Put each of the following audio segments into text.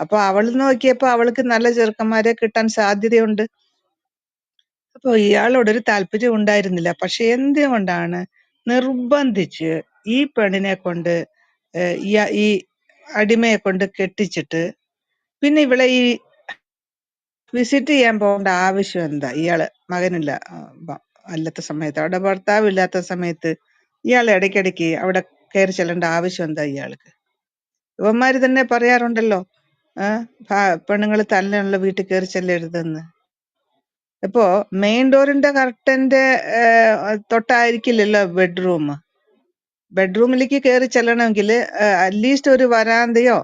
അപ്പൊ അവൾ നോക്കിയപ്പോ അവൾക്ക് നല്ല ചെറുക്കന്മാരെ കിട്ടാൻ സാധ്യതയുണ്ട്. അപ്പൊ ഇയാളോടൊരു താല്പര്യം ഉണ്ടായിരുന്നില്ല. പക്ഷെ എന്തുകൊണ്ടാണ് നിർബന്ധിച്ച് ഈ പെണ്ണിനെ കൊണ്ട് ഈ അടിമയെ കൊണ്ട് കെട്ടിച്ചിട്ട് പിന്നെ ഇവളെ ഈ വിസിറ്റ് ചെയ്യാൻ പോകേണ്ട ആവശ്യം എന്താ? ഇയാള് മകനില്ല അല്ലാത്ത സമയത്ത്, അവിടെ ഭർത്താവ് ഇല്ലാത്ത സമയത്ത് ഇയാൾ ഇടയ്ക്കിടയ്ക്ക് അവിടെ കയറി ചെല്ലേണ്ട ആവശ്യം എന്താ ഇയാൾക്ക്? ഇവന്മാര് തന്നെ പറയാറുണ്ടല്ലോ, പെണ്ണുങ്ങൾ തന്നെയുള്ള വീട്ടിൽ കയറി ചെല്ലരുതെന്ന്. ഇപ്പോ മെയിൻ ഡോറിന്റെ കർട്ടന്റെ തൊട്ടായിരിക്കില്ലല്ലോ ബെഡ്റൂം. ബെഡ്റൂമിലേക്ക് കയറി ചെല്ലണമെങ്കിൽ അറ്റ്ലീസ്റ്റ് ഒരു വരാന്തയോ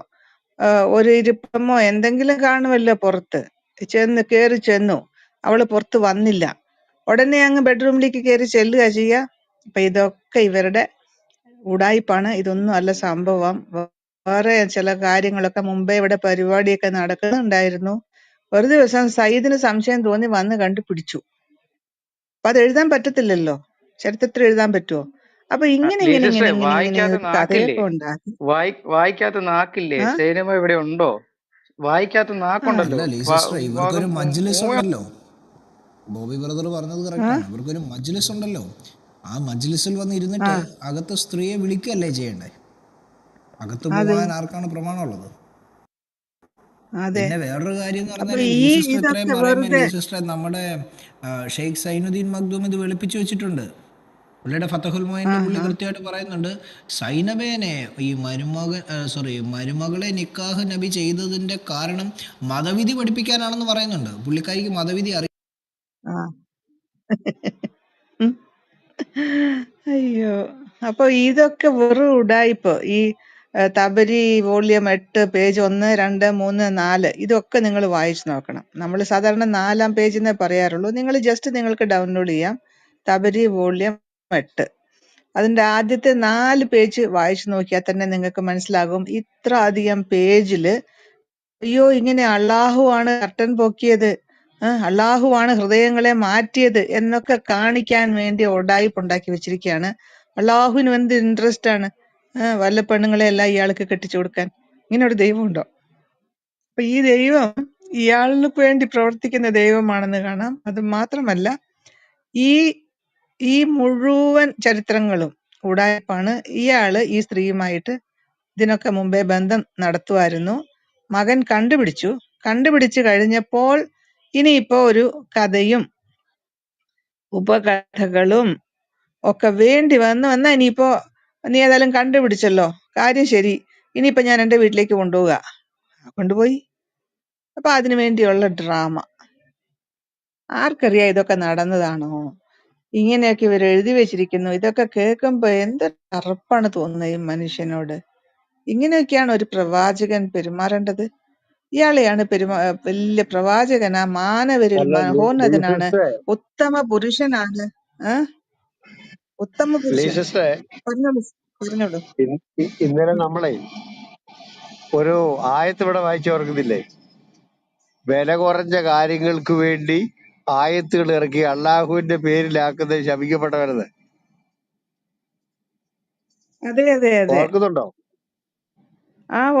ഒരു ഇരിപ്പമോ എന്തെങ്കിലും കാണുമല്ലോ പുറത്ത്. കയറി ചെന്നു, അവള് പുറത്ത് വന്നില്ല, ഉടനെ അങ്ങ് ബെഡ്റൂമിലേക്ക് കയറി ചെല്ലുക ചെയ്യുക. അപ്പൊ ഇതൊക്കെ ഇവരുടെ ഉടായിപ്പാണ്. ഇതൊന്നും അല്ല സംഭവം. വേറെ ചില കാര്യങ്ങളൊക്കെ മുമ്പേ ഇവിടെ പരിപാടിയൊക്കെ നടക്കുന്നുണ്ടായിരുന്നു. ഒരു ദിവസം സയ്യിദിന് സംശയം തോന്നി വന്ന് കണ്ടുപിടിച്ചു. അപ്പൊ അത് എഴുതാൻ പറ്റത്തില്ലല്ലോ, ചരിത്രത്തിൽ എഴുതാൻ പറ്റുമോ? അപ്പൊ ഇങ്ങനെ വായിക്കാത്ത ഒരു നാക്കില്ലേ? കഥയൊക്കെ ഉണ്ടാക്കി. വായിക്കാത്ത നാക്കില്ലേ? സേനമ ഇവിടെ ഉണ്ടോ? വായിക്കാത്ത നാക്കുണ്ടല്ലോ. ഇവർക്കൊരു മജ്ലിസ് ഉണ്ടല്ലോ. ബോബി ബ്രദർ പറഞ്ഞത് കറക്റ്റാണ്. ഇവർക്കൊരു മജ്ലിസ് ഉണ്ടല്ലോ. ആ മജ്ലിസിൽ വന്ന് ഇരുന്നിട്ട് അകത്ത് സ്ത്രീയെ വിളിക്കുകയല്ലേ ചെയ്യണ്ടേ? അകത്ത് പോകാൻ ആർക്കാണ് പ്രമാണമുള്ളത്? പിന്നെ വേറൊരു കാര്യം എന്ന് പറഞ്ഞാൽ ലീ സിസ്റ്റർ ഇത്രയും പറയുമ്പോൾ ലീ സിസ്റ്റർ നമ്മുടെ ഷെയ്ഖ് സൈനുദ്ദീൻ മഖ്ദൂം ഇത് വെളുപ്പിച്ചു വെച്ചിട്ടുണ്ട്. പുള്ളിയുടെ ഫതഹുൽ മൊയിനിൽ പുള്ളി കൃത്യമായിട്ട് പറയുന്നുണ്ട്, സൈനബേനെ ഈ മരുമകളെ നിക്കാഹ് നബി ചെയ്തതിന്റെ കാരണം മതവിധി പഠിപ്പിക്കാനാണെന്ന് പറയുന്നുണ്ട്. പുള്ളിക്കാരിക്ക് മതവിധി അറിയാം. അയ്യോ, അപ്പൊ ഇതൊക്കെ വെറും ഉടായിപ്പ്. ഈ തബരി വോള്യം 8 പേജ് 1, 2, 3, 4 ഇതൊക്കെ നിങ്ങൾ വായിച്ചു നോക്കണം. നമ്മൾ സാധാരണ 4-ാം പേജിന്നേ പറയാറുള്ളൂ. നിങ്ങൾ ജസ്റ്റ് നിങ്ങൾക്ക് ഡൗൺലോഡ് ചെയ്യാം, തബരി വോള്യം 8. അതിന്റെ ആദ്യത്തെ 4 പേജ് വായിച്ചു നോക്കിയാൽ തന്നെ നിങ്ങൾക്ക് മനസ്സിലാകും. ഇത്ര അധികം പേജില് അയ്യോ ഇങ്ങനെ അള്ളാഹു ആണ് കർട്ടൻ പൊക്കിയത്, അള്ളാഹു ആണ് ഹൃദയങ്ങളെ മാറ്റിയത് എന്നൊക്കെ കാണിക്കാൻ വേണ്ടി ഉടായിപ്പുണ്ടാക്കി വെച്ചിരിക്കുകയാണ്. അള്ളാഹുവിന് എന്ത് ഇൻട്രസ്റ്റ് ആണ് വല്ല പെണ്ണുങ്ങളെ എല്ലാം ഇയാൾക്ക് കെട്ടിച്ചു കൊടുക്കാൻ? ഇങ്ങനെ ഒരു ദൈവം ഉണ്ടോ? അപ്പൊ ഈ ദൈവം ഇയാളിന് വേണ്ടി പ്രവർത്തിക്കുന്ന ദൈവമാണെന്ന് കാണാം. അത് മാത്രമല്ല, ഈ മുഴുവൻ ചരിത്രങ്ങളും ഉടായിപ്പാണ്. ഇയാള് ഈ സ്ത്രീയുമായിട്ട് ഇതിനൊക്കെ മുമ്പേ ബന്ധം നടത്തുമായിരുന്നു. മകൻ കണ്ടുപിടിച്ചു കഴിഞ്ഞപ്പോൾ ഇനിയിപ്പോ ഒരു കഥയും ഉപകഥകളും ഒക്കെ വേണ്ടി വന്നാ ഇനിയിപ്പോ നീ ഏതായാലും കണ്ടുപിടിച്ചല്ലോ, കാര്യം ശരി, ഇനിയിപ്പോ ഞാൻ എന്റെ വീട്ടിലേക്ക് കൊണ്ടുപോയി. അപ്പൊ അതിനു വേണ്ടിയുള്ള ഡ്രാമ. ആർക്കറിയാം ഇതൊക്കെ നടന്നതാണോ? ഇങ്ങനെയൊക്കെ ഇവർ എഴുതി വെച്ചിരിക്കുന്നു. ഇതൊക്കെ കേൾക്കുമ്പോ എന്തൊരു അറപ്പാണ് തോന്നുന്നത് ഈ മനുഷ്യനോട്. ഇങ്ങനെയൊക്കെയാണ് ഒരു പ്രവാചകൻ പെരുമാറേണ്ടത്? ഇയാളെയാണ് വലിയ പ്രവാചകനാ, മഹോന്നതനാണ്, ഉത്തമ പുരുഷനാണ്. ഉത്തമ പുരുഷൻ. പറഞ്ഞോളൂ. ഇന്നലെ നമ്മളെ ഒരു ആയത്ത് ഇവിടെ വായിച്ചു ഓർക്കുന്നില്ലേ? വില കുറഞ്ഞ കാര്യങ്ങൾക്ക് വേണ്ടി ആയത്തുകൾ ഇറക്കി അള്ളാഹുവിന്റെ പേരിലാക്കുന്നത് ശപിക്കപ്പെട്ടവരെന്ന്. അതെ അതെ അതെ, ഓർക്കുന്നുണ്ടോ?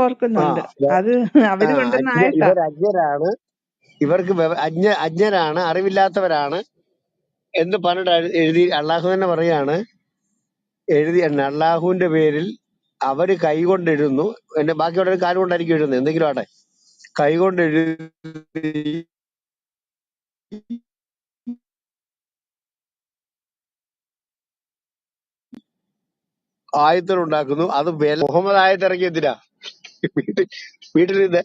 ഓർക്കുന്നുണ്ട്. അത് അവര് കൊണ്ടുവന്ന ആയത്താ. ഇവർ അജ്ഞരാണ്, ഇവർക്ക് അജ്ഞരാണ്, അറിവില്ലാത്തവരാണ് എന്ന് പറഞ്ഞിട്ട് എഴുതി. അള്ളാഹു തന്നെ പറയാണ്, അള്ളാഹുവിന്റെ പേരിൽ അവര് കൈകൊണ്ടെഴുതുന്നു. എന്റെ ബാക്കിയുള്ള ഒരു കാര്യം കൊണ്ടായിരിക്കും എഴുതുന്നത്, എന്തെങ്കിലും ആട്ടെ, കൈകൊണ്ട് എഴുതി ആയത്തുകൾ ഉണ്ടാക്കുന്നു. അത് മുഹമ്മദ് ആയത്ത് ഇറങ്ങി എന്തിനാ? വീട്ടിൽ നിന്ന്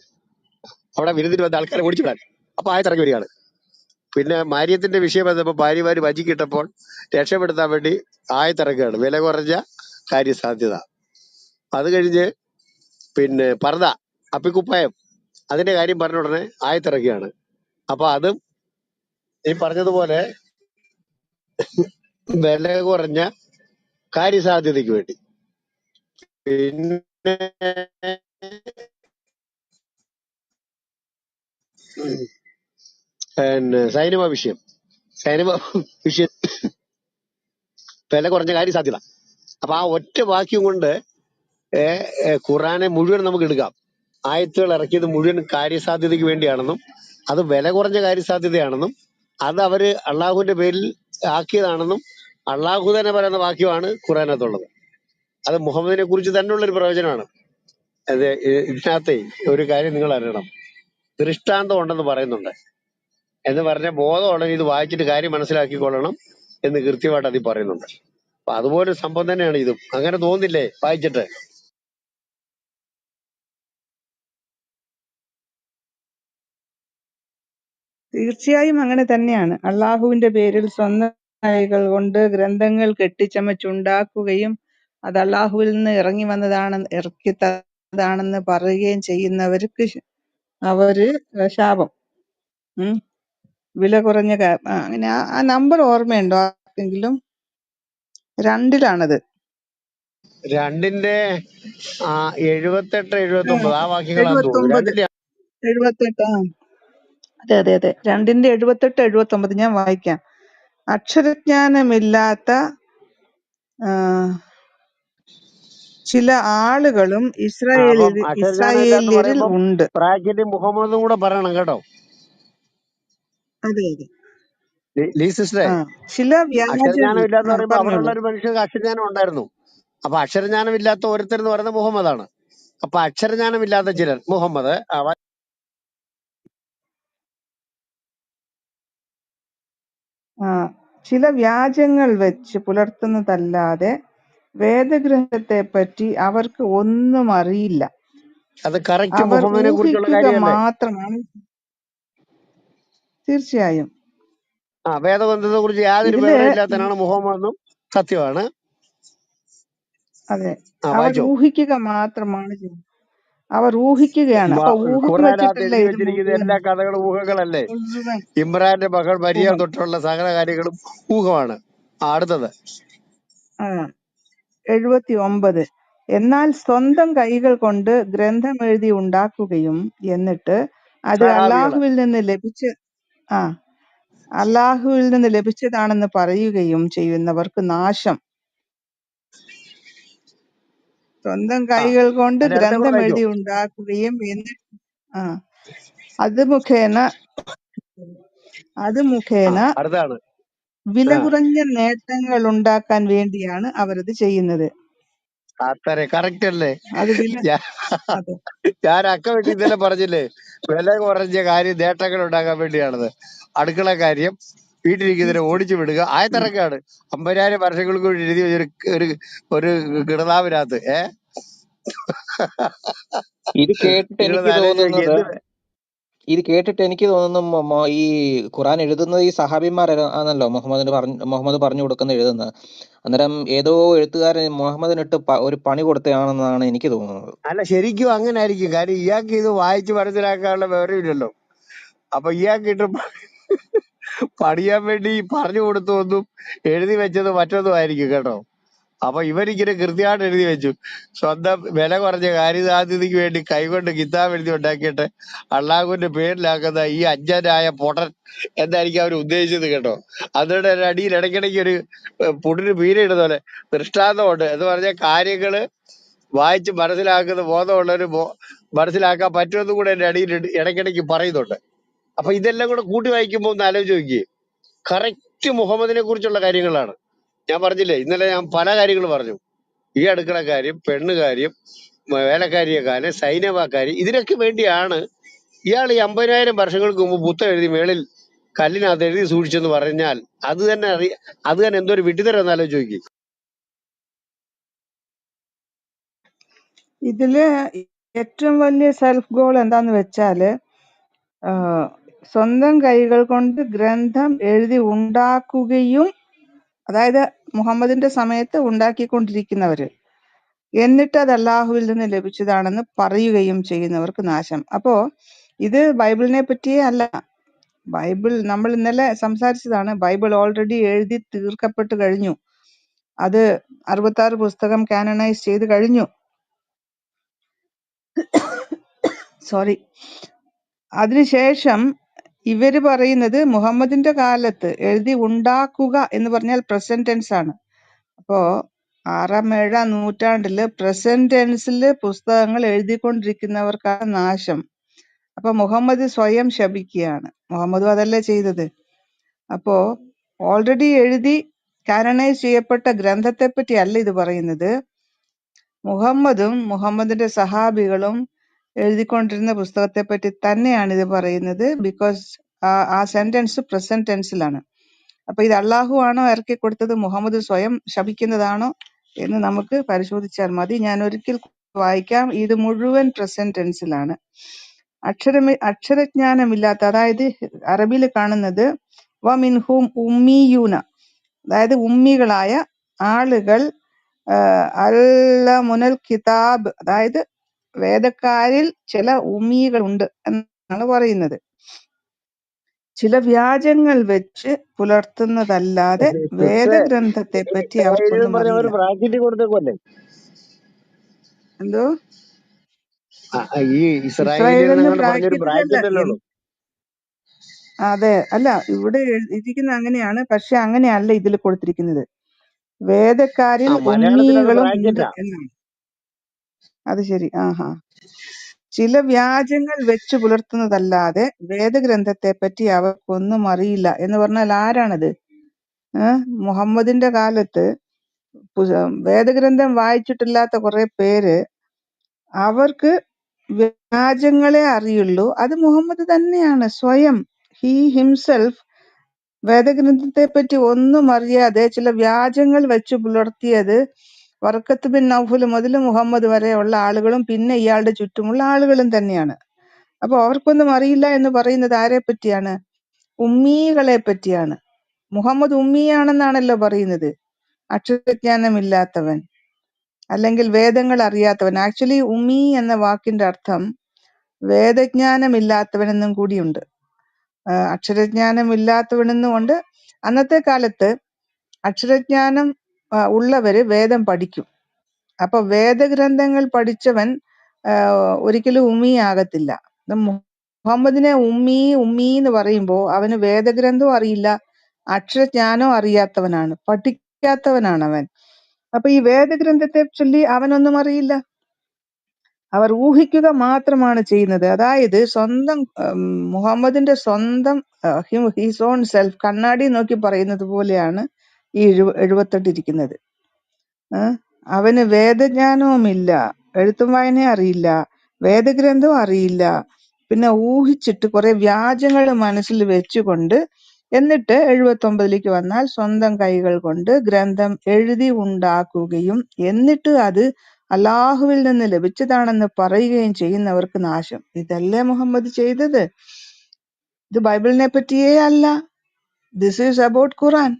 അവിടെ വിരുന്നിന് വന്ന ആൾക്കാരെ ഓടിച്ചുവിടാൻ. അപ്പൊ ആയത്ത് ഇറങ്ങി വരികയാണ്. പിന്നെ മാര്യത്തിന്റെ വിഷയം വന്നപ്പോ ഭാര്യമാര് വജിക്കിട്ടപ്പോൾ രക്ഷപ്പെടുത്താൻ വേണ്ടി ആയത്തിറക്കുകയാണ്, വില കുറഞ്ഞ കാര്യസാധ്യത. അത് കഴിഞ്ഞ് പിന്നെ പർദ്ദ, അപ്പിക്കുപ്പായം, അതിന്റെ കാര്യം പറഞ്ഞ ഉടനെ ആയത്തിറക്കുകയാണ്. അപ്പൊ അതും ഈ പറഞ്ഞതുപോലെ വില കുറഞ്ഞ കാര്യസാധ്യതയ്ക്ക് വേണ്ടി. പിന്നെ സൈനിക വിഷയം വില കുറഞ്ഞ കാര്യസാധ്യത. അപ്പൊ ആ ഒറ്റ വാക്യം കൊണ്ട് ഖുറാനെ മുഴുവൻ നമുക്ക് എടുക്കാം. ആയത്തുകൾ ഇറക്കിയത് മുഴുവൻ കാര്യസാധ്യതയ്ക്ക് വേണ്ടിയാണെന്നും അത് വില കുറഞ്ഞ കാര്യസാധ്യതയാണെന്നും അത് അവര് അള്ളാഹുവിന്റെ പേരിൽ ആക്കിയതാണെന്നും അള്ളാഹു തന്നെ പറയുന്ന വാക്യമാണ് ഖുറാനകത്തുള്ളത്. അത് മുഹമ്മദിനെ കുറിച്ച് തന്നെയുള്ള ഒരു പ്രവചനമാണ്. അത് ഇതിനകത്തെ ഒരു കാര്യം നിങ്ങൾ അറിയണം, ദൃഷ്ടാന്തം ഉണ്ടെന്ന് പറയുന്നുണ്ട്. എന്ന് പറഞ്ഞ ബോധമുണ്ടെങ്കിൽ ഇത് വായിച്ചിട്ട് കാര്യം മനസ്സിലാക്കിക്കൊള്ളണം എന്ന് കൃത്യമായിട്ട് അതിൽ പറയുന്നുണ്ട്. അപ്പൊ അതുപോലെ ഒരു സംഭവം തന്നെയാണ് ഇതും. അങ്ങനെ തോന്നില്ലേ വായിച്ചിട്ട്? തീർച്ചയായും അങ്ങനെ തന്നെയാണ്. അള്ളാഹുവിന്റെ പേരിൽ സ്വന്തം കൈകൾ കൊണ്ട് ഗ്രന്ഥങ്ങൾ കെട്ടിച്ചമച്ചുണ്ടാക്കുകയും അത് അള്ളാഹുവിൽ നിന്ന് ഇറക്കിത്തതാണെന്ന് പറയുകയും ചെയ്യുന്നവർക്ക് അവര് ശാപം. വില കുറഞ്ഞ അങ്ങനെ ആ നമ്പർ ഓർമ്മയുണ്ടോ ആർക്കെങ്കിലും? 2-ലാണത്. 2-ന്റെ 78, 79 ആ വാക്യങ്ങളാന്ന് തോന്നുന്നു. 79, 78. അതെ അതെ അതെ, 2-ന്റെ 78, 79 ഞാൻ വായിക്കാം. അക്ഷരജ്ഞാനമില്ലാത്ത ചില ആളുകളും അപ്പം അക്ഷരജ്ഞാനമില്ലാന്ന് ഇസ്രായേലിൽ പറയുമ്പം ഉണ്ട്. ബ്രാക്കറ്റിൽ മുഹമ്മദും കൂടെ പറയണം കേട്ടോ. അതെ അതെ. ലീ സിസ്റ്ററെ, ചില അക്ഷരജ്ഞാനം ഇല്ലാന്ന് പറയുമ്പോ അവിടെയുള്ള പറഞ്ഞോളൂ. ഒരു മനുഷ്യർക്ക് അക്ഷരജ്ഞാനം ഉണ്ടായിരുന്നു. അപ്പൊ അക്ഷരജ്ഞാനം ഇല്ലാത്ത ഒരുത്തർ എന്ന് പറയുന്നത് മുഹമ്മദാണ്. അപ്പൊ അക്ഷരജ്ഞാനം ഇല്ലാത്ത ചിലർ മുഹമ്മദ് ചില വ്യാജങ്ങൾ വെച്ച് പുലർത്തുന്നതല്ലാതെ വേദഗ്രന്ഥത്തെ പറ്റി അവർക്ക് ഒന്നും അറിയില്ല. അത് കറക്റ്റ് അവർ മുഹമ്മദിനെ കുറിച്ചുള്ള ഊഹിക്കുക കാര്യമല്ലേ? മാത്രമാണ്. തീർച്ചയായും വേദഗ്രന്ഥത്തെ കുറിച്ച് യാതൊരു ഇതില് വിവരം ഇല്ലാത്തവനാണ് മുഹമ്മദ് എന്നും സത്യമാണ്. അതെ, അവർ വായിച്ചോ. ഊഹിക്കുക മാത്രമാണ് ചെയ്യുന്നത്. അവർ ഊഹിക്കുകയാണ്. അപ്പൊ ഊഹം ഖുറാനകത്ത് വെച്ചിട്ടല്ല എഴുതി ഇത് വെച്ചിരിക്കുന്ന എല്ലാ കഥകളും ഊഹങ്ങളല്ലേ? ഇമ്രാന്റെ മകൾ മരിയം ഊഹം. തൊട്ടുള്ള സകല കാര്യങ്ങളും ഊഹമാണ്. അടുത്തത് 79. എന്നാൽ സ്വന്തം കൈകൾ കൊണ്ട് ഗ്രന്ഥമെഴുതി ഉണ്ടാക്കുകയും എന്നിട്ട് അത് സഹാബികള് അള്ളാഹുവിൽ നിന്ന് ലഭിച്ചതാണെന്ന് പറയുകയും ചെയ്യുന്നവർക്ക് നാശം. സ്വന്തം കൈകൾ കൊണ്ട് അതിന്റെ അടുത്ത കൂടെ വായിച്ചോ. ഗ്രന്ഥമെഴുതി ഉണ്ടാക്കുകയും അത് മുഖേന അടുത്താണ് വില കുറഞ്ഞ നേട്ടങ്ങൾ ഉണ്ടാക്കാൻ വേണ്ടിയാണ് അവരത് ചെയ്യുന്നത്. അത്രേ കറക്റ്റ് അല്ലേ? അത് അതെ ഞാൻ അക്ക വെട്ടി ഇന്നലെ പറഞ്ഞില്ലേ, വില കുറഞ്ഞ കാര്യം നേട്ടങ്ങൾ ഉണ്ടാക്കാൻ വേണ്ടിയാണത്. അടുക്കള കാര്യം വീട്ടിലിരിക്കുന്നതിനെ ഓടിച്ചു വിടുക. ആയത്തിറക്കാണ് 50,000 വർഷങ്ങൾക്ക് വേണ്ടി എഴുതി ഒരു ഒരു കിടനാവിനകത്ത്. ഇത് കേട്ടിട്ട് എനിക്ക് തോന്നുന്നത് ഈ ഖുറാൻ എഴുതുന്നത് ഈ സഹാബിമാരാണല്ലോ മുഹമ്മദ് പറഞ്ഞു കൊടുക്കുന്ന എഴുതുന്നത്. അന്നേരം ഏതോ എഴുത്തുകാരൻ മുഹമ്മദിനിട്ട് ഒരു പണി കൊടുത്തതാണെന്നാണ് എനിക്ക് തോന്നുന്നത്. അല്ല, ശരിക്കും അങ്ങനെ ആയിരിക്കും. കാര്യം ഇയാൾക്ക് ഇത് വായിച്ച് മനസ്സിലാക്കാനുള്ള വിവരമില്ലല്ലോ. അപ്പൊ ഇയാൾക്കിട്ട് പണിയാൻ വേണ്ടി പറഞ്ഞു കൊടുത്തൊന്നും എഴുതി വെച്ചത് മറ്റൊന്നും ആയിരിക്കും കേട്ടോ. അപ്പൊ ഇവരിങ്ങനെ കൃത്യമായിട്ട് എഴുതി വെച്ചു, സ്വന്തം വില കുറഞ്ഞ കാര്യസാധ്യതയ്ക്ക് വേണ്ടി കൈകൊണ്ട് കിതാബ് എഴുതി ഉണ്ടാക്കിയിട്ട് അള്ളാഹുവിന്റെ പേരിലാക്കുന്ന ഈ അജ്ഞനായ പൊടൻ എന്നായിരിക്കും അവർ ഉദ്ദേശിച്ചത് കേട്ടോ. അതിന്റെ അടിയിൽ ഇടയ്ക്കിടയ്ക്ക് ഒരു പുടിന് പീരയിടുന്ന പോലെ ദൃഷ്ടാന്തമുണ്ട് എന്ന് പറഞ്ഞ കാര്യങ്ങള് വായിച്ച് മനസ്സിലാക്കുന്ന ബോധമുള്ളവര് മനസ്സിലാക്കാൻ പറ്റുമെന്നും കൂടെ എന്റെ അടിയിൽ ഇടയ്ക്കിടയ്ക്ക് പറയുന്നുണ്ട്. അപ്പൊ ഇതെല്ലാം കൂടെ കൂട്ടി വായിക്കുമ്പോ ഒന്ന് ആലോചിച്ച് നോക്കിയേ, കറക്റ്റ് മുഹമ്മദിനെ കുറിച്ചുള്ള കാര്യങ്ങളാണ്. ഞാൻ പറഞ്ഞില്ലേ, ഇന്നലെ ഞാൻ പല കാര്യങ്ങൾ പറഞ്ഞു. ഈ അടുക്കള കാര്യം, പെണ്ണ് കാര്യം, വേലക്കാരിയെ കാര്യം, സൈന്യവാക്കാര്യം, ഇതിനൊക്കെ വേണ്ടിയാണ് ഇയാൾ ഈ 50,000 വർഷങ്ങൾക്ക് മുമ്പ് പുത്തം എഴുതി മേളിൽ കല്ലിനകത്ത് എഴുതി സൂക്ഷിച്ചെന്ന് പറഞ്ഞാൽ അത് തന്നെ എന്തോ ഒരു വിട്ടിതരം എന്ന് ആലോചിച്ച് നോക്കി. ഇതില് ഏറ്റവും വലിയ സെൽഫ് ഗോൾ എന്താന്ന് വെച്ചാല് സ്വന്തം കൈകൾ കൊണ്ട് ഗ്രന്ഥം എഴുതി ഉണ്ടാക്കുകയും, അതായത് മുഹമ്മദിന്റെ സമയത്ത് ഉണ്ടാക്കിക്കൊണ്ടിരിക്കുന്നവര്, എന്നിട്ട് അത് അള്ളാഹുവിൽ നിന്ന് ലഭിച്ചതാണെന്ന് പറയുകയും ചെയ്യുന്നവർക്ക് നാശം. അപ്പോ ഇത് ബൈബിളിനെ പറ്റിയേ അല്ല. ബൈബിൾ നമ്മൾ ഇന്നലെ സംസാരിച്ചതാണ്. ബൈബിൾ ഓൾറെഡി എഴുതി തീർക്കപ്പെട്ട് കഴിഞ്ഞു. അത് 66 പുസ്തകം കാനണൈസ് ചെയ്ത് കഴിഞ്ഞു. സോറി. അതിനുശേഷം ഇവര് പറയുന്നത് മുഹമ്മദിന്റെ കാലത്ത് എഴുതി ഉണ്ടാക്കുക എന്ന് പറഞ്ഞാൽ പ്രസന്റ് ടെൻസ് ആണ്. അപ്പോ 6-ാം 7-ാം നൂറ്റാണ്ടില് പ്രസന്റ് ടെൻസിൽ പുസ്തകങ്ങൾ എഴുതിക്കൊണ്ടിരിക്കുന്നവർക്കാണ് നാശം. അപ്പൊ മുഹമ്മദ് സ്വയം ശപിക്കുകയാണ്. മുഹമ്മദും അതല്ലേ ചെയ്തത്. അപ്പോ ഓൾറെഡി എഴുതി കാനണൈസ് ചെയ്യപ്പെട്ട ഗ്രന്ഥത്തെ പറ്റി അല്ല ഇത് പറയുന്നത്. മുഹമ്മദും മുഹമ്മദിന്റെ സഹാബികളും എഴുതിക്കൊണ്ടിരുന്ന പുസ്തകത്തെ പറ്റി തന്നെയാണ് ഇത് പറയുന്നത്. ബിക്കോസ് ആ സെന്റൻസ് പ്രസന്റ് ടെൻസിലാണ്. അപ്പൊ ഇത് അള്ളാഹു ആണോ ഇറക്കി കൊടുത്തത്, മുഹമ്മദ് സ്വയം ശപിക്കുന്നതാണോ എന്ന് നമുക്ക് പരിശോധിച്ചാൽ മതി. ഞാൻ ഒരിക്കൽ വായിക്കാം. ഇത് മുഴുവൻ പ്രസന്റ് ടെൻസിലാണ്. അക്ഷരജ്ഞാനമില്ലാത്ത, അതായത് അറബിയിൽ കാണുന്നത് വമിൻഹും ഉമ്മിയൂന, അതായത് ഉമ്മികളായ ആളുകൾ, അല്ലമുനൽ കിതാബ്, അതായത് വേദക്കാരിൽ ചില ഉമ്മികളുണ്ട് എന്നാണ് പറയുന്നത്. ചില വ്യാജങ്ങൾ വെച്ച് പുലർത്തുന്നതല്ലാതെ വേദഗ്രന്ഥത്തെ പറ്റി അവർക്കൊന്നും പറഞ്ഞ അറിയില്ല. ഒരു ബ്രാക്കറ്റ് കൊടുത്തേക്കല്ലേ എന്തോ ഈ ഇസ്രായേൽ ഇസ്രായേലിയൻ എന്ന് എന്നങ്ങാണ്ട് പറഞ്ഞൊരു ബ്രാക്കറ്റിലല്ല. ബ്രാക്കറ്റ് അല്ലേ ഉള്ളൂ. അതെ, അല്ല, ഇവിടെ എഴുതിയിരിക്കുന്ന അങ്ങനെയാണ്. പക്ഷെ അങ്ങനെയല്ല ഇതിൽ കൊടുത്തിരിക്കുന്നത്. വേദക്കാരിൽ മലയാളത്തിൽ അത് ഉമ്മികളും ഉണ്ട് ബ്രാക്കറ്റാ. എന്നാണ്. അത് ശരി. ആഹാ. ചില വ്യാജങ്ങൾ വെച്ചു പുലർത്തുന്നതല്ലാതെ വേദഗ്രന്ഥത്തെ പറ്റി അവർക്കൊന്നും അറിയില്ല എന്ന് പറഞ്ഞാൽ ആരാണത്? മുഹമ്മദിന്റെ കാലത്ത് വേദഗ്രന്ഥം വായിച്ചിട്ടില്ലാത്ത കുറെ പേര്, അവർക്ക് വ്യാജങ്ങളെ അറിയുള്ളൂ. അത് മുഹമ്മദ് തന്നെയാണ് സ്വയം. ഹി ഹിംസെൽഫ് വേദഗ്രന്ഥത്തെ പറ്റി ഒന്നും അറിയാതെ ചില വ്യാജങ്ങൾ വെച്ച് പുലർത്തിയത് വർക്കത്ത് ബിൻ നൗഫൽ മുതൽ മുഹമ്മദ് വരെയുള്ള ആളുകളും പിന്നെ ഇയാളുടെ ചുറ്റുമുള്ള ആളുകളും തന്നെയാണ്. അപ്പൊ അവർക്കൊന്നും അറിയില്ല എന്ന് പറയുന്നത് ആരെ പറ്റിയാണ്? ഉമ്മീകളെ പറ്റിയാണ്. മുഹമ്മദ് ഉമ്മിയാണെന്നാണല്ലോ പറയുന്നത്. അക്ഷരജ്ഞാനമില്ലാത്തവൻ, അല്ലെങ്കിൽ വേദങ്ങൾ അറിയാത്തവൻ. ആക്ച്വലി ഉമ്മി എന്ന വാക്കിന്റെ അർത്ഥം വേദജ്ഞാനമില്ലാത്തവൻ എന്നും കൂടിയുണ്ട്. അക്ഷരജ്ഞാനമില്ലാത്തവനെന്നും ഉണ്ട്. അന്നത്തെ കാലത്ത് അക്ഷരജ്ഞാനം ഉള്ളവര് വേദം പഠിക്കും. അപ്പൊ വേദഗ്രന്ഥങ്ങൾ പഠിച്ചവൻ ഒരിക്കലും ഉമ്മിയാകത്തില്ല. മുഹമ്മദിനെ ഉമ്മി എന്ന് പറയുമ്പോ അവന് വേദഗ്രന്ഥവും അറിയില്ല, അക്ഷരജ്ഞാനവും അറിയാത്തവനാണ്, പഠിക്കാത്തവനാണ് അവൻ. അപ്പൊ ഈ വേദഗ്രന്ഥത്തെ ചൊല്ലി അവനൊന്നും അറിയില്ല. അവർ ഊഹിക്കുക മാത്രമാണ് ചെയ്യുന്നത്. അതായത് സ്വന്തം മുഹമ്മദിന്റെ സ്വന്തം ഹിസ് ഓൺ സെൽഫ് കണ്ണാടി നോക്കി പറയുന്നത് പോലെയാണ് ഈ 78 ഇരിക്കുന്നത്. അവന് വേദജ്ഞാനവുമില്ല, എഴുത്തും വായനയും അറിയില്ല, വേദഗ്രന്ഥവും അറിയില്ല. പിന്നെ ഊഹിച്ചിട്ട് കുറെ വ്യാജങ്ങൾ മനസ്സിൽ വെച്ചുകൊണ്ട്, എന്നിട്ട് 79 വന്നാൽ സ്വന്തം കൈകൾ കൊണ്ട് ഗ്രന്ഥം എഴുതി ഉണ്ടാക്കുകയും എന്നിട്ട് അത് അല്ലാഹുവിൽ നിന്ന് ലഭിച്ചതാണെന്ന് പറയുകയും ചെയ്യുന്നവർക്ക് നാശം. ഇതല്ലേ മുഹമ്മദ് ചെയ്തത്? ഇത് ബൈബിളിനെ പറ്റിയേ അല്ല. This is about Quran.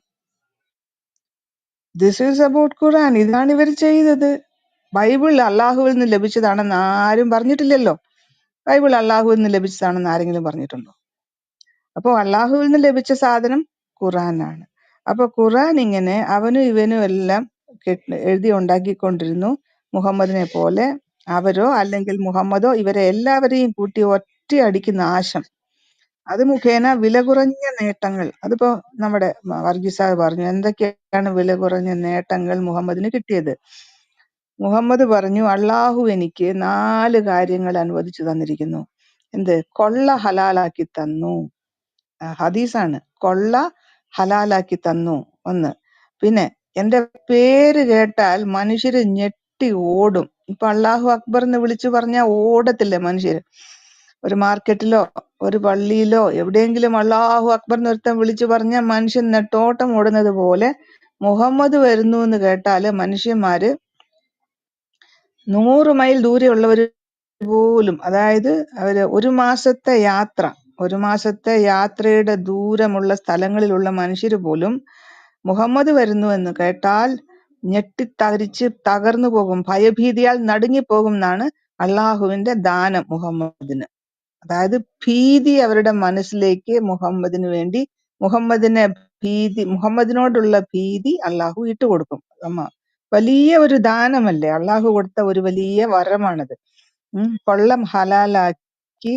This is about Quran. ഇതാണ് ഇവർ ചെയ്തത്. ബൈബിൾ അല്ലാഹുവിൽ നിന്ന് ലഭിച്ചതാണെന്ന് ആരും പറഞ്ഞിട്ടില്ലല്ലോ. ബൈബിൾ അല്ലാഹുവിൽ നിന്ന് ലഭിച്ചതാണെന്ന് ആരെങ്കിലും പറഞ്ഞിട്ടുണ്ടോ? അപ്പൊ അല്ലാഹുവിൽ നിന്ന് ലഭിച്ച സാധനം ഖുറാനാണ്. അപ്പൊ ഖുറാൻ ഇങ്ങനെ അവനും ഇവനും എല്ലാം എഴുതി ഉണ്ടാക്കിക്കൊണ്ടിരുന്നു. മുഹമ്മദിനെ പോലെ അവരോ അല്ലെങ്കിൽ മുഹമ്മദോ ഇവരെ എല്ലാവരെയും കൂട്ടി ഒറ്റയടിക്ക് നാശം. അത് മുഖേന വില കുറഞ്ഞ നേട്ടങ്ങൾ. അതിപ്പോ നമ്മുടെ വർഗീസ് പറഞ്ഞു എന്തൊക്കെയാണ് വില കുറഞ്ഞ നേട്ടങ്ങൾ മുഹമ്മദിന് കിട്ടിയത്. മുഹമ്മദ് പറഞ്ഞു, അള്ളാഹു എനിക്ക് 4 കാര്യങ്ങൾ അനുവദിച്ചു തന്നിരിക്കുന്നു. എന്ത്? കൊള്ള ഹലാലാക്കി തന്നു. ഹദീസാണ്. കൊള്ള ഹലാലാക്കി തന്നു ഒന്ന്. പിന്നെ എന്റെ പേര് കേട്ടാൽ മനുഷ്യര് ഞെട്ടി ഓടും. ഇപ്പൊ അള്ളാഹു അക്ബർ എന്ന് വിളിച്ചു പറഞ്ഞാൽ ഓടത്തില്ലേ മനുഷ്യര്? ഒരു മാർക്കറ്റിലോ ഒരു പള്ളിയിലോ എവിടെയെങ്കിലും അള്ളാഹു അക്ബർ എന്ന് ഒരുത്തൻ വിളിച്ചു പറഞ്ഞാൽ മനുഷ്യൻ നെട്ടോട്ടം ഓടുന്നത് പോലെ മുഹമ്മദ് വരുന്നു എന്ന് കേട്ടാല് മനുഷ്യന്മാര് 100 മൈൽ ദൂരെയുള്ളവര് പോലും, അതായത് അവര് ഒരു മാസത്തെ യാത്രയുടെ ദൂരമുള്ള സ്ഥലങ്ങളിലുള്ള മനുഷ്യര് പോലും മുഹമ്മദ് വരുന്നു എന്ന് കേട്ടാൽ ഞെട്ടിത്തരിച്ച് തകർന്നു പോകും, ഭയഭീതിയാൽ നടുങ്ങിപ്പോകും എന്നാണ് അള്ളാഹുവിന്റെ ദാനം മുഹമ്മദിന്. അതായത് ഭീതി അവരുടെ മനസ്സിലേക്ക് മുഹമ്മദിന് വേണ്ടി, മുഹമ്മദിനോടുള്ള ഭീതി അള്ളാഹു ഇട്ടുകൊടുക്കും. വലിയ ഒരു ദാനമല്ലേ, അള്ളാഹു കൊടുത്ത ഒരു വലിയ വരമാണത്. കൊള്ളം ഹലാലാക്കി,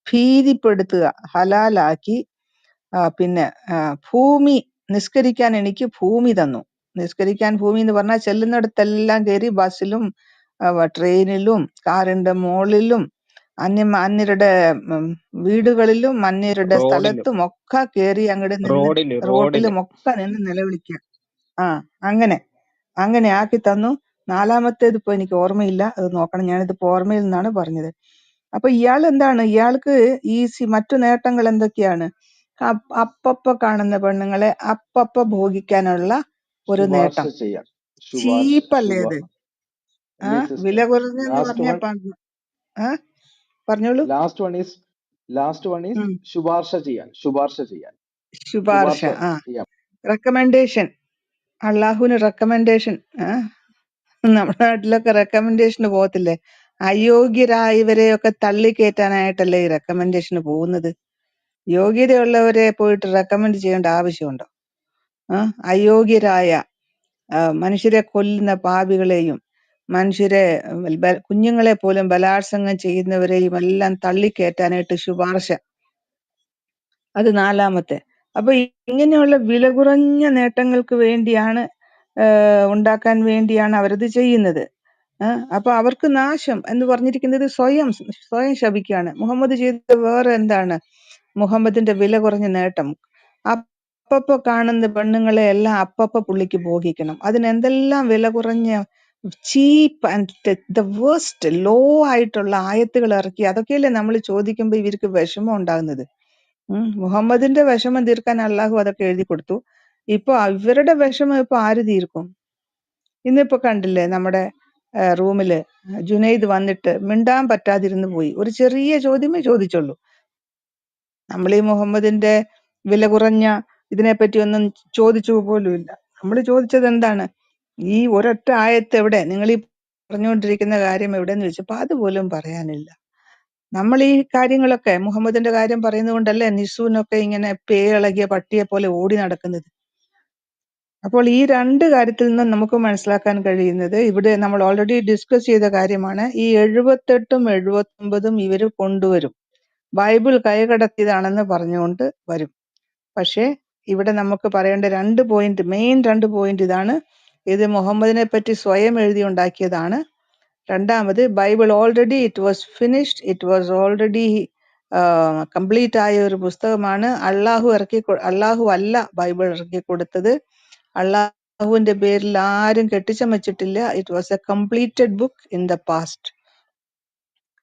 ഭീതിപ്പെടുത്തുക ഹലാലാക്കി. പിന്നെ ഭൂമി നിസ്കരിക്കാൻ എനിക്ക് ഭൂമി തന്നു. നിസ്കരിക്കാൻ ഭൂമി എന്ന് പറഞ്ഞാൽ ചെല്ലുന്നിടത്തെല്ലാം കയറി ബസ്സിലും ട്രെയിനിലും കാറിന്റെ മോളിലും അന്യരുടെ വീടുകളിലും അന്യരുടെ റോഡിലും സ്ഥലത്തും ഒക്കെ കയറി അങ്ങോട്ട് നിന്ന് റോഡില് റോട്ടിലും ഒക്കെ നിന്ന് നിലവിളിക്കുക. അങ്ങനെ അങ്ങനെ ആക്കി തന്നു. നാലാമത്തേത് ഇപ്പൊ എനിക്ക് ഓർമ്മയില്ല, അത് നോക്കണം. ഞാനിതിപ്പോ ഓർമ്മയിൽ നിന്നാണ് പറഞ്ഞത്. അപ്പൊ ഇയാൾ എന്താണ്, ഇയാൾക്ക് മറ്റു നേട്ടങ്ങൾ എന്തൊക്കെയാണ്? അപ്പപ്പ കാണുന്ന പെണ്ണുങ്ങളെ അപ്പപ്പ ഭോഗിക്കാനുള്ള ഒരു ശുപാർശ നേട്ടം. ചെയ്യാൻ. ചീപ്പല്ലേ അത്? അല്ലേ സിസ്റ്റർ? വില കുറഞ്ഞെന്ന് ലാസ്റ്റ് പറഞ്ഞ പറഞ്ഞോളൂ. ലാസ്റ്റ് വൺ ഈസ് ഉം. ശുപാർശ ചെയ്യാൻ. ശുപാർശ, റെക്കമെൻഡേഷൻ. അള്ളാഹുവിന് റെക്കമെൻഡേഷൻ. നമ്മുടെ നാട്ടിലൊക്കെ റെക്കമെൻഡേഷന് പോകത്തില്ലേ? അയോഗ്യരായവരെയൊക്കെ തള്ളിക്കയറ്റാനായിട്ടല്ലേ ഈ റെക്കമെൻഡേഷന് പോകുന്നത്. യോഗ്യതയുള്ളവരെ പോയിട്ട് റെക്കമെൻഡ് ചെയ്യേണ്ട ആവശ്യമുണ്ടോ? അയോഗ്യരായ മനുഷ്യരെ കൊല്ലുന്ന പാപികളെയും മനുഷ്യരെ കുഞ്ഞുങ്ങളെ പോലും ബലാത്സംഗം ചെയ്യുന്നവരെയും എല്ലാം തള്ളിക്കയറ്റാനായിട്ട് ശുപാർശ. അത് നാലാമത്തെ. അപ്പൊ ഇങ്ങനെയുള്ള വില കുറഞ്ഞ നേട്ടങ്ങൾക്ക് വേണ്ടിയാണ് ഉണ്ടാക്കാൻ വേണ്ടിയാണ് അവരത് ചെയ്യുന്നത്. അപ്പൊ അവർക്ക് നാശം എന്ന് പറഞ്ഞിരിക്കുന്നത് സ്വയം ശപിക്കുകയാണ്. മുഹമ്മദ് ചെയ്തത് വേറെ എന്താണ്? മുഹമ്മദിന്റെ വില കുറഞ്ഞ നേട്ടം, അപ്പപ്പ കാണുന്ന പെണ്ണുങ്ങളെ എല്ലാം അപ്പപ്പ പുള്ളിക്ക് ഭോഗിക്കണം. അതിനെന്തെല്ലാം വില കുറഞ്ഞ cheap and the waste low ആയിട്ടുള്ള ആയത്തുകൾ ഇറക്കി. അതൊക്കെയല്ലേ നമ്മൾ ചോദിക്കുമ്പോ ഇവർക്ക് വിഷമം ഉണ്ടാകുന്നത്. മുഹമ്മദിന്റെ വിഷമം തീർക്കാൻ അള്ളാഹു അതൊക്കെ എഴുതി കൊടുത്തു. ഇപ്പൊ ഇവരുടെ വിഷമം ഇപ്പൊ ആര് തീർക്കും? ഇന്നിപ്പോ കണ്ടില്ലേ, നമ്മുടെ റൂമില് ജുനൈദ് വന്നിട്ട് മിണ്ടാൻ പറ്റാതിരുന്നു പോയി. ഒരു ചെറിയ ചോദ്യമേ ചോദിച്ചുള്ളൂ. നമ്മൾ ഈ മുഹമ്മദിന്റെ വില കുറഞ്ഞ ഇതിനെപ്പറ്റി ഒന്നും ചോദിച്ചു പോലുമില്ല. നമ്മൾ ചോദിച്ചത് എന്താണ്? ഈ ഒരൊറ്റ ആയത്ത് എവിടെ, നിങ്ങൾ ഈ പറഞ്ഞുകൊണ്ടിരിക്കുന്ന കാര്യം എവിടെന്ന് ചോദിച്ചപ്പോ അതുപോലും പറയാനില്ല. നമ്മൾ ഈ കാര്യങ്ങളൊക്കെ മുഹമ്മദിന്റെ കാര്യം പറയുന്നത് കൊണ്ടല്ലേ നിസൂനൊക്കെ ഇങ്ങനെ പേയിളകിയ പട്ടിയെ പോലെ ഓടി നടക്കുന്നത്. അപ്പോൾ ഈ രണ്ട് കാര്യത്തിൽ നിന്നും നമുക്ക് മനസ്സിലാക്കാൻ കഴിയുന്നത്, ഇവിടെ നമ്മൾ ഓൾറെഡി ഡിസ്കസ് ചെയ്ത കാര്യമാണ്, ഈ 78ഉം 79ഉം ഇവര് കൊണ്ടുവരും. ബൈബിൾ കൈകടത്തിയതാണെന്ന് പറഞ്ഞുകൊണ്ട് വരും. പക്ഷേ ഇവിടെ നമുക്ക് പറയേണ്ട മെയിൻ രണ്ട് പോയിന്റ് ഇതാണ്. ഇത് മുഹമ്മദിനെ പറ്റി സ്വയം എഴുതി ഉണ്ടാക്കിയതാണ്. രണ്ടാമത്, Bible already it was finished, it was already complete ആയ ഒരു പുസ്തകമാണ്. അള്ളാഹു അല്ല ബൈബിൾ ഇറക്കി കൊടുത്തത്. അള്ളാഹുവിന്റെ പേരിൽ ആരും കെട്ടിച്ചമച്ചിട്ടില്ല. It was a completed book in the past.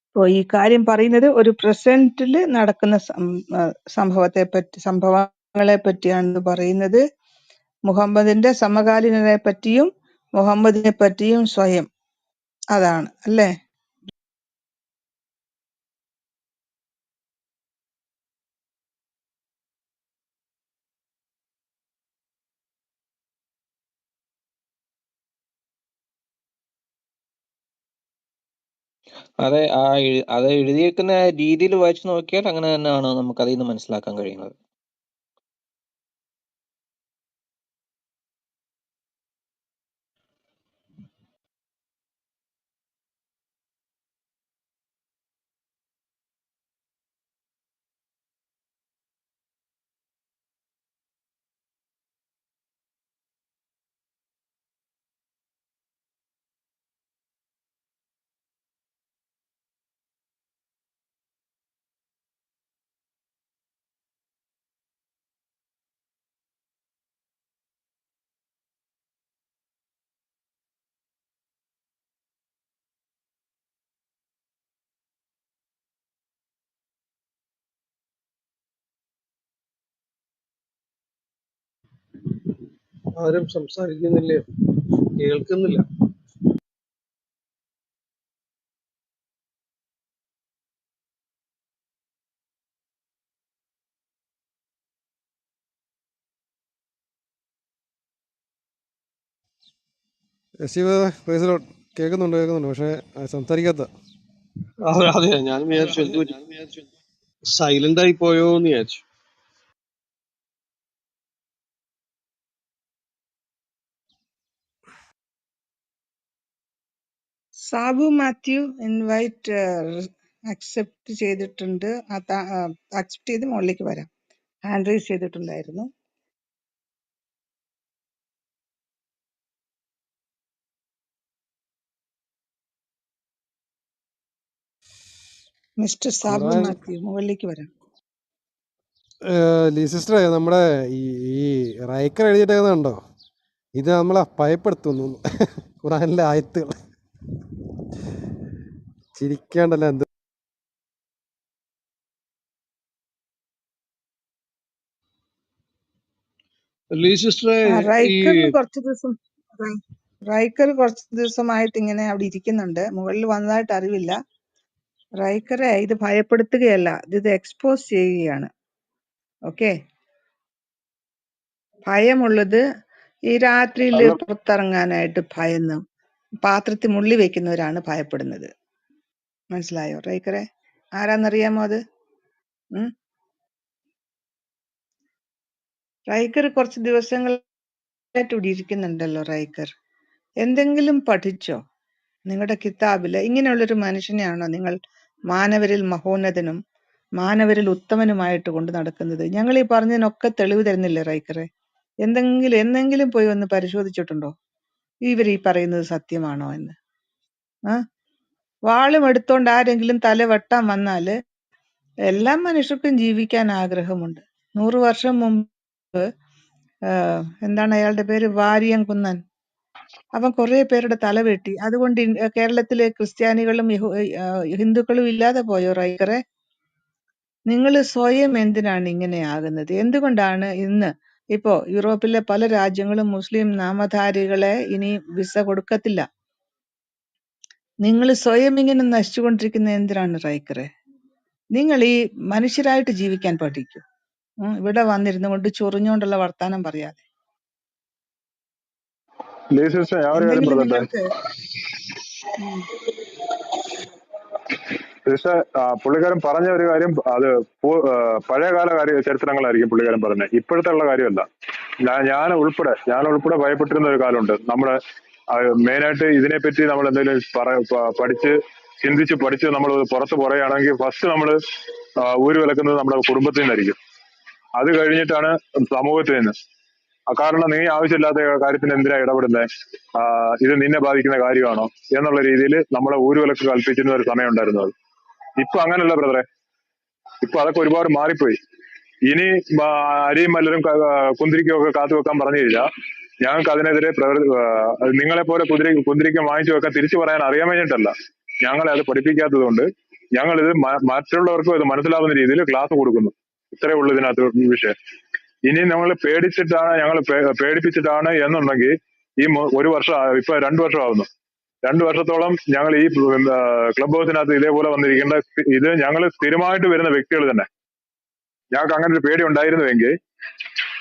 അപ്പോൾ ഈ കാര്യം പറയുന്നത് ഒരു പ്രസന്റിൽ നടക്കുന്ന സംഭവങ്ങളെ പറ്റിയാണ് പറയുന്നത്. മുഹമ്മദിന്റെ സമകാലീനരെ പറ്റിയും മുഹമ്മദിനെ പറ്റിയും സ്വയം. അതാണ് അല്ലേ? അതെ, അത് എഴുതിയേക്കുന്ന രീതിയിൽ വായിച്ചു നോക്കിയാൽ അങ്ങനെ തന്നെയാണ് നമുക്ക് അതിൽ നിന്ന് മനസ്സിലാക്കാൻ കഴിയുന്നത്. ആരും സംസാരിക്കുന്നില്ലേ? കേൾക്കുന്നില്ല. കേൾക്കുന്നുണ്ട്, പക്ഷെ സംസാരിക്കാത്ത. അതെ, ഞാൻ വിചാരിച്ചു സൈലന്റ് ആയി പോയോ എന്ന് വിചാരിച്ചു. സാബു മാത്യു ഇൻവൈറ്റ് അക്സെപ്റ്റ് ചെയ്തിട്ടുണ്ട്. അക്സെപ്റ്റ് ചെയ്ത് മുകളിലേക്ക് വരാം. ഹാൻഡ് റൈസ് ചെയ്തിട്ടുണ്ടായിരുന്നു. മിസ്റ്റർ സാബു ഖുറാൻ മാത്യു മുകളിലേക്ക് വരാം. ലീ സിസ്റ്ററെ, നമ്മുടെ ഈ ഈ റൈക്കർ എഴുതിയിട്ടേക്കുന്നുണ്ടോ? ഇത് നമ്മളെ ഭയപ്പെടുത്തുന്നു. ഖുറാനിലെ ആയത്തുകൾ ചിരിക്കാണ്ടല്ല എന്ത്. ലീ സിസ്റ്ററെ, ഈ റൈക്കർ കുറച്ച് ദിവസമായിട്ട് ഇങ്ങനെ അവിടെ ഇരിക്കുന്നുണ്ട്. മുകളിൽ വന്നതായിട്ട് അറിവില്ല. റൈക്കറെ ഇത് ഭയപ്പെടുത്തുകയല്ല, ഇത് എക്സ്പോസ് ചെയ്യുകയാണ്. ഓക്കെ, ഭയമുള്ളത് ഈ രാത്രിയിൽ അല്ല പുറത്തിറങ്ങാനായിട്ട് ഭയന്ന് പാത്രത്തിൽ മുള്ളി വെക്കുന്നവരാണ് ഭയപ്പെടുന്നത്. മനസ്സിലായോ റൈക്കറെ? ആരാന്നറിയാമോ അത്? റൈക്കർ കുറച്ച് ദിവസങ്ങളായിട്ട് ഇവിടെ ഇരിക്കുന്നുണ്ടല്ലോ. റൈക്കർ എന്തെങ്കിലും പഠിച്ചോ? നിങ്ങളുടെ കിതാബില് ഇങ്ങനെയുള്ളൊരു മനുഷ്യനെയാണോ നിങ്ങൾ മാനവരിൽ മഹോന്നതനും മാനവരിൽ ഉത്തമനുമായിട്ട് കൊണ്ട് നടക്കുന്നത്? ഞങ്ങൾ ഈ പറഞ്ഞതിനൊക്കെ തെളിവ് തരുന്നില്ലേ റൈക്കറെ? എന്നെങ്കിലും പോയി ഒന്ന് പരിശോധിച്ചിട്ടുണ്ടോ ഇവർ ഈ പറയുന്നത് സത്യമാണോ എന്ന്? വാളും എടുത്തോണ്ട് ആരെങ്കിലും തല വെട്ടാൻ വന്നാല് എല്ലാ മനുഷ്യർക്കും ജീവിക്കാൻ ആഗ്രഹമുണ്ട്. 100 വർഷം മുമ്പ് എന്താണ് അയാളുടെ പേര്, വാരിയംകുന്നൻ, അവൻ കുറെ പേരുടെ തല വെട്ടി. അതുകൊണ്ട് കേരളത്തിലെ ക്രിസ്ത്യാനികളും ഹിന്ദുക്കളും ഇല്ലാതെ പോയോ റൈക്കറെ? നിങ്ങൾ സ്വയം എന്തിനാണ് ഇങ്ങനെ ആകുന്നത്? എന്തുകൊണ്ടാണ് ഇന്ന് ഇപ്പോ യൂറോപ്പിലെ പല രാജ്യങ്ങളും മുസ്ലിം നാമധാരികളെ ഇനി വിസ കൊടുക്കത്തില്ല? നിങ്ങൾ സ്വയം ഇങ്ങനെ നശിച്ചുകൊണ്ടിരിക്കുന്ന എന്തിനാണ് റൈക്കറെ? നിങ്ങൾ ഈ മനുഷ്യരായിട്ട് ജീവിക്കാൻ പഠിക്കൂ. ഇവിടെ വന്നിരുന്നു കൊണ്ട് ചൊറിഞ്ഞോണ്ടുള്ള വർത്താനം പറയാതെ. ലീ സിസ്റ്ററെ, ഞാൻ ഒരു കാര്യം എന്തെങ്കിലും പറഞ്ഞോട്ടെ? നിങ്ങൾക്ക് സിസ്റ്റർ, പുള്ളിക്കാരൻ പറഞ്ഞ ഒരു കാര്യം അത് പഴയകാല ചരിത്രങ്ങളായിരിക്കും പുള്ളിക്കാരൻ പറഞ്ഞത്, ഇപ്പോഴത്തെ ഉള്ള കാര്യമല്ല. ഞാൻ ഉൾപ്പെടെ ഭയപ്പെട്ടിരുന്ന ഒരു കാലമുണ്ട്. നമ്മുടെ മെയിനായിട്ട് ഇതിനെപ്പറ്റി നമ്മൾ എന്തെങ്കിലും ചിന്തിച്ച് നമ്മൾ പുറത്ത് പറയുകയാണെങ്കിൽ ഫസ്റ്റ് നമ്മൾ ഊര് വിലക്കുന്നത് നമ്മുടെ കുടുംബത്തിൽ നിന്നായിരിക്കും. അത് കഴിഞ്ഞിട്ടാണ് സമൂഹത്തിൽ നിന്ന്. കാരണം നീ ആവശ്യമില്ലാത്ത കാര്യത്തിന് എന്തിനാ ഇടപെടുന്നത്, ഇത് നിന്നെ ബാധിക്കുന്ന കാര്യമാണോ എന്നുള്ള രീതിയിൽ നമ്മളെ ഊരുവിലക്ക് കൽപ്പിച്ചിരുന്ന ഒരു സമയം ഉണ്ടായിരുന്നത്. ഇപ്പൊ അങ്ങനല്ല ബ്രദറെ, ഇപ്പൊ അതൊക്കെ ഒരുപാട് മാറിപ്പോയി. ഇനി അരിയും മല്ലരും കുന്തിരിക്കും ഒക്കെ കാത്തു വെക്കാൻ പറഞ്ഞു കഴിഞ്ഞാൽ ഞങ്ങൾക്ക് അതിനെതിരെ നിങ്ങളെ പോലെ കുന്തിരിക്കം വാങ്ങിച്ചു വെക്കാൻ തിരിച്ചു പറയാൻ അറിയാൻ വേണ്ടിയിട്ടല്ല, ഞങ്ങളെ അത് പഠിപ്പിക്കാത്തത് കൊണ്ട് ഞങ്ങളിത് മറ്റുള്ളവർക്കും ഇത് മനസ്സിലാവുന്ന രീതിയിൽ ക്ലാസ് കൊടുക്കുന്നു. ഇത്രയേ ഉള്ളൂ ഇതിനകത്ത് വിഷയം. ഇനി നമ്മൾ പേടിപ്പിച്ചിട്ടാണ് എന്നുണ്ടെങ്കിൽ ഈ ഒരു വർഷം, ഇപ്പൊ 2 വർഷമാവുന്നു. 2 വർഷത്തോളം ഞങ്ങൾ ഈ ക്ലബ് ഹൗസിനകത്ത് ഇതേപോലെ വന്നിരിക്കേണ്ട ഇത് ഞങ്ങൾ സ്ഥിരമായിട്ട് വരുന്ന വ്യക്തികൾ തന്നെ. ഞങ്ങൾക്ക് അങ്ങനെ ഒരു പേടി ഉണ്ടായിരുന്നുവെങ്കിൽ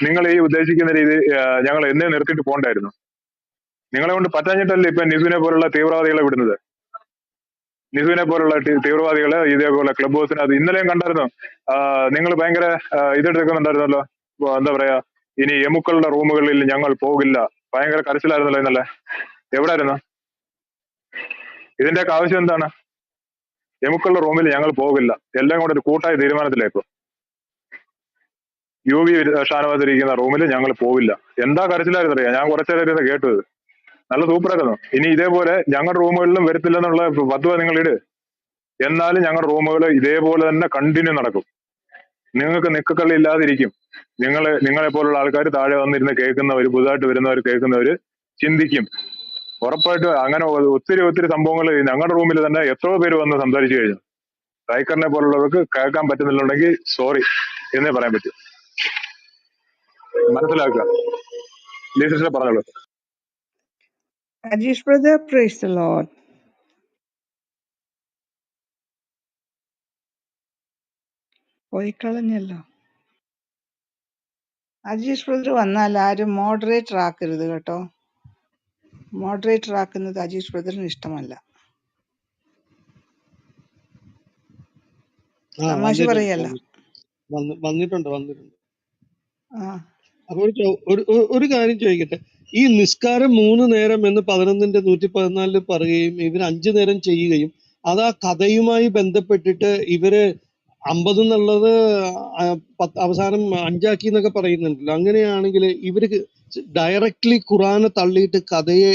നിങ്ങൾ ഈ ഉദ്ദേശിക്കുന്ന രീതി ഞങ്ങൾ എന്നേ നിർത്തിയിട്ട് പോകണ്ടായിരുന്നു. നിങ്ങളെ കൊണ്ട് പറ്റാഞ്ഞിട്ടല്ലേ ഇപ്പൊ നിസുവിനെ പോലുള്ള തീവ്രവാദികളെ വിടുന്നത്. നിസുവിനെ പോലുള്ള തീവ്രവാദികളെ ഇതേപോലെ ക്ലബ് ഹൗസിനകത്ത് ഇന്നലെയും കണ്ടായിരുന്നു. നിങ്ങൾ ഭയങ്കര ഇതെടുക്കുന്നുണ്ടായിരുന്നല്ലോ, എന്താ പറയാ, ഇനി എമുക്കളുടെ റൂമുകളിൽ ഞങ്ങൾ പോകില്ല, ഭയങ്കര കരച്ചിലായിരുന്നല്ലോ ഇന്നലെ. എവിടായിരുന്നു? ഇതിന്റെയൊക്കെ ആവശ്യം എന്താണ്? എമുക്കളുടെ റൂമിൽ ഞങ്ങൾ പോകില്ല, എല്ലാം കൂടെ ഒരു കൂട്ടായ തീരുമാനത്തിലേക്കും. UV ഷാനവാസിരിക്കുന്ന റൂമിൽ ഞങ്ങൾ പോവില്ല. എന്താ കരച്ചിലായിരുന്നു അറിയാം? ഞാൻ കുറച്ചേരം കേട്ടത്, നല്ല സൂപ്പറായിരുന്നു. ഇനി ഇതേപോലെ ഞങ്ങളുടെ റൂമുകളിലും വരത്തില്ലെന്നുള്ള ഫത്വ നിങ്ങൾ ഇട്. എന്നാലും ഞങ്ങളുടെ റൂമുകൾ ഇതേപോലെ തന്നെ കണ്ടിന്യൂ നടക്കും. നിങ്ങൾക്ക് നിക്കക്കള്ളി ഇല്ലാതിരിക്കും. നിങ്ങളെ പോലുള്ള ആൾക്കാർ താഴെ വന്നിരുന്ന് കേൾക്കുന്നവര്, പുതുതായിട്ട് വരുന്നവർ കേൾക്കുന്നവര് ചിന്തിക്കും. ഉറപ്പായിട്ടും അങ്ങനെ ഒത്തിരി സംഭവങ്ങൾ ഞങ്ങളുടെ റൂമിൽ തന്നെ എത്രയോ പേര് വന്ന് സംസാരിച്ചു കഴിഞ്ഞു. റൈക്കറിനെ പോലുള്ളവർക്ക് കേൾക്കാൻ പറ്റുന്നില്ലുണ്ടെങ്കിൽ സോറി എന്നേ പറയാൻ പറ്റും. മനസ്സിലാക്കുക. ലീസിസ്റ്റർ പറഞ്ഞോളൂ. Ajeesh brother, praise the Lord. പോയി കളഞ്ഞല്ലോ. അജീഷ് ബ്രദർ വന്നാൽ ആരും മോഡറേറ്റർ ആക്കരുത് കേട്ടോ. മോഡറേറ്റർ ആക്കുന്നത് അജീഷ് ബ്രദറിന് ഇഷ്ടമല്ല. തമാശ പറയല്ല. വന്നിട്ടുണ്ട്. ആ, അപ്പൊ ഒരു കാര്യം ചോദിക്കട്ടെ, ഈ നിസ്കാരം 3 നേരം എന്ന് 11ന്റെ 114 പറയുകയും ഇവർ 5 നേരം ചെയ്യുകയും അത് ആ കഥയുമായി ബന്ധപ്പെട്ടിട്ട് ഇവര് 50 എന്നുള്ളത് അവസാനം 5 ആക്കി എന്നൊക്കെ പറയുന്നുണ്ടല്ലോ. അങ്ങനെയാണെങ്കിൽ ഇവർക്ക് ഡയറക്ട്ലി ഖുറാനെ തള്ളിയിട്ട് കഥയെ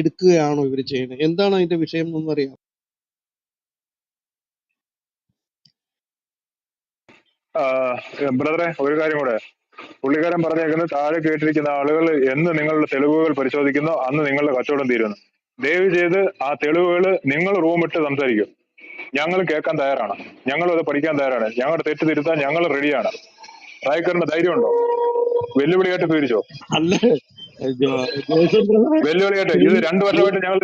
എടുക്കുകയാണോ ഇവർ ചെയ്യുന്നത്? എന്താണ് അതിന്റെ വിഷയം എന്നറിയാം? ബ്രദറെ ഒരു കാര്യം കൂടെ, പുള്ളിക്കാരൻ പറഞ്ഞേക്കുന്നത് താഴെ കേട്ടിരിക്കുന്ന ആളുകൾ എന്ന് നിങ്ങളുടെ തെളിവുകൾ പരിശോധിക്കുന്നോ അന്ന് നിങ്ങളുടെ കച്ചവടം തീരുന്നു. ദയവ് ചെയ്ത് ആ തെളിവുകൾ നിങ്ങൾ റൂമിട്ട് സംസാരിക്കും. ഞങ്ങൾ കേൾക്കാൻ തയ്യാറാണ്, ഞങ്ങളും അത് പഠിക്കാൻ തയ്യാറാണ്, ഞങ്ങളുടെ തെറ്റ് തിരുത്താൻ ഞങ്ങൾ റെഡിയാണ്. റായ്ക്കറിന്റെ ധൈര്യമുണ്ടോ? വെല്ലുവിളിയായിട്ട് സ്വീകരിച്ചോ? അല്ല ജോസഫ് ബ്രദറെ, വെല്ലുവിളിയായിട്ട്. ഇത് 2 വർഷമായിട്ട് ഞങ്ങൾ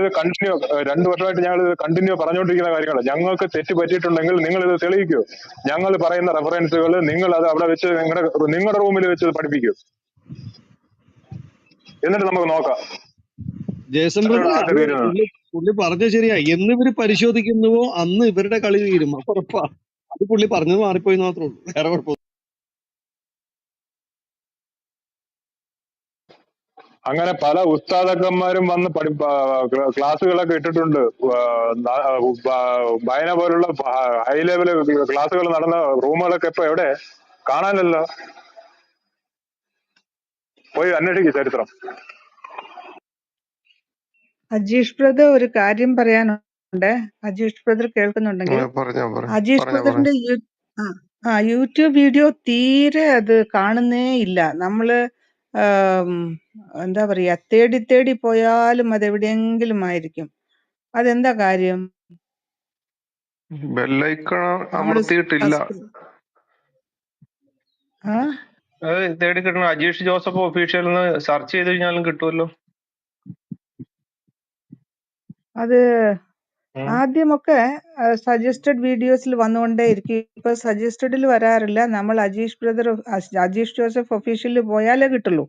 ഇത് കണ്ടിന്യൂ പറഞ്ഞുകൊണ്ടിരിക്കുന്ന കാര്യങ്ങൾ. ഞങ്ങൾക്ക് തെറ്റ് പറ്റിയിട്ടുണ്ടെങ്കിൽ നിങ്ങൾ ഇത് തെളിയിക്കൂ. ഞങ്ങൾ പറയുന്ന റെഫറൻസുകൾ നിങ്ങൾ അത് അവിടെ വെച്ച് നിങ്ങളുടെ റൂമിൽ വെച്ച് പഠിപ്പിക്കൂ. എന്നിട്ട് നമുക്ക് നോക്കാം ജേസൺ എത്രയോളം ബ്രദറെ, ആൾക്ക് അത് തീരുന്നത്. പുള്ളി പറഞ്ഞ ശരിയാ. എന്ന് ഇവര് പരിശോധിക്കുന്നുവോ അന്ന് ഇവരുടെ കളി തീരും. അപ്പൊ ഉറപ്പാ. അത് പുള്ളി പറഞ്ഞത് മാറിപ്പോയി മാത്രമേ ഉള്ളൂ, വേറെ കുഴപ്പമൊന്നും. അങ്ങനെ പല ഉസ്താദക്കന്മാരും വന്ന് ക്ലാസ്സുകളൊക്കെ ഇട്ടിട്ടുണ്ട്. ബയന പോലുള്ള ഹൈ ലെവൽ ക്ലാസ്സുകൾ നടന്ന റൂമുകളൊക്കെ ഇപ്പൊ എവിടെ? കാണാനല്ലോ. പോയി അന്വേഷിക്കും ചരിത്രം. അജീഷ് ബ്രദർ ഒരു കാര്യം പറയാനുണ്ട്. അജീഷ് ബ്രദർ കേൾക്കുന്നുണ്ടെങ്കിൽ അജീഷ് ബ്രദറിന്റെ യൂട്യൂബ് വീഡിയോ തീരെ അത് കാണുന്നേ ഇല്ല. നമ്മള് എന്താ പറയാ, തേടി തേടി പോയാലും അത് എവിടെയെങ്കിലും ആയിരിക്കും. അതെന്താ കാര്യം? ബെല്ലൈക്കൺ നമ്മള് അമർത്തിയിട്ടില്ല. ആ അത് തേടി കിട്ടണം. അജീഷ് ജോസഫ് ഒഫീഷ്യൽ എന്ന് സെർച്ച് ചെയ്ത് കഴിഞ്ഞാലും കിട്ടുമല്ലോ. അത് ആദ്യമൊക്കെ സജസ്റ്റഡ് വീഡിയോസിൽ വന്നുകൊണ്ടേ ഇരിക്കും. ഇപ്പൊ സജസ്റ്റഡിൽ വരാറില്ല. നമ്മൾ അജീഷ് ജോസഫ് ഒഫീഷ്യലിൽ പോയാലേ കിട്ടുള്ളൂ.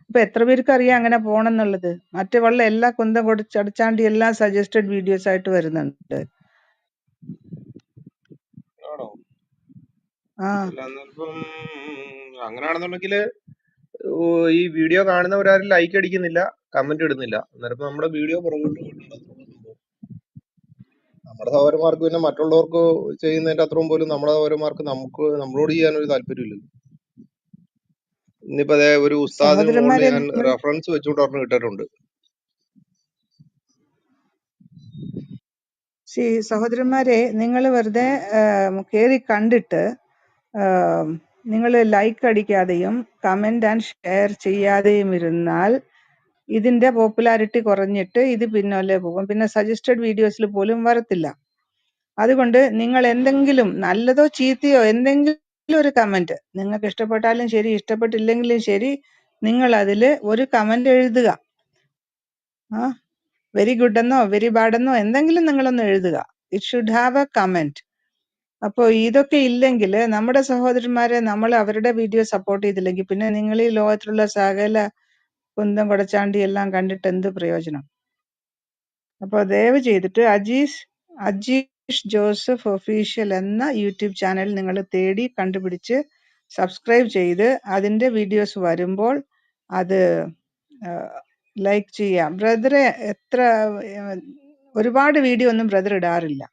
ഇപ്പൊ എത്ര പേർക്ക് അറിയാം അങ്ങനെ പോണെന്നുള്ളത്? മറ്റേ വള്ള എല്ലാ കുന്തം കൊടുച്ചടച്ചാണ്ടി എല്ലാം സജസ്റ്റഡ് വീഡിയോസ് ആയിട്ട് വരുന്നുണ്ട്. ആണോ? ആ അങ്ങനെയാണെന്നുണ്ടെങ്കിൽ ഈ വീഡിയോ കാണുന്നവരാരും ലൈക്ക് അടിക്കുന്നില്ല, കമന്റ് ഇടുന്നില്ല. അന്നേരം നമ്മുടെ വീഡിയോ പുറകോട്ട് നമ്മുടെ സഹോദരന്മാർക്ക് പിന്നെ മറ്റുള്ളവർക്ക് ചെയ്യുന്നതിന്റെ അത്രയും പോലും നമ്മുടെ സഹോദരന്മാർക്ക് നമ്മളോട് ചെയ്യാനൊരു താല്പര്യമില്ലല്ലോ. ഇന്നിപ്പോ അതേ ഒരു ഉസ്താദ് മുകളിൽ സഹോദരന്മാരെ, ഞാൻ റെഫറൻസ് വെച്ചുകൊണ്ട് പറഞ്ഞു ഇട്ടിട്ടുണ്ട്. സഹോദരന്മാരെ, നിങ്ങൾ വെറുതെ കേറി കണ്ടിട്ട് നിങ്ങൾ ലൈക്ക് അടിക്കാതെയും കമന്റ് ആൻഡ് ഷെയർ ചെയ്യാതെയും ഇരുന്നാൽ ഇതിന്റെ പോപ്പുലാരിറ്റി കുറഞ്ഞിട്ട് ഇത് പിന്നോലെ പോകും. പിന്നെ സജസ്റ്റഡ് വീഡിയോസിൽ പോലും വരത്തില്ല. അതുകൊണ്ട് നിങ്ങൾ എന്തെങ്കിലും നല്ലതോ ചീത്തയോ എന്തെങ്കിലും ഒരു കമന്റ്, നിങ്ങൾക്ക് ഇഷ്ടപ്പെട്ടാലും ശരി ഇഷ്ടപ്പെട്ടില്ലെങ്കിലും ശരി, നിങ്ങൾ അതിൽ ഒരു കമന്റ് എഴുതുക. വെരി ഗുഡ് എന്നോ വെരി ബാഡ് എന്നോ എന്തെങ്കിലും നിങ്ങളൊന്ന് എഴുതുക. It should have A comment. അപ്പോൾ ഇതൊക്കെ ഇല്ലെങ്കിൽ നമ്മുടെ സഹോദരന്മാരെ നമ്മൾ അവരുടെ വീഡിയോ സപ്പോർട്ട് ചെയ്തില്ലെങ്കിൽ പിന്നെ നിങ്ങൾ ഈ ലോകത്തിലുള്ള സകല കുന്തം കുടച്ചാണ്ടി എല്ലാം കണ്ടിട്ട് എന്ത് പ്രയോജനം? അപ്പോൾ ദയവ് ചെയ്തിട്ട് അജീഷ് ജോസഫ് ഒഫീഷ്യൽ എന്ന യൂട്യൂബ് ചാനൽ നിങ്ങൾ തേടി കണ്ടുപിടിച്ച് സബ്സ്ക്രൈബ് ചെയ്ത് അതിന്റെ വീഡിയോസ് വരുമ്പോൾ അത് ലൈക്ക് ചെയ്യാം. ബ്രദറെ ഒരുപാട് വീഡിയോ ഒന്നും ബ്രദർ ഇടാറില്ല.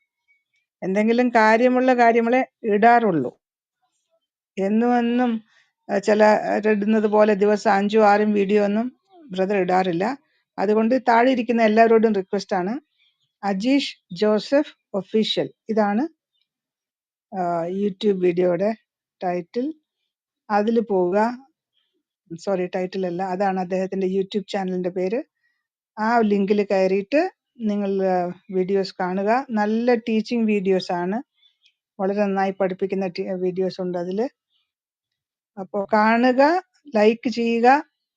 എന്തെങ്കിലും കാര്യങ്ങളെ ഇടാറുള്ളൂ. എന്നും ചില ഇടുന്നത് പോലെ ദിവസം 5ഉം 6ഉം വീഡിയോ ഒന്നും ബ്രദർ ഇടാറില്ല. അതുകൊണ്ട് താഴെ ഇരിക്കുന്ന എല്ലാവരോടും റിക്വസ്റ്റ് ആണ്, അജീഷ് ജോസഫ് ഒഫീഷ്യൽ, ഇതാണ് യൂട്യൂബ് വീഡിയോയുടെ ടൈറ്റിൽ. അതിൽ പോവുക. സോറി, ടൈറ്റിൽ അല്ല, അതാണ് അദ്ദേഹത്തിന്റെ യൂട്യൂബ് ചാനലിന്റെ പേര്. ആ ലിങ്കിൽ കയറിയിട്ട് നിങ്ങൾ വീഡിയോസ് കാണുക. നല്ല ടീച്ചിങ് വീഡിയോസ് ആണ്, വളരെ നന്നായി പഠിപ്പിക്കുന്ന വീഡിയോസ് ഉണ്ട് അതിൽ. അപ്പോൾ കാണുക, ലൈക്ക് ചെയ്യുക,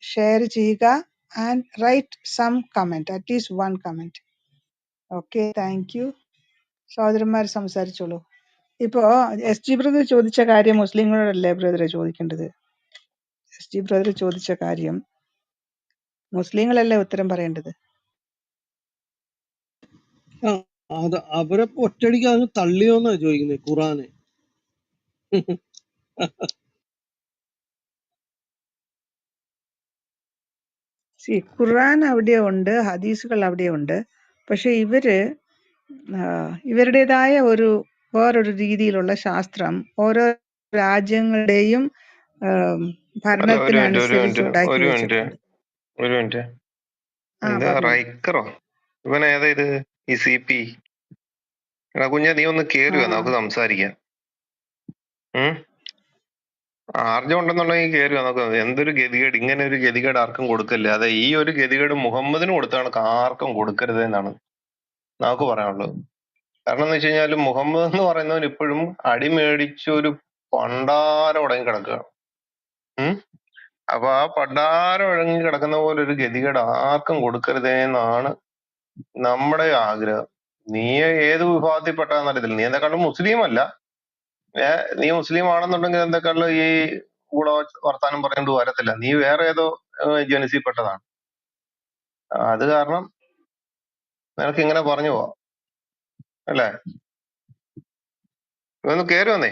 ഷെയർ ചെയ്യുക, and write some comment, at least 1 comment. Okay, thank you. സഹോദരന്മാർ സംസാരിച്ചോളൂ. ഇപ്പോ SG ബ്രദർ ചോദിച്ച കാര്യം മുസ്ലിങ്ങളോടല്ലേ ബ്രദറെ ചോദിക്കേണ്ടത്? SG ബ്രദർ ചോദിച്ച കാര്യം മുസ്ലിങ്ങളല്ലേ ഉത്തരം പറയേണ്ടത്? അത് അവരെ ഒറ്റടിക്ക് അങ്ങ് തള്ളിയോന്നാ ചോദിക്കുന്നത് ഖുറാനെ. ഖുർആൻ അവിടെ ഉണ്ട്, ഹദീസുകൾ അവിടെ ഉണ്ട്. പക്ഷെ ഇവരുടേതായ വേറൊരു രീതിയിലുള്ള ശാസ്ത്രം ഓരോ രാജ്യങ്ങളുടെയും ഭരണത്തിനനുസരിച്ച് ഉണ്ടാക്കി വെച്ചിട്ടുണ്ട്. ഒരു മിനിറ്റ്. എന്താ റൈക്കറോ? ഇവൻ ഏതാ ഇത്? ഈ CP? എടാ കുഞ്ഞാ, നീ ഒന്ന് കേറി വാ, നമുക്ക് സംസാരിക്കാം. ആർജം ഉണ്ടെന്നുണ്ടെങ്കിൽ കയറി നോക്കാം. എന്തൊരു ഗതികേട്, ഇങ്ങനെ ഒരു ഗതികേട് ആർക്കും കൊടുക്കല്ലേ. അതെ, ഈ ഒരു ഗതികേട് മുഹമ്മദിന് കൊടുത്ത കണക്ക് ആർക്കും കൊടുക്കരുത് എന്നാണ് നമുക്ക് പറയാനുള്ളത്. കാരണം എന്ന് വെച്ച് കഴിഞ്ഞാൽ മുഹമ്മദ് എന്ന് പറയുന്നവൻ ഇപ്പോഴും അടിമേടിച്ചൊരു പണ്ടാരം ഉടങ്ങി കിടക്കുകയാണ്. അപ്പൊ ആ പണ്ടാരം ഉടങ്ങി കിടക്കുന്ന പോലെ ഒരു ഗതികേട് ആർക്കും കൊടുക്കരുതേ എന്നാണ് നമ്മുടെ ആഗ്രഹം. നീ ഏത് വിഭാഗത്തിൽപ്പെട്ടാന്ന് അറിയത്തില്ല. നീ എന്തെക്കാളും മുസ്ലിം അല്ല. നീ മുസ്ലിം ആണെന്നുണ്ടെങ്കിൽ എന്തെക്കാളും ഈ കൂടെ വർത്താനം പറഞ്ഞുകൊണ്ട് വരത്തില്ല. നീ വേറെ ഏതോ ജനസിൽപ്പെട്ടതാണ്. അത് കാരണം നിനക്ക് ഇങ്ങനെ പറഞ്ഞു പോവാം, അല്ലേ? ഇവന്ന് കേറി വന്നേ,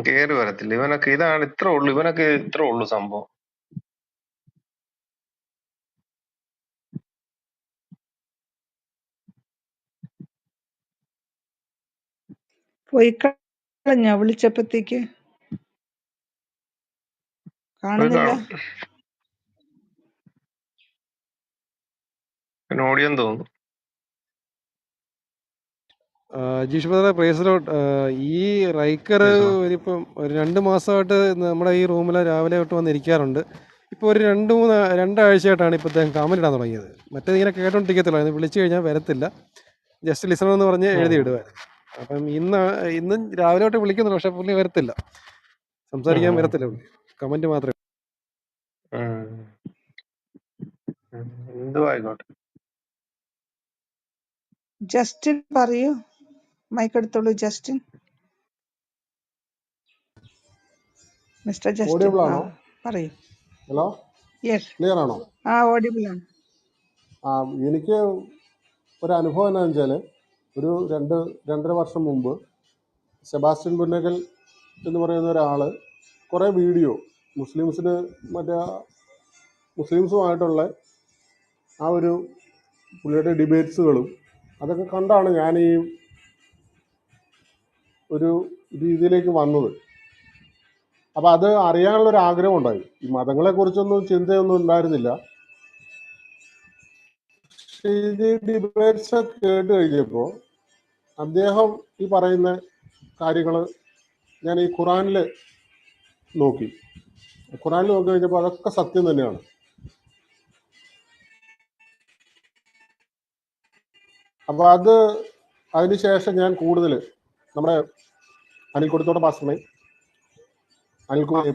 കേറി വരത്തില്ല. ഇവനൊക്കെ ഇതാണ്, ഇത്ര ഉള്ളു, ഇവനൊക്കെ ഇത്ര ഉള്ളു സംഭവം. പോയി കളഞ്ഞോ വിളിച്ചപ്പത്തേക്ക്? പോയി കാണുന്നില്ല. കാണും, പിന്നെ ഓടിയെന്ന് തോന്നുന്നു. ജീഷ് ബ്രദറെ പ്രൈസ് ലോട്ട്. ഈ റൈക്കർ Praise the Lord. ഇപ്പം ഒരു 2 മാസമായിട്ട് നമ്മുടെ ഈ റൂമിൽ രാവിലെ തൊട്ട് വന്നിരിക്കാറുണ്ട്. ഇപ്പോൾ ഒരു 2-3 ഇപ്പോഴത്തെ കമന്റ് ഇടാൻ തുടങ്ങിയത്. മറ്റേത് ഇങ്ങനെ കേട്ടോണ്ടിരിക്കത്തില്ല, വിളിച്ചു കഴിഞ്ഞാൽ വരത്തില്ല, ജസ്റ്റ് ലിസണർ എന്ന് പറഞ്ഞ് എഴുതി ഇടുവായിരുന്നു. അപ്പം ഇന്നും രാവിലെ തൊട്ട് വിളിക്കുന്നുണ്ട്, പക്ഷെ പുള്ളി വരത്തില്ല, സംസാരിക്കാൻ വരത്തില്ല, പുള്ളി കമന്റ് മാത്രമേ. എന്തോ ആയിക്കോട്ടെ. ജസ്റ്റിൻ പറയൂ, മൈക്കെടുത്തോളൂ. ജസ്റ്റിൻ, മിസ്റ്റർ ജസ്റ്റിൻ, ഓഡിയബിൾ ആണോ? പറയൂ. ഹലോ, യെസ്, ക്ലിയർ ആണോ? ഓഡിബിൾ ആണ്. എനിക്ക് ഒരു അനുഭവം എന്താണെന്ന് വെച്ചാൽ, ഒരു 2-2.5 വർഷം മുമ്പ് സെബാസ്റ്റ്യൻ പുന്നക്കൽ എന്ന് പറയുന്ന ഒരാൾ കുറേ വീഡിയോ മുസ്ലിംസുമായിട്ടുള്ള ആ ഒരു പുള്ളിയുടെ ഡിബേറ്റ്സുകളും അതൊക്കെ കണ്ടാണ് ഞാൻ ഈ ഒരു രീതിയിലേക്ക് വന്നത്. അപ്പോൾ അത് അറിയാനുള്ളൊരു ആഗ്രഹം ഉണ്ടായി. ഈ മതങ്ങളെക്കുറിച്ചൊന്നും ചിന്തയൊന്നും ഉണ്ടായിരുന്നില്ല. പക്ഷേ ഇത് ഡിബേറ്റ്സ് കേട്ട് കഴിഞ്ഞപ്പോൾ അദ്ദേഹം ഈ പറയുന്ന കാര്യങ്ങൾ ഞാൻ ഈ ഖുറാനിൽ നോക്കി കഴിഞ്ഞപ്പോൾ അതൊക്കെ സത്യം തന്നെയാണ്. അപ്പോൾ അതിനുശേഷം ഞാൻ കൂടുതൽ നമ്മുടെ അനിൽക്കുടത്തോടെ പാസ്റ്ററിനെ, അനിൽകുമാർ,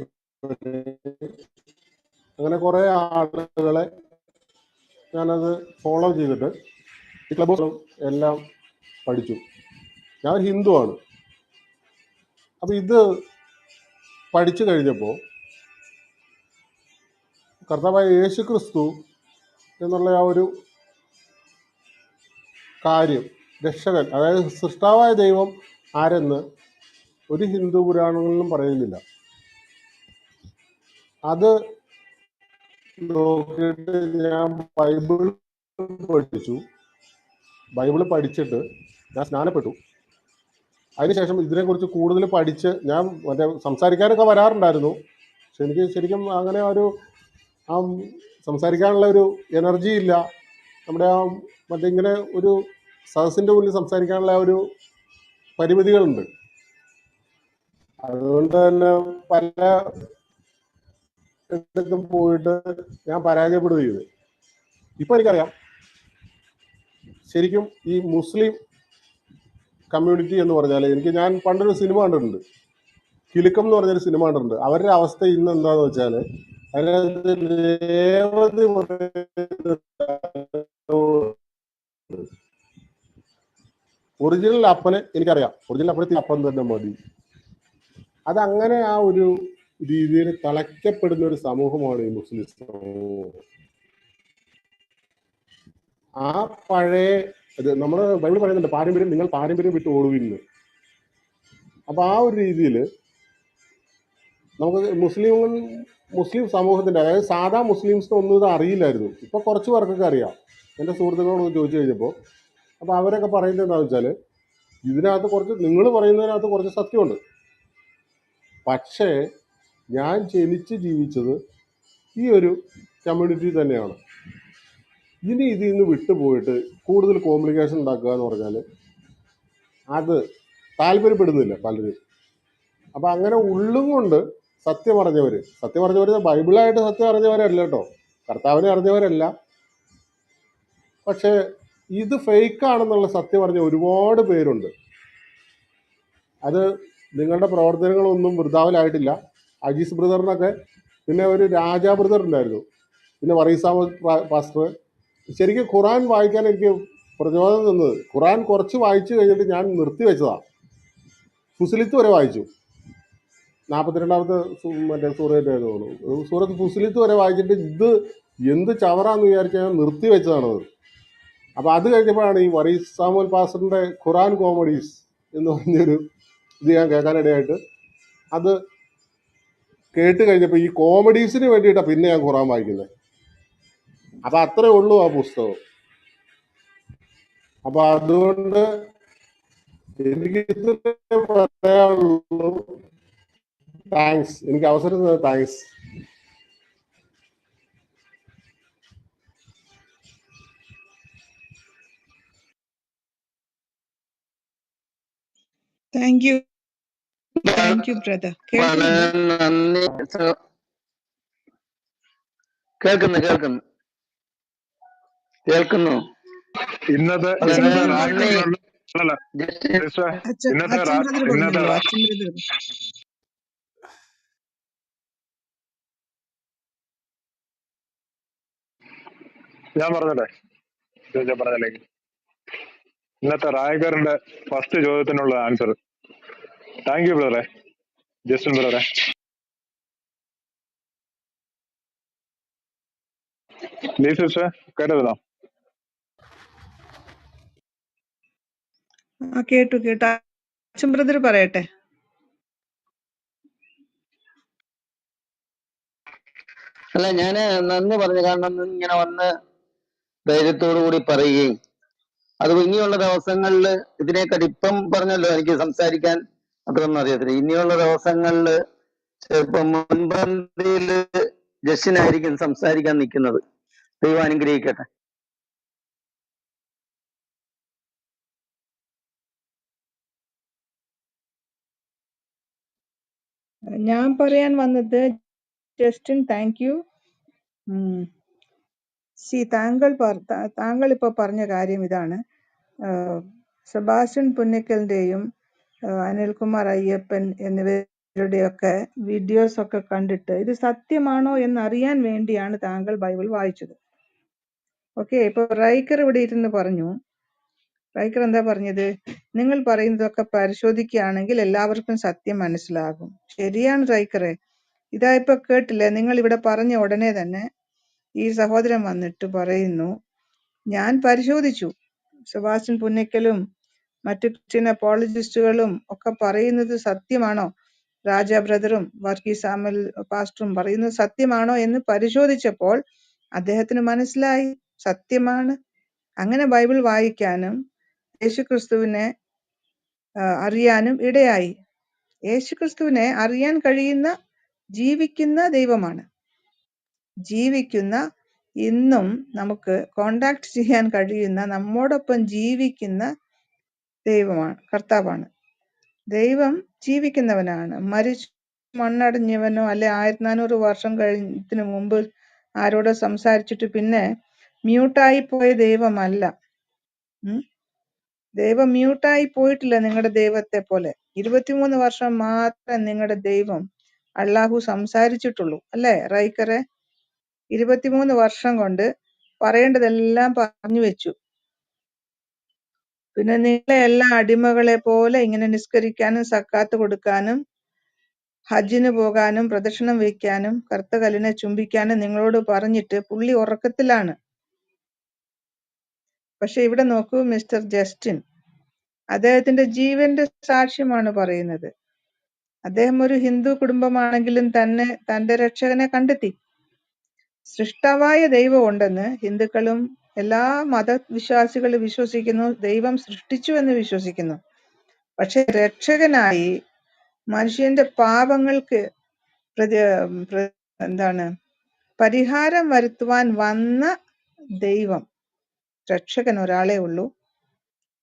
അങ്ങനെ കുറേ ആളുകളെ ഞാനത് ഫോളോ ചെയ്തിട്ട് ഈ ക്ലബ് ഹൗസും എല്ലാം പഠിച്ചു. ഞാൻ ഹിന്ദുവാണ്. അപ്പോൾ ഇത് പഠിച്ചു കഴിഞ്ഞപ്പോൾ കർത്താവായ യേശു ക്രിസ്തു എന്നുള്ള ആ ഒരു കാര്യം, രക്ഷകൻ, അതായത് സൃഷ്ടാവായ ദൈവം ആരെന്ന് ഒരു ഹിന്ദു പുരാണങ്ങളിലും പറയുന്നില്ല. അത് നോക്കിയിട്ട് ഞാൻ ബൈബിള് പഠിച്ചിട്ട് ഞാൻ സ്നാനപ്പെട്ടു. അതിനുശേഷം ഇതിനെക്കുറിച്ച് കൂടുതൽ പഠിച്ച് ഞാൻ സംസാരിക്കാനൊക്കെ വരാറുണ്ടായിരുന്നു. പക്ഷെ എനിക്ക് ശരിക്കും അങ്ങനെ സംസാരിക്കാനുള്ള ഒരു എനർജി ഇല്ല. നമ്മുടെ ഇങ്ങനെ ഒരു സദസ്സിൻ്റെ മുന്നിൽ സംസാരിക്കാനുള്ള ഒരു പരിമിതികളുണ്ട്. അതുകൊണ്ട് തന്നെ പല ഇടത്തും പോയിട്ട് ഞാൻ പരാജയപ്പെടുകയും ചെയ്തു. ഇപ്പം എനിക്കറിയാം, ശരിക്കും ഈ മുസ്ലിം കമ്മ്യൂണിറ്റി എന്ന് പറഞ്ഞാൽ, ഞാൻ പണ്ടൊരു സിനിമ കണ്ടിട്ടുണ്ട്, കിലുക്കം എന്ന് പറഞ്ഞൊരു സിനിമ കണ്ടിട്ടുണ്ട്. അവരുടെ അവസ്ഥ ഇന്ന് എന്താണെന്ന് വെച്ചാൽ, അതിനകത്ത് രേവതി ഒറിജിനൽ അപ്പനെ എനിക്കറിയാം, ഒറിജിനൽ അപ്പനത്തിന് അപ്പം തന്നെ മതി. അതങ്ങനെ ആ ഒരു രീതിയിൽ തളയ്ക്കപ്പെടുന്ന ഒരു സമൂഹമാണ് ഈ മുസ്ലിം സമൂഹം. ആ പഴയ നമ്മൾ ബൈബിൾ പറയുന്നുണ്ട്, നിങ്ങൾ പാരമ്പര്യം വിട്ട് ഓടുവിന്ന്. അപ്പൊ ആ ഒരു രീതിയിൽ നമുക്ക് മുസ്ലിം സമൂഹത്തിന്റെ, അതായത് സാധാ മുസ്ലിംസിന് ഒന്നും ഇത് അറിയില്ലായിരുന്നു. ഇപ്പൊ കുറച്ച് പേർക്കൊക്കെ അറിയാം. എൻ്റെ സുഹൃത്തുക്കളോട് ചോദിച്ചു കഴിഞ്ഞപ്പോൾ അപ്പൊ അവരൊക്കെ പറയുന്നത് എന്താണെന്ന് വെച്ചാൽ, ഇതിനകത്ത് നിങ്ങൾ പറയുന്നതിനകത്ത് കുറച്ച് സത്യമുണ്ട്. പക്ഷേ ഞാൻ ജനിച്ച് ജീവിച്ചത് ഈ ഒരു കമ്മ്യൂണിറ്റി തന്നെയാണ്. ഇനി ഇതിൽ നിന്ന് വിട്ടുപോയിട്ട് കൂടുതൽ കോംപ്ലിക്കേഷൻ ഉണ്ടാക്കുക എന്ന് പറഞ്ഞാൽ അത് താല്പര്യപ്പെടുന്നില്ല പലരും. അപ്പം അങ്ങനെ ഉള്ളും കൊണ്ട് സത്യം അറിഞ്ഞവർ ബൈബിളായിട്ട് സത്യം അറിഞ്ഞവരല്ല കേട്ടോ, കർത്താവിനെ അറിഞ്ഞവരല്ല. പക്ഷേ ഇത് ഫേക്കാണെന്നുള്ള സത്യം അറിഞ്ഞ ഒരുപാട് പേരുണ്ട്. അത് നിങ്ങളുടെ പ്രവർത്തനങ്ങളൊന്നും വൃഥാവിലായിട്ടില്ല. അജീസ് ബ്രദറിനൊക്കെ, പിന്നെ ഒരു രാജാ ബ്രദർ ഉണ്ടായിരുന്നു, പിന്നെ വറീസാമ പാസ്റ്റർ. ശരിക്കും ഖുറാൻ വായിക്കാൻ എനിക്ക് പ്രചോദനം തന്നത്, ഖുറാൻ കുറച്ച് വായിച്ചു കഴിഞ്ഞിട്ട് ഞാൻ നിർത്തി വെച്ചതാണ്. ഫുസിലിത്ത് വരെ വായിച്ചു, 42-ാമത്തെ മറ്റേ സൂറേറ്റ് തോന്നുന്നു, സൂറത്ത് ഫുസിലിത്ത് വരെ വായിച്ചിട്ട് ഇത് എന്ത് ചവറാന്ന് വിചാരിച്ചാൽ ഞാൻ നിർത്തി വെച്ചതാണത്. അപ്പോൾ അത് കഴിഞ്ഞപ്പോഴാണ് ഈ വറീസ് സാമുവൽ പാസ്റ്ററിൻ്റെ ഖുറാൻ കോമഡീസ് എന്ന് പറഞ്ഞൊരു ഇത് ഞാൻ കേൾക്കാനിടയായിട്ട്, അത് കേട്ട് കഴിഞ്ഞപ്പോൾ ഈ കോമഡീസിന് വേണ്ടിയിട്ടാണ് പിന്നെ ഞാൻ ഖുറാൻ വായിക്കുന്നത്. അപ്പം അത്രേ ഉള്ളൂ ആ പുസ്തകം. അപ്പം അതുകൊണ്ട് എനിക്ക് ഇത്രേ പറയാനുള്ളൂ. താങ്ക്സ്, എനിക്ക് അവസരം തന്നത് താങ്ക്സ്. Thank you brother. കേൾക്കുന്നുണ്ടോ? വളരെ നന്ദി. കേൾക്കുന്നു. ഇന്നത്തെ അച്ഛൻ വളരെ ബ്രദർ നന്ദി. പറഞ്ഞോളൂ. അല്ലല്ല ജസ്റ്റിൻ സിസ്റ്ററെ, അച്ഛൻ ഇന്നത്തെ ബ്രദർ പറഞ്ഞോളൂ. അച്ഛൻ ബ്രദർ. ഞാൻ പറഞ്ഞല്ലേ പറഞ്ഞില്ലെങ്കിൽ ഇന്നത്തെ റായഗറിന്റെ ഫസ്റ്റ് ചോദ്യത്തിനുള്ള ആൻസർ. താങ്ക് യു ബ്രദറെ, ജസ്റ്റിൻ ബ്രദറെ. ലീ സിസ്റ്റർ കേട്ടതോ? കേട്ടു. അച്ഛൻ ബ്രദർ പറയട്ടെ. അല്ല, ഞാന് നന്ദി പറഞ്ഞു. കാരണം ഇങ്ങനെ വന്ന് ധൈര്യത്തോടു കൂടി പറയുകയും അത് ഇനിയുള്ള ദിവസങ്ങളിൽ ഇതിനെക്കാട്ടി ഇപ്പം പറഞ്ഞല്ലോ എനിക്ക് സംസാരിക്കാൻ അത്രയൊന്നും അറിയത്തില്ല. ഇനിയുള്ള ദിവസങ്ങളിൽ ചിലപ്പം മുൻപന്തിയിൽ ജസ്റ്റിനായിരിക്കും സംസാരിക്കാൻ നിൽക്കുന്നത്. ദൈവം അനുഗ്രഹിക്കട്ടെ. ഞാൻ പറയാൻ വന്നത്, ജസ്റ്റിൻ താങ്ക് യു. താങ്കൾ ഇപ്പോൾ പറഞ്ഞ കാര്യം ഇതാണ്. സെബാസ്റ്റ്യൻ പുന്നക്കലിന്റെയും അനിൽകുമാർ അയ്യപ്പൻ എന്നിവരുടെയൊക്കെ വീഡിയോസ് ഒക്കെ കണ്ടിട്ട് ഇത് സത്യമാണോ എന്നറിയാൻ വേണ്ടിയാണ് താങ്കൾ ബൈബിൾ വായിച്ചത്. ഓക്കെ, ഇപ്പൊ റൈക്കർ ഇവിടെ ഇരുന്ന് പറഞ്ഞു. റൈക്കർ എന്താ പറഞ്ഞത്? നിങ്ങൾ പറയുന്നതൊക്കെ പരിശോധിക്കുകയാണെങ്കിൽ എല്ലാവർക്കും സത്യം മനസ്സിലാകും. ശരിയാണ് റൈക്കറെ. ഇതാ ഇപ്പൊ കേട്ടില്ലേ, നിങ്ങൾ ഇവിടെ പറഞ്ഞ ഉടനെ തന്നെ ഈ സഹോദരൻ വന്നിട്ട് പറയുന്നു, ഞാൻ പരിശോധിച്ചു. സെബാസ്റ്റ്യൻ പുന്നക്കലും മറ്റു ക്രിസ്ത്യൻ അപ്പോളജിസ്റ്റുകളും ഒക്കെ പറയുന്നത് സത്യമാണോ, രാജാ ബ്രദറും വർഗീസ് സാമുവൽ പാസ്റ്ററും പറയുന്നത് സത്യമാണോ എന്ന് പരിശോധിച്ചപ്പോൾ അദ്ദേഹത്തിന് മനസ്സിലായി സത്യമാണ്. അങ്ങനെ ബൈബിൾ വായിക്കാനും യേശുക്രിസ്തുവിനെ അറിയാനും ഇടയായി. യേശുക്രിസ്തുവിനെ അറിയാൻ കഴിയുന്ന ജീവിക്കുന്ന ദൈവമാണ്. ജീവിക്കുന്ന, ഇന്നും നമുക്ക് കോണ്ടാക്ട് ചെയ്യാൻ കഴിയുന്ന, നമ്മോടൊപ്പം ജീവിക്കുന്ന ദൈവമാണ്, കർത്താവാണ്. ദൈവം ജീവിക്കുന്നവനാണ്. മരിച്ചു മണ്ണടഞ്ഞവനോ അല്ലെ 1400 വർഷം കഴിഞ്ഞതിന് മുമ്പ് ആരോടോ സംസാരിച്ചിട്ട് പിന്നെ മ്യൂട്ടായി പോയ ദൈവമല്ല. ദൈവം മ്യൂട്ടായി പോയിട്ടില്ല നിങ്ങളുടെ ദൈവത്തെ പോലെ. 23 വർഷം മാത്രം നിങ്ങളുടെ ദൈവം അള്ളാഹു സംസാരിച്ചിട്ടുള്ളൂ, അല്ലേ റൈക്കറെ? 23 വർഷം കൊണ്ട് പറയേണ്ടതെല്ലാം പറഞ്ഞു വെച്ചു. പിന്നെ നിങ്ങളെ എല്ലാ അടിമകളെ പോലെ ഇങ്ങനെ നിസ്കരിക്കാനും സക്കാത്ത് കൊടുക്കാനും ഹജ്ജിന് പോകാനും പ്രദക്ഷിണം വയ്ക്കാനും കറുത്ത കല്ലിനെ ചുംബിക്കാനും നിങ്ങളോട് പറഞ്ഞിട്ട് പുള്ളി ഉറക്കത്തിലാണ്. പക്ഷെ ഇവിടെ നോക്കൂ, മിസ്റ്റർ ജസ്റ്റിൻ അദ്ദേഹത്തിന്റെ ജീവന്റെ സാക്ഷ്യമാണ് പറയുന്നത്. അദ്ദേഹം ഒരു ഹിന്ദു കുടുംബമാണെങ്കിലും തന്റെ രക്ഷകനെ കണ്ടെത്തി. സൃഷ്ടാവായ ദൈവം ഉണ്ടെന്ന് ഹിന്ദുക്കളും എല്ലാ മതവിശ്വാസികളും വിശ്വസിക്കുന്നു. ദൈവം സൃഷ്ടിച്ചു എന്ന് വിശ്വസിക്കുന്നു. പക്ഷെ രക്ഷകനായി മനുഷ്യന്റെ പാപങ്ങൾക്ക് പരിഹാരം വരുത്തുവാൻ വന്ന ദൈവം, രക്ഷകൻ ഒരാളേ ഉള്ളൂ.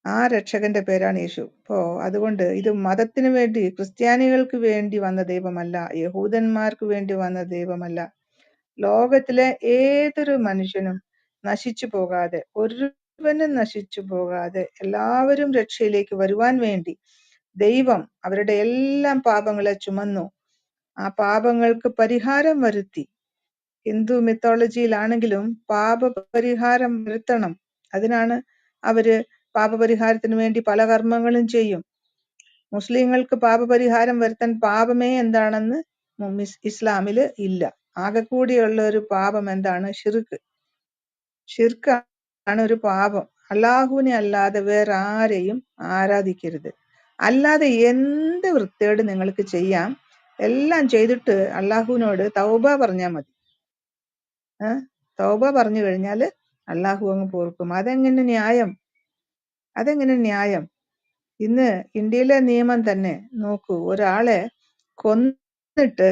ആ രക്ഷകന്റെ പേരാണ് യേശു. അപ്പോ അതുകൊണ്ട് ഇത് മതത്തിന് വേണ്ടി, ക്രിസ്ത്യാനികൾക്ക് വേണ്ടി വന്ന ദൈവമല്ല, യഹൂദന്മാർക്ക് വേണ്ടി വന്ന ദൈവമല്ല. ലോകത്തിലെ ഏതൊരു മനുഷ്യനും നശിച്ചു പോകാതെ, ഒരുവനും നശിച്ചു പോകാതെ എല്ലാവരും രക്ഷയിലേക്ക് വരുവാൻ വേണ്ടി ദൈവം അവരുടെ എല്ലാം പാപങ്ങളെ ചുമന്നു. ആ പാപങ്ങൾക്ക് പരിഹാരം വരുത്തി. ഹിന്ദു മിത്തോളജിയിലാണെങ്കിലും പാപപരിഹാരം വരുത്തണം. അതിനാണ് അവര് പാപപരിഹാരത്തിന് വേണ്ടി പല കർമ്മങ്ങളും ചെയ്യും. മുസ്ലിങ്ങൾക്ക് പാപപരിഹാരം വരുത്താൻ പാപമേ എന്താണെന്ന് ഇസ്ലാമില് ഇല്ല. ആകെ കൂടിയുള്ള ഒരു പാപം എന്താണ്? ഷിർക്ക്. ഷിർക്കാണ് ഒരു പാപം. അള്ളാഹുവിനെ അല്ലാതെ വേറെ ആരെയും ആരാധിക്കരുത്. അല്ലാതെ എന്ത് വൃത്തികേട് നിങ്ങൾക്ക് ചെയ്യാം. എല്ലാം ചെയ്തിട്ട് അള്ളാഹുവിനോട് തൗബ പറഞ്ഞാൽ മതി. തൗബ പറഞ്ഞു കഴിഞ്ഞാല് അള്ളാഹു അങ്ങ് പൊറുക്കും. അതെങ്ങനെ ന്യായം? അതെങ്ങനെ ന്യായം? ഇന്ന് ഇന്ത്യയിലെ നിയമം തന്നെ നോക്കൂ. ഒരാളെ കൊന്നിട്ട്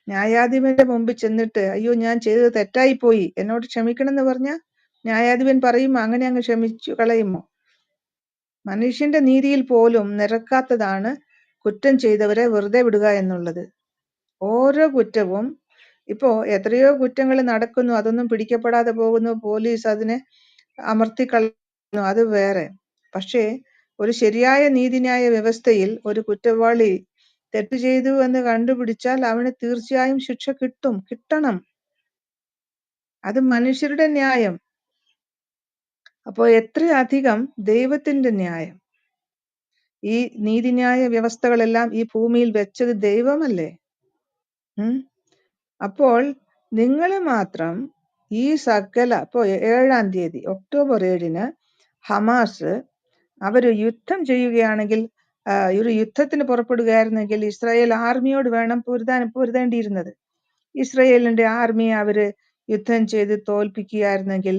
ന്യായാധിപന്റെ മുമ്പിൽ ചെന്നിട്ട് അയ്യോ ഞാൻ ചെയ്തത് തെറ്റായിപ്പോയി, എന്നോട് ക്ഷമിക്കണം എന്ന് പറഞ്ഞാൽ ന്യായാധിപൻ പറയും അങ്ങനെ അങ്ങ് ക്ഷമിച്ചു കളയുമോ? മനുഷ്യന്റെ നീതിയിൽ പോലും നിരക്കാത്തതാണ് കുറ്റം ചെയ്തവരെ വെറുതെ വിടുക എന്നുള്ളത്. ഓരോ കുറ്റവും ഇപ്പോ എത്രയോ കുറ്റങ്ങൾ നടക്കുന്നു, അതൊന്നും പിടിക്കപ്പെടാതെ പോകുന്നു, പോലീസ് അതിനെ അമർത്തിക്കളയുന്നു, അത് വേറെ. പക്ഷേ ഒരു ശരിയായ നീതിന്യായ വ്യവസ്ഥയിൽ ഒരു കുറ്റവാളി തെറ്റ് ചെയ്തു എന്ന് കണ്ടുപിടിച്ചാൽ അവന് തീർച്ചയായും ശിക്ഷ കിട്ടണം. അത് മനുഷ്യരുടെ ന്യായം. അപ്പോ എത്രയധികം ദൈവത്തിന്റെ ന്യായം. ഈ നീതിന്യായ വ്യവസ്ഥകളെല്ലാം ഈ ഭൂമിയിൽ വെച്ചത് ദൈവമല്ലേ? അപ്പോൾ നിങ്ങൾ മാത്രം ഈ സകല ഇപ്പോ 7-ാം തീയതി ഒക്ടോബർ 7-ന് ഹമാസ് അവര് യുദ്ധം ചെയ്യുകയാണെങ്കിൽ, ഒരു യുദ്ധത്തിന് പുറപ്പെടുകയായിരുന്നെങ്കിൽ ഇസ്രായേൽ ആർമിയോട് വേണം പൊരുതേണ്ടിയിരുന്നത്. ഇസ്രായേലിന്റെ ആർമിയെ അവര് യുദ്ധം ചെയ്ത് തോൽപ്പിക്കുകയായിരുന്നെങ്കിൽ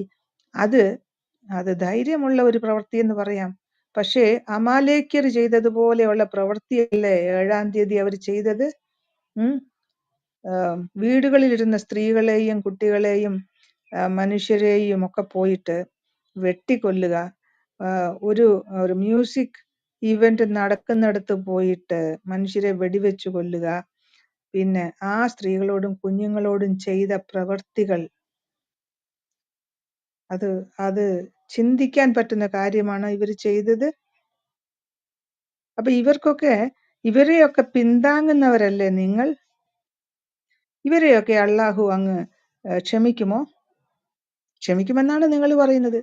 അത് ധൈര്യമുള്ള ഒരു പ്രവൃത്തി എന്ന് പറയാം. പക്ഷേ അമാലേക്യർ ചെയ്തതുപോലെയുള്ള പ്രവൃത്തിയല്ലേ 7-ാം തീയതി അവർ ചെയ്തത്. വീടുകളിലിരുന്ന സ്ത്രീകളെയും കുട്ടികളെയും മനുഷ്യരെയും ഒക്കെ പോയിട്ട് വെട്ടിക്കൊല്ലുക. ഒരു മ്യൂസിക് ഇവന്റ് നടക്കുന്നിടത്ത് പോയിട്ട് മനുഷ്യരെ വെടിവെച്ച് കൊല്ലുക. പിന്നെ ആ സ്ത്രീകളോടും കുഞ്ഞുങ്ങളോടും ചെയ്ത പ്രവർത്തികൾ അത് ചിന്തിക്കാൻ പറ്റുന്ന കാര്യമാണ് ഇവർ ചെയ്തത്. അപ്പൊ ഇവരെയൊക്കെ പിന്താങ്ങുന്നവരല്ലേ നിങ്ങൾ? ഇവരെയൊക്കെ അള്ളാഹു അങ്ങ് ക്ഷമിക്കുമോ? ക്ഷമിക്കുമെന്നാണ് നിങ്ങൾ പറയുന്നത്.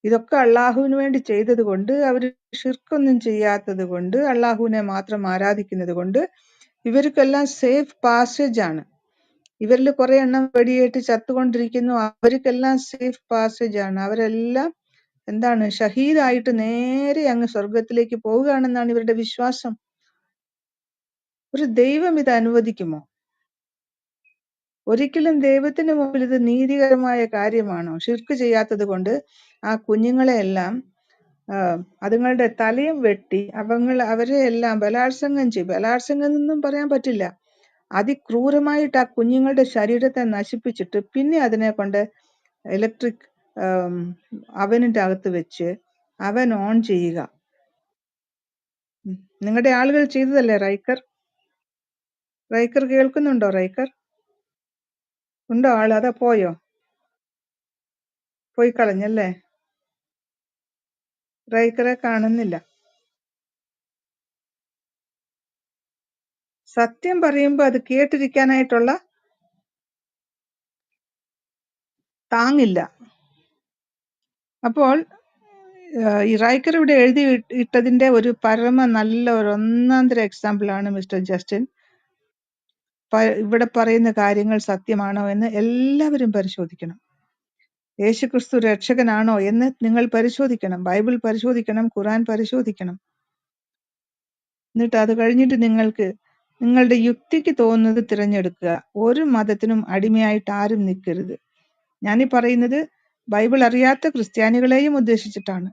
ഇതൊക്കെ അള്ളാഹുവിന് വേണ്ടി ചെയ്തത് കൊണ്ട്, അവർ ഷിർക്കൊന്നും ചെയ്യാത്തത് കൊണ്ട്, അള്ളാഹുവിനെ മാത്രം ആരാധിക്കുന്നത് കൊണ്ട് ഇവർക്കെല്ലാം സേഫ് പാസേജ് ആണ്. ഇവരിൽ കുറെ എണ്ണം വെടിയേറ്റ് ചത്തുകൊണ്ടിരിക്കുന്നു, അവർക്കെല്ലാം സേഫ് പാസേജ് ആണ്. അവരെല്ലാം എന്താണ്, ഷഹീദായിട്ട് നേരെ അങ്ങ് സ്വർഗത്തിലേക്ക് പോവുകയാണെന്നാണ് ഇവരുടെ വിശ്വാസം. ഒരു ദൈവം ഇത് അനുവദിക്കുമോ? ഒരിക്കലും ദൈവത്തിന് മുമ്പിൽ ഇത് നീതികരമായ കാര്യമാണോ? ഷിർക്ക് ചെയ്യാത്തത് കൊണ്ട് ആ കുഞ്ഞുങ്ങളെ എല്ലാം അതുങ്ങളുടെ തലയും വെട്ടി അവരെ എല്ലാം ബലാത്സംഗം ചെയ്യും. ബലാത്സംഗം എന്നൊന്നും പറയാൻ പറ്റില്ല. അതിക്രൂരമായിട്ട് ആ കുഞ്ഞുങ്ങളുടെ ശരീരത്തെ നശിപ്പിച്ചിട്ട് പിന്നെ അതിനെ കൊണ്ട് ഇലക്ട്രിക് അവനിന്റെ അകത്ത് വെച്ച് അവൻ ഓൺ ചെയ്യുക. നിങ്ങളുടെ ആളുകൾ ചെയ്തതല്ലേ റൈക്കർ കേൾക്കുന്നുണ്ടോ? റൈക്കർ ഉണ്ടോ ആള്? അതാ പോയി കളഞ്ഞല്ലേ? റൈക്കറെ കാണുന്നില്ല. സത്യം പറയുമ്പോ അത് കേട്ടിരിക്കാനായിട്ടുള്ള താങ്ങില്ല. അപ്പോൾ ഈ റൈക്കർ ഇവിടെ എഴുതി ഇട്ടതിന്റെ ഒരു പരമ നല്ല ഒരു ഒന്നാന്തര എക്സാമ്പിൾ ആണ് മിസ്റ്റർ ജസ്റ്റിൻ. ഇവിടെ പറയുന്ന കാര്യങ്ങൾ സത്യമാണോ എന്ന് എല്ലാവരും പരിശോധിക്കണം. യേശുക്രിസ്തു രക്ഷകനാണോ എന്ന് നിങ്ങൾ പരിശോധിക്കണം. ബൈബിൾ പരിശോധിക്കണം, ഖുറാൻ പരിശോധിക്കണം. എന്നിട്ട് അത് കഴിഞ്ഞിട്ട് നിങ്ങളുടെ യുക്തിക്ക് തോന്നുന്നത് തിരഞ്ഞെടുക്കുക. ഒരു മതത്തിനും അടിമയായിട്ട് ആരും നിൽക്കരുത്. ഞാനീ പറയുന്നത് ബൈബിൾ അറിയാത്ത ക്രിസ്ത്യാനികളെയും ഉദ്ദേശിച്ചിട്ടാണ്.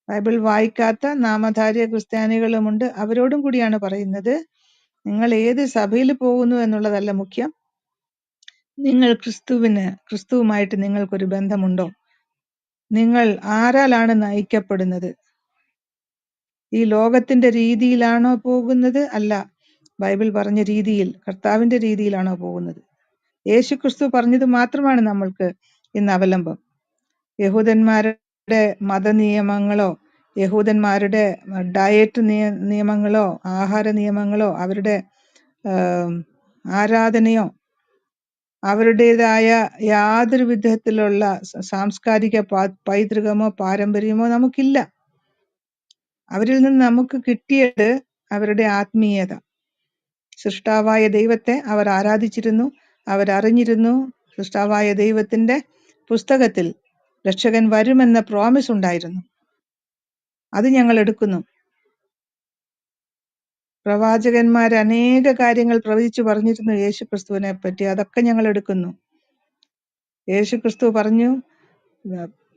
ബൈബിൾ വായിക്കാത്ത നാമധാരിയ ക്രിസ്ത്യാനികളുമുണ്ട്, അവരോടും കൂടിയാണ് പറയുന്നത്. നിങ്ങൾ ഏത് സഭയിൽ പോകുന്നു എന്നുള്ളതല്ല മുഖ്യം. നിങ്ങൾ ക്രിസ്തുവുമായിട്ട് നിങ്ങൾക്കൊരു ബന്ധമുണ്ടോ? നിങ്ങൾ ആരാലാണ് നയിക്കപ്പെടുന്നത്? ഈ ലോകത്തിന്റെ രീതിയിലാണോ പോകുന്നത്? അല്ല, ബൈബിൾ പറഞ്ഞ രീതിയിൽ, കർത്താവിന്റെ രീതിയിലാണോ പോകുന്നത്? യേശുക്രിസ്തു പറഞ്ഞത് മാത്രമാണ് നമ്മൾക്ക് ഇന്ന് അവലംബം. യഹൂദന്മാരുടെ മതനിയമങ്ങളോ യഹൂദന്മാരുടെ ഡയറ്റ് നിയമങ്ങളോ ആഹാര നിയമങ്ങളോ അവരുടെ ആരാധനയോ അവരുടേതായ യാതൊരു വിധത്തിലുള്ള സാംസ്കാരിക പൈതൃകമോ പാരമ്പര്യമോ നമുക്കില്ല. അവരിൽ നിന്ന് നമുക്ക് കിട്ടിയത് അവരുടെ ആത്മീയത. സൃഷ്ടാവായ ദൈവത്തെ അവർ ആരാധിച്ചിരുന്നു, അവരറിഞ്ഞിരുന്നു. സൃഷ്ടാവായ ദൈവത്തിന്റെ പുസ്തകത്തിൽ രക്ഷകൻ വരുമെന്ന പ്രോമിസ് ഉണ്ടായിരുന്നു. അത് ഞങ്ങൾ എടുക്കുന്നു. പ്രവാചകന്മാർ അനേക കാര്യങ്ങൾ പ്രവചിച്ചു പറഞ്ഞിരുന്നു യേശുക്രിസ്തുവിനെ പറ്റി. അതൊക്കെ ഞങ്ങൾ എടുക്കുന്നു. യേശുക്രിസ്തു പറഞ്ഞു,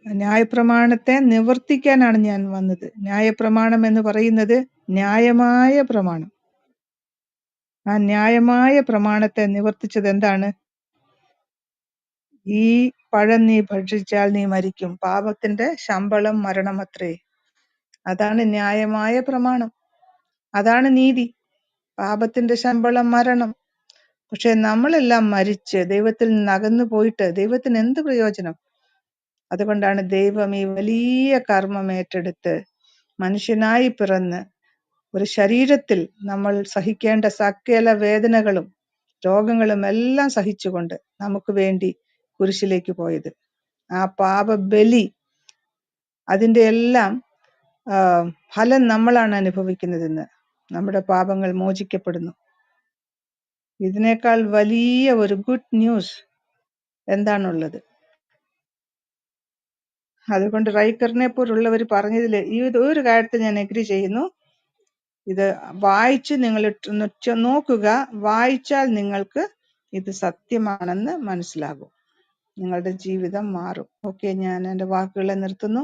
ന്യായപ്രമാണത്തെ നിവർത്തിക്കാനാണ് ഞാൻ വന്നത്. ന്യായപ്രമാണം എന്ന് പറയുന്നത് ന്യായമായ പ്രമാണം. ആ ന്യായമായ പ്രമാണത്തെ നിവർത്തിച്ചത് എന്താണ്? ഈ പഴം നീ ഭക്ഷിച്ചാൽ നീ മരിക്കും, പാപത്തിന്റെ ശമ്പളം മരണമത്രേ. അതാണ് ന്യായമായ പ്രമാണം, അതാണ് നീതി. പാപത്തിന്റെ ശമ്പളം മരണം. പക്ഷെ നമ്മളെല്ലാം മരിച്ച് ദൈവത്തിൽ നിന്ന് അകന്നു പോയിട്ട് ദൈവത്തിന് എന്ത് പ്രയോജനം? അതുകൊണ്ടാണ് ദൈവം ഈ വലിയ കർമ്മം ഏറ്റെടുത്ത് മനുഷ്യനായി പിറന്ന് ഒരു ശരീരത്തിൽ നമ്മൾ സഹിക്കേണ്ട സകല വേദനകളും രോഗങ്ങളും എല്ലാം സഹിച്ചുകൊണ്ട് നമുക്ക് വേണ്ടി കുരിശിലേക്ക് പോയത്. ആ പാപബലി, അതിന്റെ എല്ലാം ഫലം നമ്മളാണ് അനുഭവിക്കുന്നതെന്ന്. നമ്മുടെ പാപങ്ങൾ മോചിക്കപ്പെടുന്നു. ഇതിനേക്കാൾ വലിയ ഒരു ഗുഡ് ന്യൂസ് എന്താണുള്ളത്? അതുകൊണ്ട് റൈക്കറിനെ പോലുള്ളവർ പറഞ്ഞതിൽ ഈ ഒരു കാര്യത്തിൽ ഞാൻ എഗ്രി ചെയ്യുന്നു. ഇത് വായിച്ച് നിങ്ങൾ നോക്കുക. വായിച്ചാൽ നിങ്ങൾക്ക് ഇത് സത്യമാണെന്ന് മനസ്സിലാകും. നിങ്ങളുടെ ജീവിതം മാറും. ഓക്കെ, ഞാൻ എൻ്റെ വാക്കുകളെ നിർത്തുന്നു.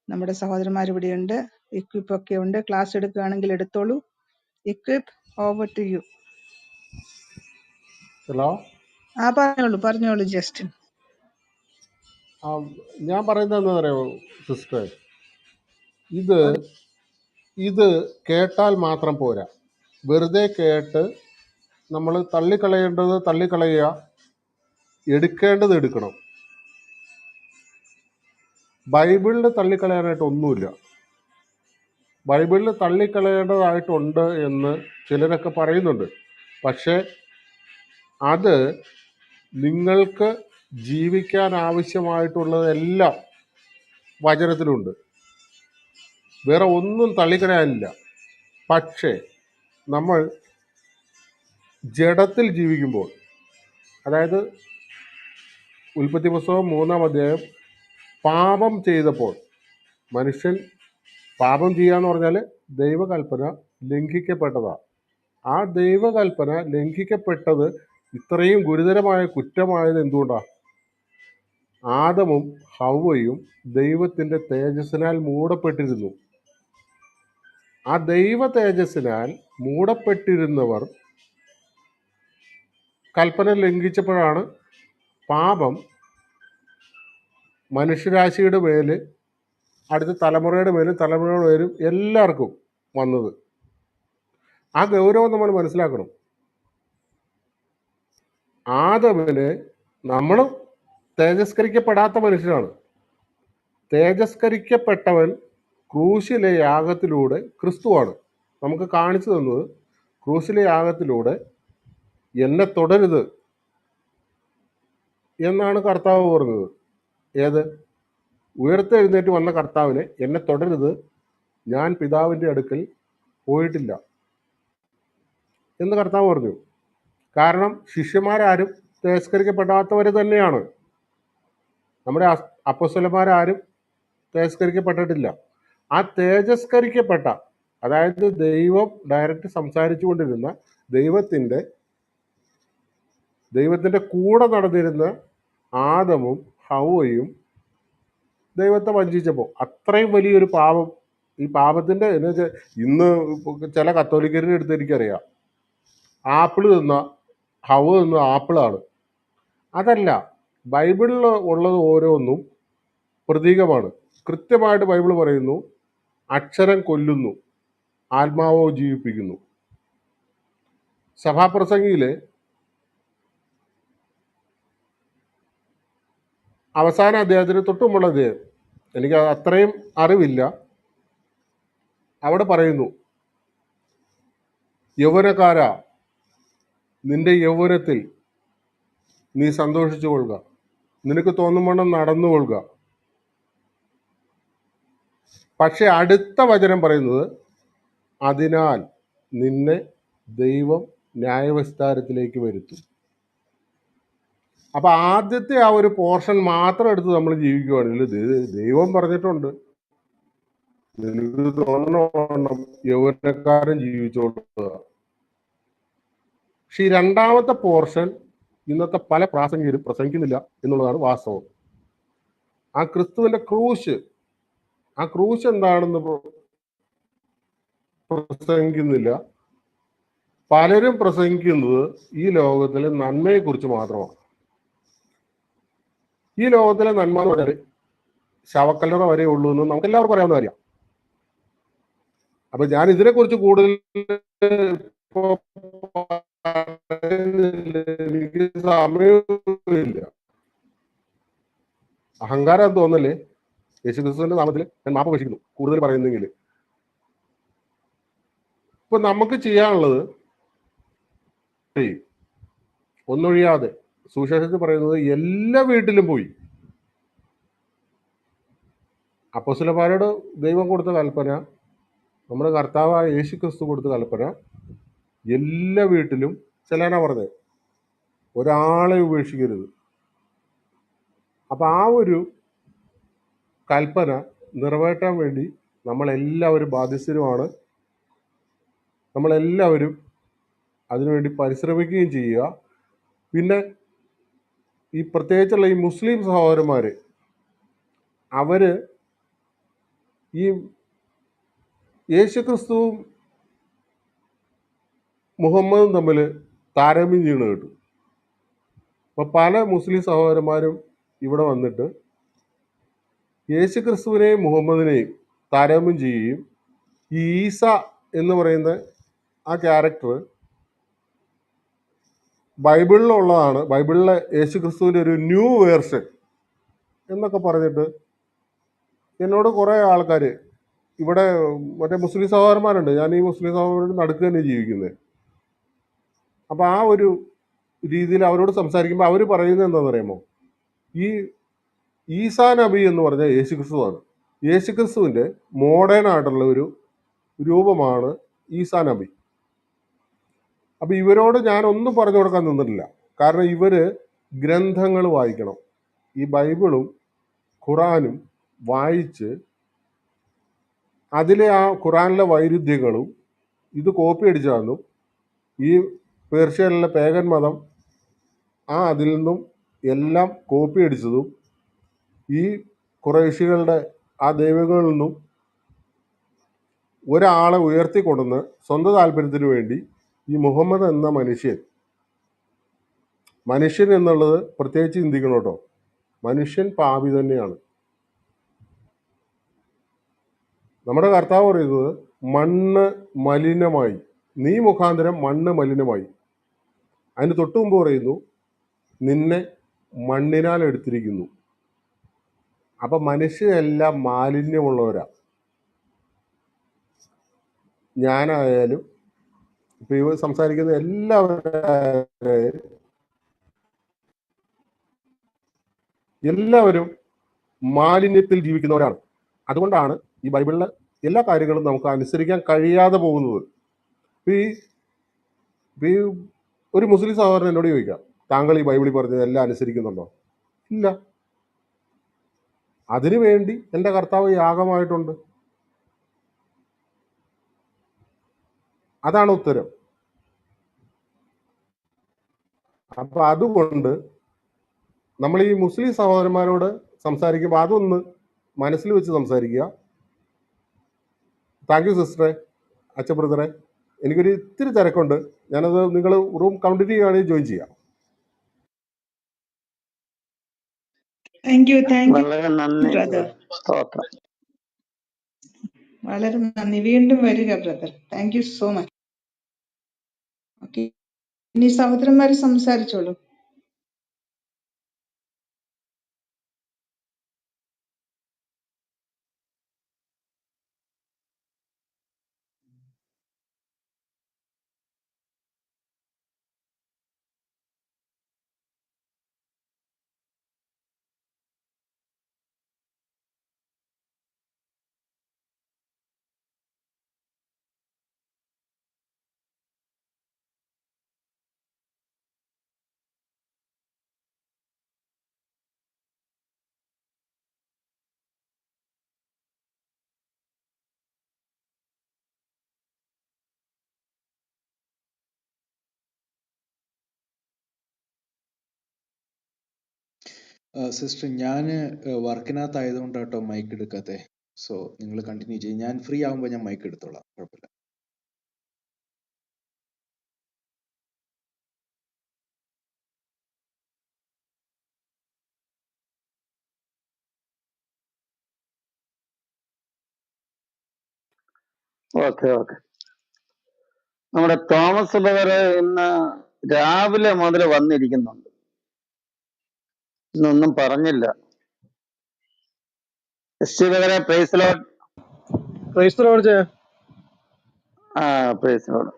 നമ്മുടെ സഹോദരന്മാർ ഇവിടെയുണ്ട്, ഇക്വിപ്പ് ഒക്കെ ഉണ്ട്. ക്ലാസ് എടുക്കുകയാണെങ്കിൽ എടുത്തോളൂ. Equip, over to U. Hello, പറഞ്ഞോളൂ ജസ്റ്റിൻ. ഞാൻ പറയുന്നത് എന്താ അറിയോ സിസ്റ്റർ, ഇത് കേട്ടാൽ മാത്രം പോരാ. വെറുതെ കേട്ട് നമ്മൾ തള്ളിക്കളയേണ്ടത് തള്ളിക്കളയുക, എടുക്കേണ്ടത് എടുക്കണം. ബൈബിളിൽ തള്ളിക്കളയാനായിട്ട് ഒന്നുമില്ല. ബൈബിളിൽ തള്ളിക്കളയേണ്ടതായിട്ടുണ്ട് എന്ന് ചിലരൊക്കെ പറയുന്നുണ്ട്. പക്ഷേ അത് നിങ്ങൾക്ക് ജീവിക്കാൻ ആവശ്യമായിട്ടുള്ളതെല്ലാം വചനത്തിലുണ്ട്. വേറെ ഒന്നും തള്ളിക്കളയാനില്ല. പക്ഷേ നമ്മൾ ജഡത്തിൽ ജീവിക്കുമ്പോൾ, അതായത് ഉൽപ്പത്തി പുസ്തകം 3-ാം അധ്യായം, പാപം ചെയ്തപ്പോൾ മനുഷ്യൻ പാപം ചെയ്യാന്ന് പറഞ്ഞാൽ ദൈവകൽപ്പന ലംഘിക്കപ്പെട്ടതാണ്. ആ ദൈവകൽപ്പന ലംഘിക്കപ്പെട്ടത് ഇത്രയും ഗുരുതരമായ കുറ്റമായത് എന്തുകൊണ്ടാണ്? ആദമും ഹവ്വയും ദൈവത്തിൻ്റെ തേജസ്സിനാൽ മൂടപ്പെട്ടിരുന്നു. ആ ദൈവ തേജസ്സിനാൽ മൂടപ്പെട്ടിരുന്നവർ കൽപ്പന ലംഘിച്ചപ്പോഴാണ് പാപം മനുഷ്യരാശിയുടെ മേൽ, അടുത്ത തലമുറയുടെ മേലും എല്ലാവർക്കും വന്നത്. ആ ഗൗരവം നമ്മൾ മനസ്സിലാക്കണം. ആദമിനെ നമ്മൾ തേജസ്കരിക്കപ്പെടാത്ത മനുഷ്യനാണ്. തേജസ്കരിക്കപ്പെട്ടവൻ ക്രൂശിലെ യാഗത്തിലൂടെ ക്രിസ്തുവാണ് നമുക്ക് കാണിച്ചു തന്നത്. ക്രൂശിലെ യാഗത്തിലൂടെ എന്നെ തൊടരുത് എന്നാണ് കർത്താവ് പറഞ്ഞത്. ഏത്? ഉയർത്തെഴുന്നേറ്റ് വന്ന കർത്താവിനെ എന്നെ തൊടരുത്, ഞാൻ പിതാവിൻ്റെ അടുക്കൽ പോയിട്ടില്ല എന്ന് കർത്താവ് പറഞ്ഞു. കാരണം ശിഷ്യന്മാരാരും തേജസ്കരിക്കപ്പെടാത്തവർ തന്നെയാണ്. നമ്മുടെ അപ്പോസ്തലന്മാരാരും തേജസ്കരിക്കപ്പെട്ടിട്ടില്ല. ആ തേജസ്കരിക്കപ്പെട്ട, അതായത് ദൈവം ഡയറക്റ്റ് സംസാരിച്ചു കൊണ്ടിരുന്ന ദൈവത്തിൻ്റെ കൂടെ നടന്നിരുന്ന ആദമും ഹവ്വയും ദൈവത്തെ വഞ്ചിച്ചപ്പോൾ അത്രയും വലിയൊരു പാപം, ഈ പാപത്തിൻ്റെ എന്ന് വെച്ചാൽ ഇന്ന് ചില കത്തോലിക്കരുടെ അടുത്ത് എനിക്കറിയാം, ആപ്പിൾ തിന്ന ഹവ്വ തിന്ന ആപ്പിളാണ്. അതല്ല, ബൈബിളിൽ ഉള്ളത് ഓരോന്നും പ്രതീകമാണ്. കൃത്യമായിട്ട് ബൈബിൾ പറയുന്നു, അക്ഷരം കൊല്ലുന്നു, ആത്മാവോ ജീവിപ്പിക്കുന്നു. സഭാപ്രസംഗിയിലെ അവസാന അധ്യായത്തിന് തൊട്ടുമുള്ള അധ്യായം, എനിക്ക് അത്രയും അറിവില്ല, അവിടെ പറയുന്നു, യൗവനക്കാരാ, നിന്റെ യൗവനത്തിൽ നീ സന്തോഷിച്ചു കൊള്ളുക, നിനക്ക് തോന്നുമ്പോണം നടന്നുകൊള്ളുക. പക്ഷെ അടുത്ത വചനം പറയുന്നത്, അതിനാൽ നിന്നെ ദൈവം ന്യായവിസ്താരത്തിലേക്ക് വരുത്തും. അപ്പൊ ആദ്യത്തെ ആ ഒരു പോർഷൻ മാത്രം എടുത്ത് നമ്മൾ ജീവിക്കുകയാണെങ്കിൽ ദൈവം പറഞ്ഞിട്ടുണ്ട്, നിനക്ക് തോന്നണം യൗവനക്കാരൻ ജീവിച്ചോളുക. പക്ഷെ ഈ രണ്ടാമത്തെ പോർഷൻ ഇന്നത്തെ പല പ്രാസംഗികരും പ്രസംഗിക്കുന്നില്ല എന്നുള്ളതാണ് വാസ്തവം. ആ ക്രിസ്തുവിന്റെ ക്രൂശ്, ആ ക്രൂശ് എന്താണെന്ന് പ്രസംഗിക്കുന്നില്ല. പലരും പ്രസംഗിക്കുന്നത് ഈ ലോകത്തിലെ നന്മയെക്കുറിച്ച് മാത്രമാണ്. ഈ ലോകത്തിലെ നന്മ എന്ന് പറഞ്ഞാൽ ശവക്കല്ലറ വരെ ഉള്ളൂ എന്ന് നമുക്ക് എല്ലാവർക്കും അറിയാവുന്ന കാര്യം. അപ്പൊ ഞാൻ ഇതിനെക്കുറിച്ച് കൂടുതൽ എനിക്ക് സമയമില്ല. അഹങ്കാരം തോന്നല്ലേ? യേശുക്രിസ്തുവിന്റെ നാമത്തിൽ ഞാൻ മാപ്പ് അപേക്ഷിക്കുന്നു കൂടുതൽ പറയുന്നെങ്കിൽ. ഇപ്പൊ നമുക്ക് ചെയ്യാനുള്ളത്, ഒന്നൊഴിയാതെ സുവിശേഷത്തിൽ പറയുന്നത് എല്ലാ വീട്ടിലും പോയി. അപ്പോസ്തലന്മാരോട് ദൈവം കൊടുത്ത കൽപ്പന, നമ്മുടെ കർത്താവായ യേശുക്രിസ്തു കൊടുത്ത കൽപ്പന, എല്ലാ വീട്ടിലും ചെല്ലാനാ പറഞ്ഞത്, ഒരാളെ ഉപേക്ഷിക്കരുത്. അപ്പൊ ആ ഒരു കൽപ്പന നിറവേറ്റാൻ വേണ്ടി നമ്മളെല്ലാവരും ബാധ്യസ്ഥരുമാണ്. നമ്മളെല്ലാവരും അതിനുവേണ്ടി പരിശ്രമിക്കുകയും ചെയ്യുക. പിന്നെ ഈ പ്രത്യേകിച്ചുള്ള ഈ മുസ്ലിം സഹോദരന്മാര്, അവര് ഈ യേശുക്രിസ്തുവും മുഹമ്മദും തമ്മിൽ താരതമ്യം ചെയ്യണ കേട്ടു. അപ്പൊ പല മുസ്ലിം സഹോദരന്മാരും ഇവിടെ വന്നിട്ട് യേശുക്രിസ്തുവിനെയും മുഹമ്മദിനെയും താരതമ്യം ചെയ്യുകയും, ഈ ഈസ എന്ന് പറയുന്ന ആ ക്യാരക്ടർ ബൈബിളിലുള്ളതാണ്, ബൈബിളിലെ യേശുക്രിസ്തുവിൻ്റെ ഒരു ന്യൂ വേർഷൻ എന്നൊക്കെ പറഞ്ഞിട്ട് എന്നോട് കുറേ ആൾക്കാർ ഇവിടെ, മറ്റേ മുസ്ലിം സഹോദരന്മാരുണ്ട്, ഞാൻ ഈ മുസ്ലിം സഹോദരന്മാരുടെ നടുക്ക് തന്നെ ജീവിക്കുന്നത്. അപ്പം ആ ഒരു രീതിയിൽ അവരോട് സംസാരിക്കുമ്പോൾ അവർ പറയുന്നത് എന്താണെന്ന് അറിയാമോ? ഈ ഈസാ നബി എന്ന് പറഞ്ഞാൽ യേശുക്രിസ്തുവാണ്. യേശുക്രിസ്തുവിൻ്റെ മോഡേൺ ആയിട്ടുള്ള ഒരു രൂപമാണ് ഈസാ നബി. അപ്പം ഇവരോട് ഞാൻ ഒന്നും പറഞ്ഞു കൊടുക്കാൻ നിന്നിട്ടില്ല. കാരണം ഇവര് ഗ്രന്ഥങ്ങൾ വായിക്കണം. ഈ ബൈബിളും ഖുറാനും വായിച്ച് അതിലെ ആ ഖുറാനിലെ വൈരുദ്ധ്യങ്ങളും ഇത് കോപ്പി അടിച്ചാന്നും, ഈ പേർഷ്യയിലുള്ള പേഗൻ മതം അതിൽ നിന്നും എല്ലാം കോപ്പി അടിച്ചതും, ഈ ഖുറൈശികളുടെ ആ ദൈവങ്ങളിൽ നിന്നും ഒരാളെ ഉയർത്തിക്കൊണ്ടുവന്ന് സ്വന്തം താല്പര്യത്തിന് വേണ്ടി ഈ മുഹമ്മദ് എന്ന മനുഷ്യൻ എന്നുള്ളത് പ്രത്യേകിച്ച് ചിന്തിക്കണം കേട്ടോ. മനുഷ്യൻ പാപി തന്നെയാണ്. നമ്മുടെ കർത്താവ് പറയുന്നത്, മണ്ണ് മലിനമായി, നീ മുഖാന്തരം മണ്ണ് മലിനമായി. അതിന് തൊട്ടു മുമ്പ് പറയുന്നു, നിന്നെ മണ്ണിനാൽ എടുത്തിരിക്കുന്നു. അപ്പൊ മനുഷ്യരെല്ലാം മാലിന്യമുള്ളവരാ. ഞാനായാലും ഇപ്പൊ ഇവ സംസാരിക്കുന്ന എല്ലാവരും മാലിന്യത്തിൽ ജീവിക്കുന്നവരാണ്. അതുകൊണ്ടാണ് ഈ ബൈബിളിലെ എല്ലാ കാര്യങ്ങളും നമുക്ക് അനുസരിക്കാൻ കഴിയാതെ പോകുന്നത്. ഈ ഒരു മുസ്ലിം സഹോദരൻ എന്നോട് ചോദിക്കാം, താങ്കൾ ഈ ബൈബിളിൽ പറഞ്ഞത് എല്ലാം അനുസരിക്കുന്നുണ്ടോ? ഇല്ല. അതിനുവേണ്ടി എൻ്റെ കർത്താവ് യാഗമായിട്ടുണ്ട്. അതാണ് ഉത്തരം. അപ്പൊ അതുകൊണ്ട് നമ്മൾ ഈ മുസ്ലിം സഹോദരന്മാരോട് സംസാരിക്കുമ്പോൾ അതൊന്ന് മനസ്സിൽ വെച്ച് സംസാരിക്കുക. താങ്ക് യു സിസ്റ്ററെ, അച്ഛൻ ബ്രദറെ. എനിക്കൊരു ഇത്തിരി തിരക്കുണ്ട്, ഞാനത് നിങ്ങൾ റൂം കണ്ടിന്യൂ ചെയ്യുകയാണെങ്കിൽ ജോയിൻ ചെയ്യാം. താങ്ക് യു വളരെ നന്ദി ബ്രദർ. സ്തോത്രം. വളരെ നന്ദി. വീണ്ടും വരിക brother. Thank you so much. Okay, ഇനി സഹോദരന്മാര് സംസാരിച്ചോളൂ. സിസ്റ്റർ ഞാൻ വർക്കിനകത്തായതുകൊണ്ട് കേട്ടോ മൈക്ക് എടുക്കാത്തെ. സോ നിങ്ങൾ കണ്ടിന്യൂ ചെയ്യും. ഞാൻ ഫ്രീ ആകുമ്പോൾ ഞാൻ മൈക്ക് എടുത്തോളാം, കുഴപ്പമില്ല. Okay okay. നമ്മുടെ തോമസ് ബ്രദർ ഇന്ന് രാവിലെ മുതൽ വന്നിരിക്കുന്നുണ്ട്, ഇന്നൊന്നും പറഞ്ഞില്ല. എസ് ബ്രദറെ പ്രൈസ് ലോർഡ്. ക്രൈസ്തലോട് ആ പ്രൈസ് ലോർഡ്.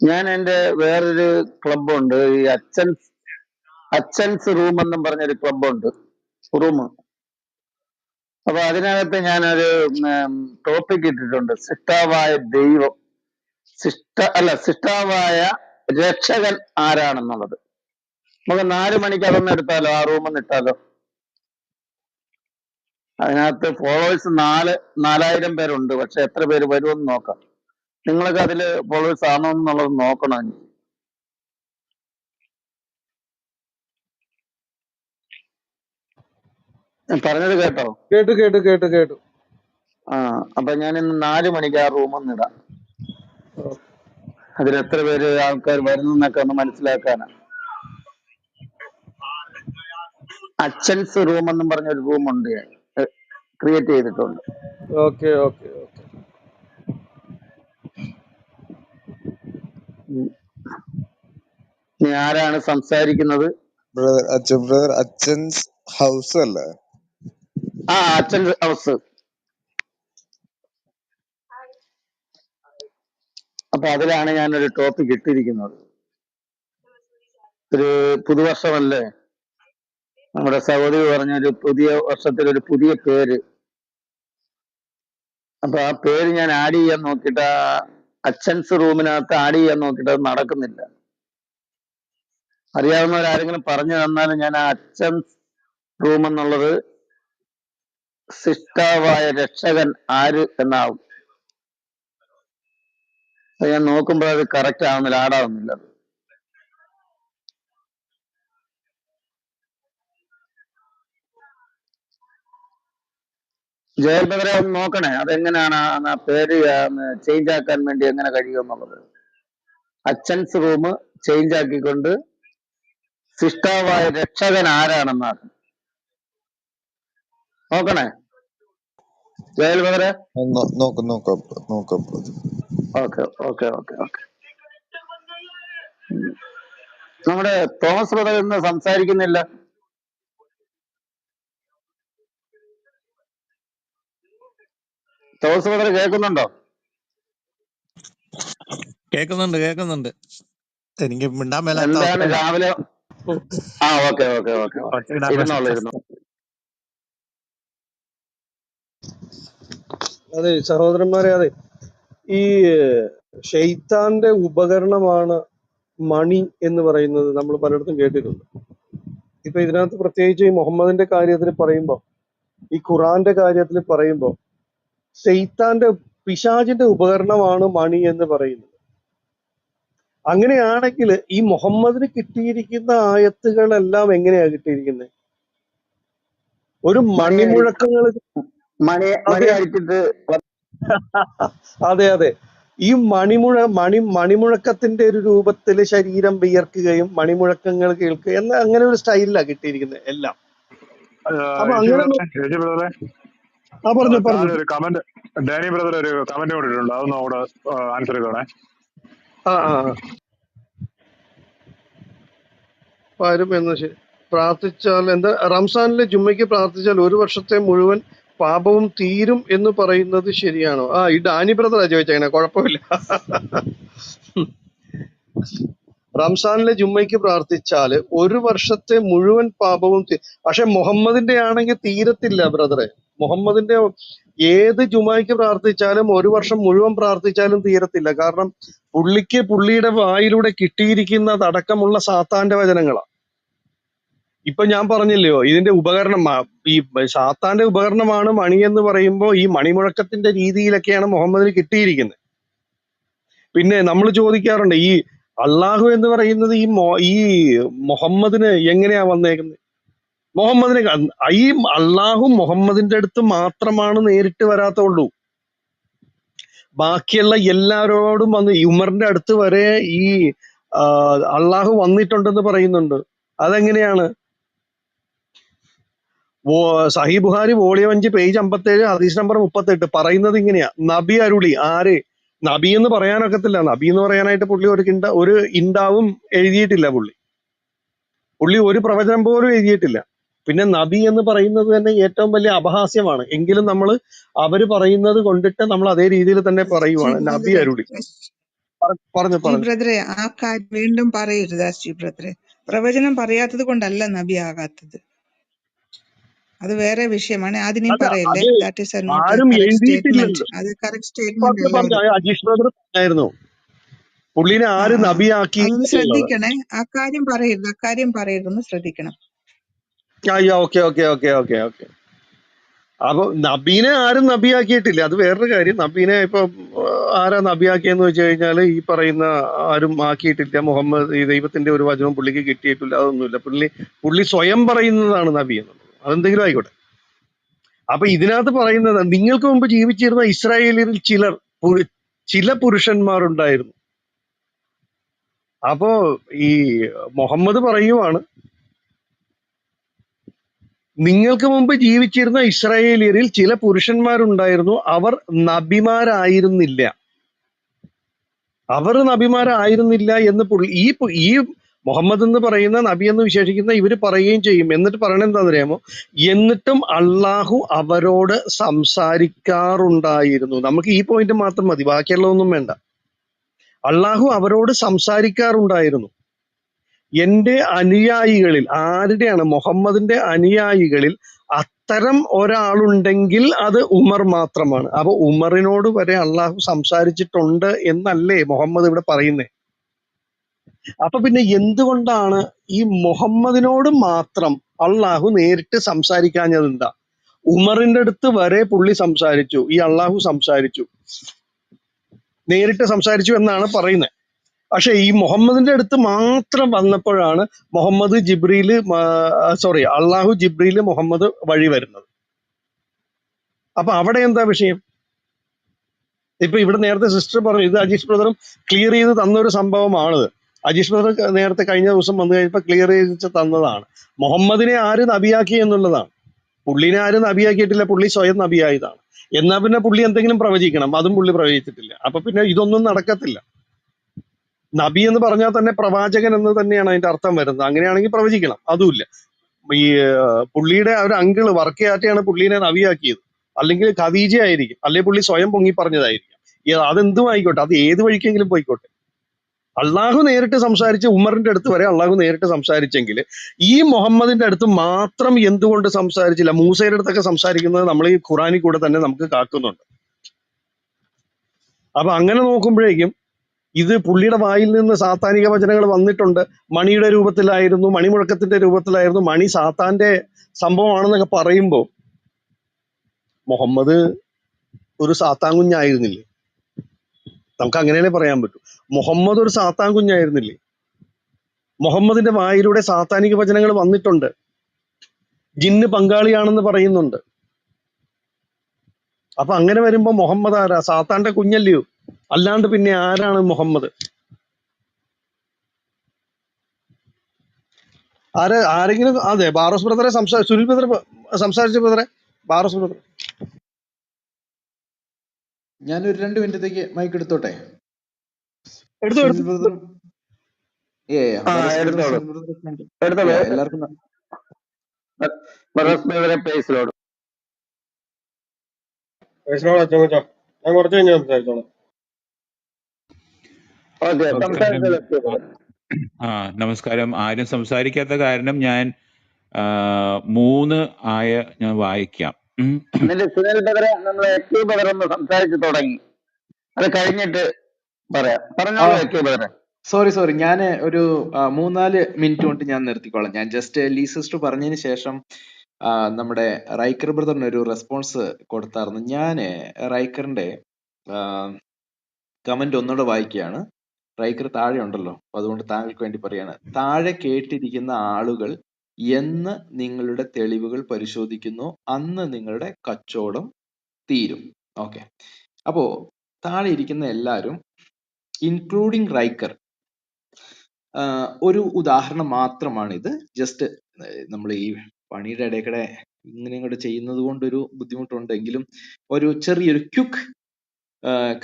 ഞാൻ എൻ്റെ വേറൊരു ക്ലബുണ്ട്, ഈ അച്ഛൻസ് റൂം എന്നും പറഞ്ഞൊരു ക്ലബുണ്ട്, റൂം. അപ്പൊ അതിനകത്ത് ഞാനൊരു ടോപ്പിക് ഇട്ടിട്ടുണ്ട്, സിഷ്ടാവായ ദൈവം, സിഷ്ടാവായ രക്ഷകൻ ആരാണെന്നുള്ളത്. നമുക്ക് 4 മണിക്ക് അതൊന്ന് എടുത്താലോ, ആ റൂം ഒന്ന് ഇട്ടാലോ? അതിനകത്ത് ഫോളോവേഴ്സ് 4000 പേരുണ്ട്, പക്ഷെ എത്ര പേര് വരുമെന്ന് നോക്കാം. നിങ്ങളൊക്കെ അതില് ഫോളോവേഴ്സ് ആണോ എന്നുള്ളത് നോക്കണം. ഞാൻ പറഞ്ഞത് കേട്ടോ? കേട്ടു. ആ, അപ്പൊ ഞാൻ ഇന്ന് 4 മണിക്ക് ആ റൂം ഒന്ന് ഇടാം. അതിൽ എത്ര പേര് ആൾക്കാർ വരുന്നൊക്കെ ഒന്ന് മനസ്സിലാക്കാനാണ്. അച്ഛൻസ് റൂം എന്നും പറഞ്ഞൊരു റൂമുണ്ട്, ക്രിയേറ്റ് ചെയ്തിട്ടുണ്ട്. ഓക്കെ. ഇനി ആരാണ് സംസാരിക്കുന്നത്? ബ്രദർ അച്ഛൻസ് ഹൗസ് അല്ലേ? ആ, അച്ഛൻസ് ഹൗസ്. അപ്പൊ അതിലാണ് ഞാനൊരു ടോപ്പിക് ഇട്ടിരിക്കുന്നത്. ഒരു പുതുവർഷമല്ലേ, നമ്മുടെ സഹോദരി പറഞ്ഞൊരു പുതിയ വർഷത്തിലൊരു പുതിയ പേര്. അപ്പൊ ആ പേര് ഞാൻ ആഡ് ചെയ്യാൻ നോക്കിയിട്ട്, ആ അച്ഛൻസ് റൂമിനകത്ത് ആഡ് ചെയ്യാൻ നോക്കിയിട്ട് അത് നടക്കുന്നില്ല. അറിയാവുന്നവരാരെങ്കിലും പറഞ്ഞു തന്നാലും ഞാൻ ആ അച്ഛൻസ് റൂം എന്നുള്ളത് സിഷ്ടാവായ രക്ഷകൻ ആര് എന്നാവും. ഞാൻ നോക്കുമ്പോൾ അത് കറക്റ്റ് ആവുന്നില്ല, ആടാവുന്നില്ല. ജയൽ ബദറെ ഒന്ന് നോക്കണേ, അതെങ്ങനെയാണ് ആ പേര് ചേഞ്ച് ആക്കാൻ വേണ്ടി എങ്ങനെ കഴിയുമെന്നുള്ളത്. അച്ഛൻസ് റൂം ചേഞ്ച് ആക്കിക്കൊണ്ട് സിഷ്ടാവായ രക്ഷകൻ ആരാണെന്നാണ് നോക്കണേ. ജയൽ ബദറെ നോക്കാം. ഓക്കെ. നമ്മുടെ തോമസ് ബ്രദർ ഇന്ന് സംസാരിക്കുന്നില്ല. തോമസ് ബ്രദർ കേൾക്കുന്നുണ്ടോ? കേൾക്കുന്നുണ്ട്. എനിക്ക് മിണ്ടാൻ മേലാത്ത എന്താണ് അവസ്ഥയിലാ. രാവിലെ? ആ, ഓക്കെ. ഇരുന്നോളൂ. അതെ സഹോദരന്മാരെ, അതെ, ഈ ഷെയ്ത്താന്റെ ഉപകരണമാണ് മണി എന്ന് പറയുന്നത് നമ്മൾ പലയിടത്തും കേട്ടിട്ടുണ്ട്. ഇപ്പൊ ഇതിനകത്ത് പ്രത്യേകിച്ച് ഈ മുഹമ്മദിന്റെ കാര്യത്തിൽ പറയുമ്പോൾ, ഈ ഖുറാന്റെ കാര്യത്തിൽ പറയുമ്പോൾ, പിശാചിന്റെ ഉപകരണമാണ് മണി എന്ന് പറയുന്നത്. അങ്ങനെയാണെങ്കിൽ ഈ മുഹമ്മദിന് കിട്ടിയിരിക്കുന്ന ആയത്തുകളെല്ലാം എങ്ങനെയാ കിട്ടിയിരിക്കുന്നത്? ഒരു മണിമുഴക്കങ്ങൾ. അതെ, ഈ മണിമുഴക്കത്തിന്റെ ഒരു രൂപത്തിൽ ശരീരം വിയർക്കുകയും മണിമുഴക്കങ്ങൾ കേൾക്കുക എന്ന അങ്ങനെ ഒരു സ്റ്റൈലിലാണ് കിട്ടിയിരിക്കുന്നത് എല്ലാം. അപ്പൊ യേശു അങ്ങനെ ബ്രദറെ യേശു ബ്രദറെ പറഞ്ഞു പറഞ്ഞു. താഴെ ഒരു കമന്റ്, ഡാനി ബ്രദർ ഒരു കമന്റ് കൊണ്ടിട്ടുണ്ട്, അതൊന്നും അവിടെ ആൻസർ ചെയ്തോണേ. ആ ആ ആ. വരും എന്ന് പ്രാർത്ഥിച്ചാൽ എന്താ, റംസാനിലെ ജുമ്മയ്ക്ക് പ്രാർത്ഥിച്ചാൽ ഒരു വർഷത്തെ മുഴുവൻ പാപവും തീരും എന്ന് പറയുന്നത് ശരിയാണോ? ആ, ഈ ഡാനി ബ്രദറാ ചോദിച്ചങ്ങനെ, കുഴപ്പമില്ല. റംസാനിലെ ജുമ്മയ്ക്ക് പ്രാർത്ഥിച്ചാൽ ഒരു വർഷത്തെ മുഴുവൻ പാപവും പക്ഷെ മുഹമ്മദിന്റെ ആണെങ്കിൽ തീരത്തില്ല ബ്രദറെ. മുഹമ്മദിന്റെ ഏത് ജുമായ്ക്ക് പ്രാർത്ഥിച്ചാലും ഒരു വർഷം മുഴുവൻ പ്രാർത്ഥിച്ചാലും തീരത്തില്ല. കാരണം പുള്ളിയുടെ വായിലൂടെ കിട്ടിയിരിക്കുന്നത് അടക്കമുള്ള സാത്താന്റെ വചനങ്ങളാ. ഇപ്പൊ ഞാൻ പറഞ്ഞില്ലയോ, ഇതിന്റെ ഉപകരണം ഈ സാത്താന്റെ ഉപകരണമാണ് മണി എന്ന് പറയുമ്പോൾ ഈ മണിമുഴക്കത്തിന്റെ രീതിയിലൊക്കെയാണ് മുഹമ്മദിന് കിട്ടിയിരിക്കുന്നത്. പിന്നെ നമ്മൾ ചോദിക്കാറുണ്ട്, ഈ അള്ളാഹു എന്ന് പറയുന്നത് ഈ മുഹമ്മദിന് എങ്ങനെയാ വന്നേക്കുന്നത്? മുഹമ്മദിന് ഈ അള്ളാഹു മുഹമ്മദിന്റെ അടുത്ത് മാത്രമാണ് നേരിട്ട് വരാത്തുള്ളൂ. ബാക്കിയുള്ള എല്ലാവരോടും വന്ന് ഉമറിന്റെ അടുത്ത് വരെ ഈ അള്ളാഹു വന്നിട്ടുണ്ടെന്ന് പറയുന്നുണ്ട്. അതെങ്ങനെയാണ്? സഹീ ബുഖാരി വോളിയം 5 പേജ് 57 ഹദീസ് നമ്പർ 38 പറയുന്നത് ഇങ്ങനെയാ: നബി അരുളി. ആര് നബി എന്ന് പറയാനൊക്കത്തില്ല. നബി എന്ന് പറയാനായിട്ട് പുള്ളി ഒരു ഇൻഡാവും എഴുതിയിട്ടില്ല. പുള്ളി ഒരു പ്രവചനം പോലും എഴുതിയിട്ടില്ല. പിന്നെ നബി എന്ന് പറയുന്നത് തന്നെ ഏറ്റവും വലിയ അപഹാസ്യമാണ്. എങ്കിലും നമ്മൾ അവര് പറയുന്നത് കൊണ്ടിട്ട് നമ്മൾ അതേ രീതിയിൽ തന്നെ പറയുവാണ്, നബി അരുളി. പറഞ്ഞു ബ്രദറെ, ആ കാര്യം വീണ്ടും പറയരുത് ബ്രദറെ. പ്രവചനം പറയാത്തത് കൊണ്ടല്ല നബി ആകാത്തത്, അത് വേറെ വിഷയമാണ്. അതിനും പറയല്ലേ. ദാറ്റ് ഈസ് നോട്ട് എ ആരും കറക്റ്റ് സ്റ്റേറ്റ്മെന്റ്. എഴുതിയിട്ടില്ലല്ലോ. അത് കറക്റ്റ് സ്റ്റേറ്റ്മെന്റ് അല്ല അത്. അജീഷ് ബ്രദർ ആയിരുന്നു പുള്ളിനെ ആര് നബിയാക്കി. അതൊന്ന് ശ്രദ്ധിക്കണേ. ആ കാര്യം പറയരുതെന്ന് ശ്രദ്ധിക്കണം. Okay okay okay okay okay. അപ്പൊ നബീനെ ആരും നബിയാക്കിയിട്ടില്ല, അത് വേറൊരു കാര്യം. നബീനെ ഇപ്പൊ ആരാ നബിയാക്കിയെന്ന് വെച്ച് കഴിഞ്ഞാല് ഈ പറയുന്ന ആരും ആക്കിയിട്ടില്ല. മുഹമ്മദ് ഈ ദൈവത്തിന്റെ ഒരു വചനവും പുള്ളിക്ക് കിട്ടിയിട്ടില്ല, അതൊന്നുമില്ല. പുള്ളി സ്വയം പറയുന്നതാണ് നബി എന്നുള്ളത്. അതെന്തെങ്കിലും ആയിക്കോട്ടെ. അപ്പൊ ഇതിനകത്ത് പറയുന്നത്, നിങ്ങൾക്ക് മുമ്പ് ജീവിച്ചിരുന്ന ഇസ്രായേലിൽ ചില പുരുഷന്മാരുണ്ടായിരുന്നു. അപ്പോ ഈ മുഹമ്മദ് പറയുവാണ്, നിങ്ങൾക്ക് മുമ്പ് ജീവിച്ചിരുന്ന ഇസ്രായേലിയരിൽ ചില പുരുഷന്മാരുണ്ടായിരുന്നു, അവർ നബിമാരായിരുന്നില്ല. എന്ന് ഈ മുഹമ്മദ് എന്ന് പറയുന്ന നബി എന്ന് വിശേഷിക്കുന്ന ഇവര് പറയുകയും ചെയ്യും. എന്നിട്ട് പറയണത് എന്താണെന്ന് അറിയാമോ? എന്നിട്ടും അള്ളാഹു അവരോട് സംസാരിക്കാറുണ്ടായിരുന്നു. നമുക്ക് ഈ പോയിന്റ് മാത്രം മതി, ബാക്കിയുള്ളതൊന്നും വേണ്ട. അള്ളാഹു അവരോട് സംസാരിക്കാറുണ്ടായിരുന്നു. എന്റെ അനുയായികളിൽ, ആരുടെയാണ്? മുഹമ്മദിന്റെ അനുയായികളിൽ അത്തരം ഒരാളുണ്ടെങ്കിൽ അത് ഉമർ മാത്രമാണ്. അപ്പൊ ഉമറിനോട് വരെ അള്ളാഹു സംസാരിച്ചിട്ടുണ്ട് എന്നല്ലേ മുഹമ്മദ് ഇവിടെ പറയുന്നേ? അപ്പൊ പിന്നെ എന്തുകൊണ്ടാണ് ഈ മുഹമ്മദിനോട് മാത്രം അള്ളാഹു നേരിട്ട് സംസാരിക്കാഞ്ഞതെന്താ? ഉമറിന്റെ അടുത്ത് വരെ പുള്ളി സംസാരിച്ചു, ഈ അള്ളാഹു സംസാരിച്ചു, നേരിട്ട് സംസാരിച്ചു എന്നാണ് പറയുന്നത്. പക്ഷെ ഈ മുഹമ്മദിന്റെ അടുത്ത് മാത്രം വന്നപ്പോഴാണ് അള്ളാഹു ജിബ്രീല് മുഹമ്മദ് വഴി വരുന്നത്. അപ്പൊ അവിടെ എന്താ വിഷയം? ഇപ്പൊ ഇവിടെ നേരത്തെ സിസ്റ്റർ പറഞ്ഞു, ഇത് അജീഷ് ബ്രദറും ക്ലിയർ ചെയ്ത് തന്നൊരു സംഭവമാണിത്. അജീഷ് ബ്രദർ നേരത്തെ കഴിഞ്ഞ ദിവസം വന്നു കഴിഞ്ഞപ്പോ ക്ലിയർ ചെയ്ത് തന്നതാണ്. മുഹമ്മദിനെ ആര് നബിയാക്കി എന്നുള്ളതാണ്. പുള്ളിനെ ആരും നബിയാക്കിയിട്ടില്ല, പുള്ളി സ്വയം നബിയായതാണ്. എന്നാ പിന്നെ പുള്ളി എന്തെങ്കിലും പ്രവചിക്കണം, അതും പുള്ളി പ്രവചിച്ചിട്ടില്ല. അപ്പൊ പിന്നെ ഇതൊന്നും നടക്കത്തില്ല. നബി എന്ന് പറഞ്ഞാൽ തന്നെ പ്രവാചകൻ എന്ന് തന്നെയാണ് അതിന്റെ അർത്ഥം വരുന്നത്. അങ്ങനെയാണെങ്കിൽ പ്രവചിക്കണം, അതുമില്ല. ഈ പുള്ളിയുടെ ഒരു അങ്കിള് വർക്കയാറ്റയാണ് പുള്ളീനെ നബിയാക്കിയത്, അല്ലെങ്കിൽ ഖദീജ ആയിരിക്കും, അല്ലെങ്കിൽ പുള്ളി സ്വയം പൊങ്ങി പറഞ്ഞതായിരിക്കും. അതെന്തും ആയിക്കോട്ടെ, അത് ഏത് വഴിക്കെങ്കിലും പോയിക്കോട്ടെ. അള്ളാഹു നേരിട്ട് സംസാരിച്ച് ഉമറിന്റെ അടുത്ത് വരെ അള്ളാഹു നേരിട്ട് സംസാരിച്ചെങ്കിൽ ഈ മുഹമ്മദിന്റെ അടുത്ത് മാത്രം എന്തുകൊണ്ട് സംസാരിച്ചില്ല? മൂസയുടെ അടുത്തൊക്കെ സംസാരിക്കുന്നത് നമ്മൾ ഈ ഖുറാനിൽ കൂടെ തന്നെ നമുക്ക് കാക്കുന്നുണ്ട്. അപ്പൊ അങ്ങനെ നോക്കുമ്പോഴേക്കും ഇത് പുള്ളിയുടെ വായിൽ നിന്ന് സാത്താനിക വചനങ്ങൾ വന്നിട്ടുണ്ട്. മണിയുടെ രൂപത്തിലായിരുന്നു, മണിമുഴക്കത്തിന്റെ രൂപത്തിലായിരുന്നു, മണി സാത്താന്റെ സംഭവമാണെന്നൊക്കെ പറയുമ്പോൾ മുഹമ്മദ് ഒരു സാത്താൻ കുഞ്ഞായിരുന്നില്ലേ? നമുക്ക് അങ്ങനെയല്ലേ പറയാൻ പറ്റൂ. മുഹമ്മദ് ഒരു സാത്താൻ കുഞ്ഞായിരുന്നില്ലേ? മുഹമ്മദിന്റെ വായിലൂടെ സാത്താനിക വചനങ്ങൾ വന്നിട്ടുണ്ട്. ജിന്ന് പങ്കാളിയാണെന്ന് പറയുന്നുണ്ട്. അപ്പൊ അങ്ങനെ വരുമ്പോ മുഹമ്മദ് ആരാ? സാത്താന്റെ കുഞ്ഞല്ലയോ? അല്ലാണ്ട് പിന്നെ ആരാണ് മുഹമ്മദ്? ആരെങ്കിലും അതെ ബാറോസ് ബ്രദറെ സുനിൽ ബ്രദർ സംസാരിച്ച ബ്രദറെ, ബാറോസ് ബ്രദർ ഞാനൊരു 2 മിനിറ്റത്തേക്ക് മൈക്ക് എടുത്തോട്ടെ? എടുത്തു സുനിൽ എടുത്തു. ബ്രദറും ബറോസ് ബ്രദറും എടുത്തോളൂ സുനിൽ ബ്രദറും എടുത്തോളൂ എല്ലാവർക്കും ബറോസ് ബ്രദറെ പ്രൈസിലോട്. ഞാൻ കുറച്ച് കഴിഞ്ഞ് സംസാരിച്ചോളാം. ഓക്കെ, നമസ്കാരം. സംസാരിച്ചോളൂ. നമസ്കാരം. ആരും സംസാരിക്കാത്ത കാരണം ഞാൻ 3 ആയ ഞാൻ വായിക്കാം. എന്നിട്ട് സുനിൽ ബ്രദറെ നമ്മൾ എക്യു ബ്രദർ ഒന്ന് സംസാരിച്ച് തുടങ്ങി, അത് കഴിഞ്ഞിട്ട് പറയാം. പറഞ്ഞോളൂ എക്യു ബ്രദറെ. സോറി, ഞാൻ ഒരു 3-4 മിനിറ്റ് കൊണ്ട് ഞാൻ നിർത്തിക്കോളാം. ഞാൻ ജസ്റ്റ് ലീ സിസ്റ്റർ പറഞ്ഞതിന് ശേഷം നമ്മുടെ റൈക്കർ ബ്രദറിന് ഒരു റെസ്പോൺസ് കൊടുത്തായിരുന്നു. ഞാൻ റൈക്കറിന്റെ കമന്റ് ഒന്നുകൂടെ വായിക്കുകയാണ്. റൈക്കർ താഴെ ഉണ്ടല്ലോ, അപ്പൊ അതുകൊണ്ട് താങ്കൾക്ക് വേണ്ടി പറയാണ്. താഴെ കേട്ടിരിക്കുന്ന ആളുകൾ എന്ന് നിങ്ങളുടെ തെളിവുകൾ പരിശോധിക്കുന്നു അന്ന് നിങ്ങളുടെ കച്ചവടം തീരും. ഓക്കെ, അപ്പോ താഴെ ഇരിക്കുന്ന എല്ലാവരും ഇൻക്ലൂഡിങ് റൈക്കർ ഒരു ഉദാഹരണം മാത്രമാണിത്. ജസ്റ്റ് നമ്മൾ ഈ പണിയുടെ ഇടയ്ക്കിടെ ഇങ്ങനെ ഇങ്ങോട്ട് ചെയ്യുന്നത് കൊണ്ടൊരു ബുദ്ധിമുട്ടുണ്ടെങ്കിലും ഒരു ചെറിയൊരു ക്വിക്ക്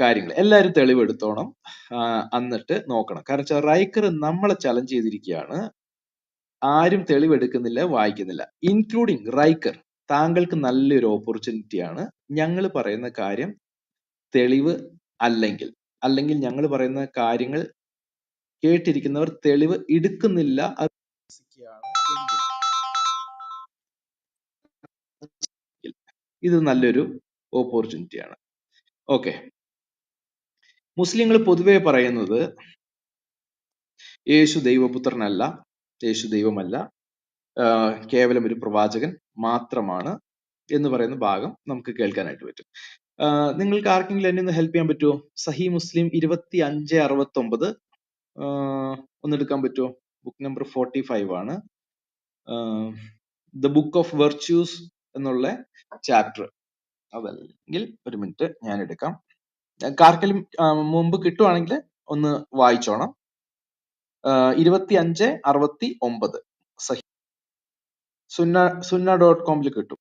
കാര്യങ്ങൾ എല്ലാവരും തെളിവെടുത്തോണം, എന്നിട്ട് നോക്കണം. കാരണം വെച്ചാൽ റൈക്കർ നമ്മളെ ചലഞ്ച് ചെയ്തിരിക്കുകയാണ്. ആരും തെളിവെടുക്കുന്നില്ല, വായിക്കുന്നില്ല. ഇൻക്ലൂഡിങ് റൈക്കർ, താങ്കൾക്ക് നല്ലൊരു ഓപ്പർച്യൂണിറ്റിയാണ്. ഞങ്ങൾ പറയുന്ന കാര്യം തെളിവ് അല്ലെങ്കിൽ ഞങ്ങൾ പറയുന്ന കാര്യങ്ങൾ കേട്ടിരിക്കുന്നവർ തെളിവ് എടുക്കുന്നില്ല ഇത് നല്ലൊരു ഓപ്പർച്യൂണിറ്റിയാണ്. ഓക്കെ, മുസ്ലിങ്ങൾ പൊതുവെ പറയുന്നത് യേശു ദൈവപുത്രനല്ല, യേശു ദൈവമല്ല, കേവലം ഒരു പ്രവാചകൻ മാത്രമാണ് എന്ന് പറയുന്ന ഭാഗം നമുക്ക് കേൾക്കാനായിട്ട് പറ്റും. നിങ്ങൾക്ക് ആർക്കെങ്കിലും എന്നെ ഒന്ന് ഹെൽപ്പ് ചെയ്യാൻ പറ്റുമോ? സഹി മുസ്ലിം 2569 ഒന്നെടുക്കാൻ പറ്റുമോ? ബുക്ക് നമ്പർ 45 ആണ്. ദ ബുക്ക് ഓഫ് വെർച്യൂസ് എന്നുള്ള ചാപ്റ്റർ. അതല്ലെങ്കിൽ ഒരു മിനിറ്റ് ഞാൻ എടുക്കാം. ആർക്കെങ്കിലും മുമ്പ് കിട്ടുവാണെങ്കിൽ ഒന്ന് വായിച്ചോണം. 2569 സഹി sunna.com കിട്ടും.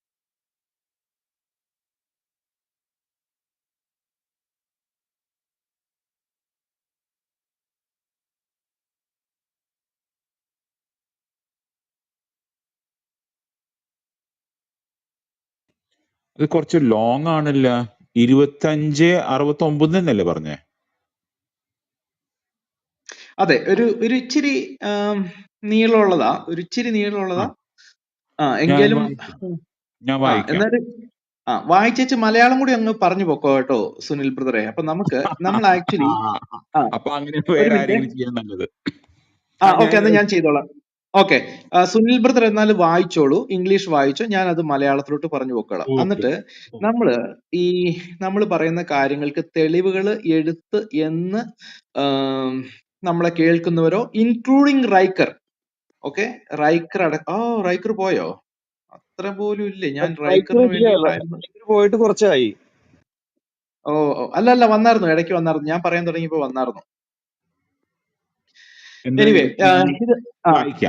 അത് കുറച്ച് ലോങ് ആണല്ലോ. 2569 എന്നല്ലേ പറഞ്ഞേ? അതെ, ഒരു ഇച്ചിരി നീളമുള്ളതാ, ഒരു ഇച്ചിരി നീളമുള്ളതാ. എങ്കിലും ഞാൻ വായിക്കാം. എന്നാലും വായിച്ചേച്ച് മലയാളം കൂടി അങ്ങ് പറഞ്ഞു പോക്കോ കേട്ടോ സുനിൽ ബ്രദറെ. അപ്പൊ നമ്മൾ ആക്ച്വലി അപ്പൊ അങ്ങനെ വേറെ ആരെങ്കിലും ചെയ്യാൻ നല്ലത്. ഓക്കെ, അത് ഞാൻ ചെയ്തോളാം. ഓക്കെ, സുനിൽ ബ്രദർ എന്നാൽ വായിച്ചോളൂ, ഇംഗ്ലീഷ് വായിച്ചോ, ഞാൻ അത് മലയാളത്തിലോട്ട് പറഞ്ഞു പോക്കോളാം. എന്നിട്ട് നമ്മൾ പറയുന്ന കാര്യങ്ങൾക്ക് തെളിവുകൾ എടുത്ത് എന്ന് നമ്മളെ കേൾക്കുന്നവരോ ഇൻക്ലൂഡിങ് റൈക്കർ. ഓക്കെ, റൈക്കർ പോയോ? അത്ര പോലും ഇല്ലേ. ഞാൻ റൈക്കറിന് വേണ്ടിയിട്ടായിരുന്നു. പോയിട്ട് കുറച്ചായി. അല്ല വന്നായിരുന്നു, ഇടയ്ക്ക് വന്നായിരുന്നു. ഞാൻ പറയാൻ തുടങ്ങിയപ്പോ വന്നായിരുന്നു. എനിവേ,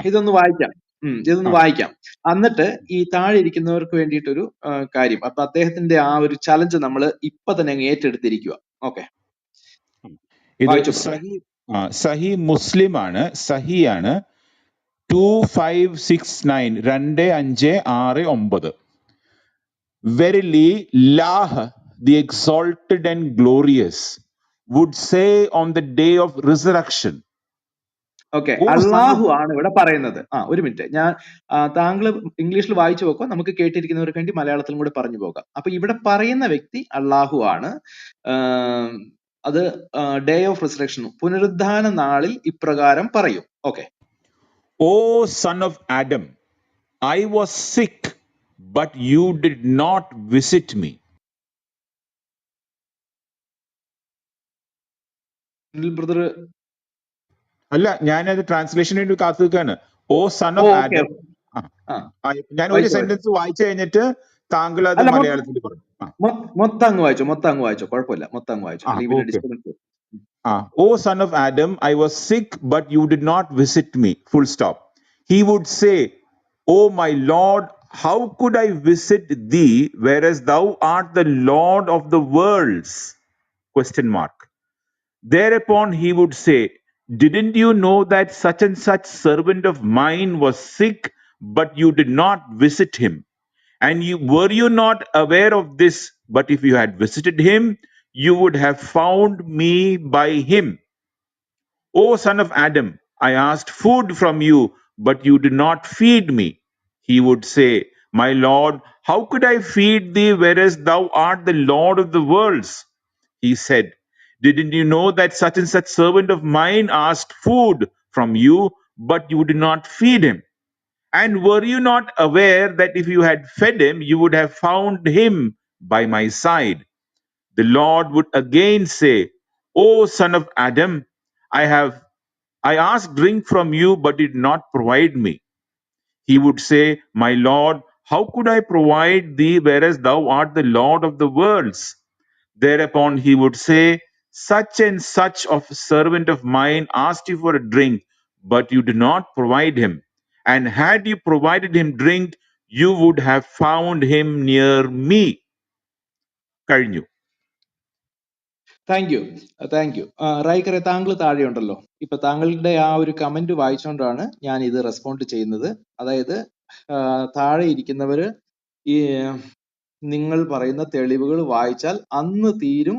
ഇതൊന്ന് വായിക്കാം. എന്നിട്ട് ഈ താഴെ ഇരിക്കുന്നവർക്ക് വേണ്ടിയിട്ടൊരു കാര്യം. അപ്പൊ അദ്ദേഹത്തിന്റെ ആ ഒരു ചലഞ്ച് നമ്മൾ ഇപ്പൊ തന്നെ അങ്ങ് ഏറ്റെടുത്തിരിക്കുക. ഓക്കെ, ഇത് സഹി മുസ്ലിം ആണ്, സഹിയാണ് 2569 2569. Verily, Lah, the exalted and glorious, would say on the day of resurrection. Okay, അള്ളാഹു ആണ് ഇവിടെ പറയുന്നത്. ഒരു മിനിറ്റ്, ഞാൻ താങ്കൾ ഇംഗ്ലീഷിൽ വായിച്ചു പോക്കോ, നമുക്ക് കേട്ടിരിക്കുന്നവർക്ക് വേണ്ടി മലയാളത്തിലും കൂടെ പറഞ്ഞു പോകാം. അപ്പൊ ഇവിടെ പറയുന്ന വ്യക്തി അള്ളാഹു ആണ്. അത് ഡേ ഓഫ് റിസറക്ഷൻ, പുനരുദ്ധാന നാളിൽ ഇപ്രകാരം പറയും. Okay, O son of Adam, I was sick, but you did not visit me. Brother അല്ല, ഞാനത് ട്രാൻസ്ലേഷന് വേണ്ടി കാത്തു നിൽക്കാണ്. ഓ സൺ ഓഫ് ആഡം. ഞാൻ ഒരു സെന്റൻസ് വായിച്ചു കഴിഞ്ഞിട്ട് താങ്കൾ അത് മലയാളത്തിൽ പറഞ്ഞു. മൊത്തം അങ്ങ് വായിച്ചോ, കുഴപ്പമില്ല, മൊത്തം അങ്ങ് വായിച്ചോ. O son of Adam, I was sick but you did not visit me, full stop. he would say, O my Lord, how could I visit thee, whereas thou art the Lord of the worlds? Question mark. Thereupon he would say, didn't you know that such and such servant of mine was sick, but you did not visit him? And were you not aware of this? But if you had visited him, you would have found me by him. O son of Adam, I asked food from you, but you did not feed me. He would say, my Lord, how could I feed thee, whereas thou art the Lord of the worlds? He said, didn't you know that such and such servant of mine asked food from you, but you did not feed him? And were you not aware that if you had fed him, you would have found him by my side? The Lord would again say, O son of Adam, I asked drink from you, but did not provide me. He would say, my Lord, how could I provide thee, whereas thou art the Lord of the worlds? Thereupon he would say, such and such of servant of mine asked you for a drink, but you did not provide him. And had you provided him drink, you would have found him near me. കഴിഞ്ഞു. Thank you. Thank you. റൈക്കറെ, താങ്കൾ താഴെയുണ്ടല്ലോ. ഇപ്പൊ താങ്കളുടെ ആ ഒരു comment വായിച്ചുകൊണ്ടാണ് ഞാൻ ഇത് റെസ്പോണ്ട് ചെയ്യുന്നത്. അതായത് താഴെ ഇരിക്കുന്നവര് ഈ നിങ്ങൾ പറയുന്ന തെളിവുകൾ വായിച്ചാൽ അന്ന് തീരും,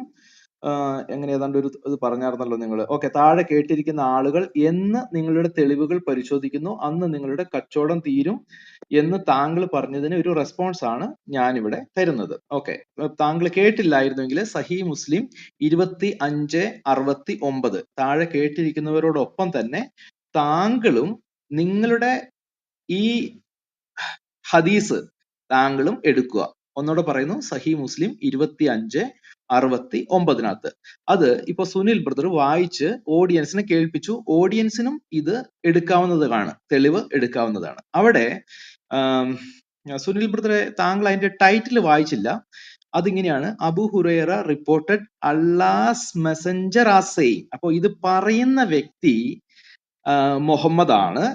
എങ്ങനെ ഏതാണ്ട് ഒരു ഇത് പറഞ്ഞായിരുന്നല്ലോ നിങ്ങൾ. ഓക്കെ, താഴെ കേട്ടിരിക്കുന്ന ആളുകൾ എന്ന് നിങ്ങളുടെ തെളിവുകൾ പരിശോധിക്കുന്നു അന്ന് നിങ്ങളുടെ കച്ചവടം തീരും എന്ന് താങ്കൾ പറഞ്ഞതിന് ഒരു റെസ്പോൺസ് ആണ് ഞാനിവിടെ തരുന്നത്. ഓക്കെ, താങ്കൾ കേട്ടില്ലായിരുന്നെങ്കിൽ സഹീ മുസ്ലിം 2569 താഴെ കേട്ടിരിക്കുന്നവരോടൊപ്പം തന്നെ താങ്കളും നിങ്ങളുടെ ഈ ഹദീസ് താങ്കളും എടുക്കുക. ഒന്നുകൂടെ പറയുന്നു, സഹീ മുസ്ലിം 2569 അത് ഇപ്പൊ സുനിൽ ബ്രദർ വായിച്ച് ഓഡിയൻസിനെ കേൾപ്പിച്ചു. ഓഡിയൻസിനും ഇത് എടുക്കാവുന്നതാണ്, തെളിവ് എടുക്കാവുന്നതാണ്. അവിടെ സുനിൽ ബ്രദറെ, താങ്കൾ അതിന്റെ ടൈറ്റിൽ വായിച്ചില്ല. അതിങ്ങനെയാണ്, അബു ഹുറൈറ റിപ്പോർട്ടഡ് അല്ലാഹ്സ് മെസഞ്ചർ ആസ് സെയിങ്. അപ്പൊ ഇത് പറയുന്ന വ്യക്തി മുഹമ്മദ് ആണ്.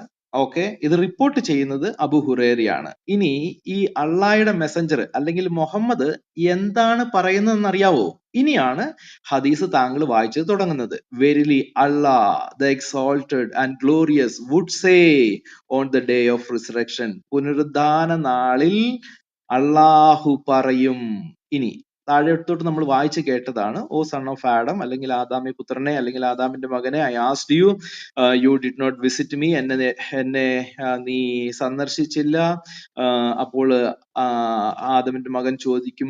ഓക്കെ, ഇത് റിപ്പോർട്ട് ചെയ്യുന്നത് അബു ഹുറൈറയാണ്. ഇനി ഈ അള്ളാഹയുടെ മെസഞ്ചർ അല്ലെങ്കിൽ മുഹമ്മദ് എന്താണ് പറയുന്നതെന്ന് അറിയാവോ? ഇനിയാണ് ഹദീസ് താങ്കൾ വായിച്ചത് തുടങ്ങുന്നത്. Verily Allah the exalted and glorious would say on the day of resurrection. പുനരുദ്ധാന നാളിൽ അള്ളാഹു പറയും. ഇനി താഴെത്തോട്ട് നമ്മൾ വായിച്ചു കേട്ടതാണ്, ഓ സൺ ഓഫ് ആഡം, അല്ലെങ്കിൽ ആദാമി പുത്രനെ, അല്ലെങ്കിൽ ആദാമിന്റെ മകനെ, I asked you, you did not visit me, എന്നെ നീ സന്ദർശിച്ചില്ല. അപ്പോൾ ആദമിന്റെ മകൻ ചോദിക്കും,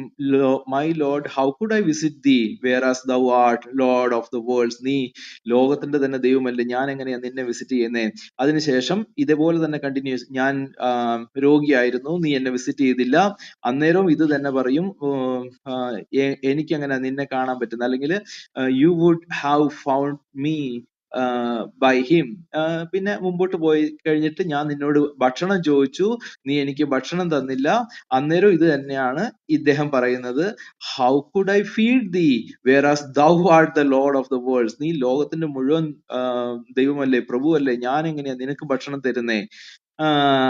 my Lord, how could I visit thee whereas thou art Lord of the worlds. നീ ലോകത്തിന്റെ തന്നെ ദൈവമല്ലേ, ഞാൻ എങ്ങനെയാ നിന്നെ വിസിറ്റ് ചെയ്യുന്നേ? അതിനുശേഷം ഇതേപോലെ തന്നെ കണ്ടിന്യൂസ്, ഞാൻ രോഗിയായിരുന്നു, നീ എന്നെ വിസിറ്റ് ചെയ്തില്ല. അന്നേരവും ഇത് തന്നെ പറയും, എനിക്ക് അങ്ങനെ നിന്നെ കാണാൻ പറ്റുന്ന, അല്ലെങ്കിൽ you would have found me by him. പിന്നെ മുമ്പോട്ട് പോയി കഴിഞ്ഞിട്ട് ഞാൻ നിന്നോട് ഭക്ഷണം ചോദിച്ചു, നീ എനിക്ക് ഭക്ഷണം തന്നില്ല. അന്നേരം ഇത് തന്നെയാണ് ഇദ്ദേഹം പറയുന്നത്, ഹൗ കുഡ് ഐ ഫീഡ് ദീ whereas thou art the Lord of the worlds. നീ ലോകത്തിന്റെ മുഴുവൻ ദൈവമല്ലേ, പ്രഭുവല്ലേ, ഞാൻ എങ്ങനെയാ നിനക്ക് ഭക്ഷണം തരുന്നേ?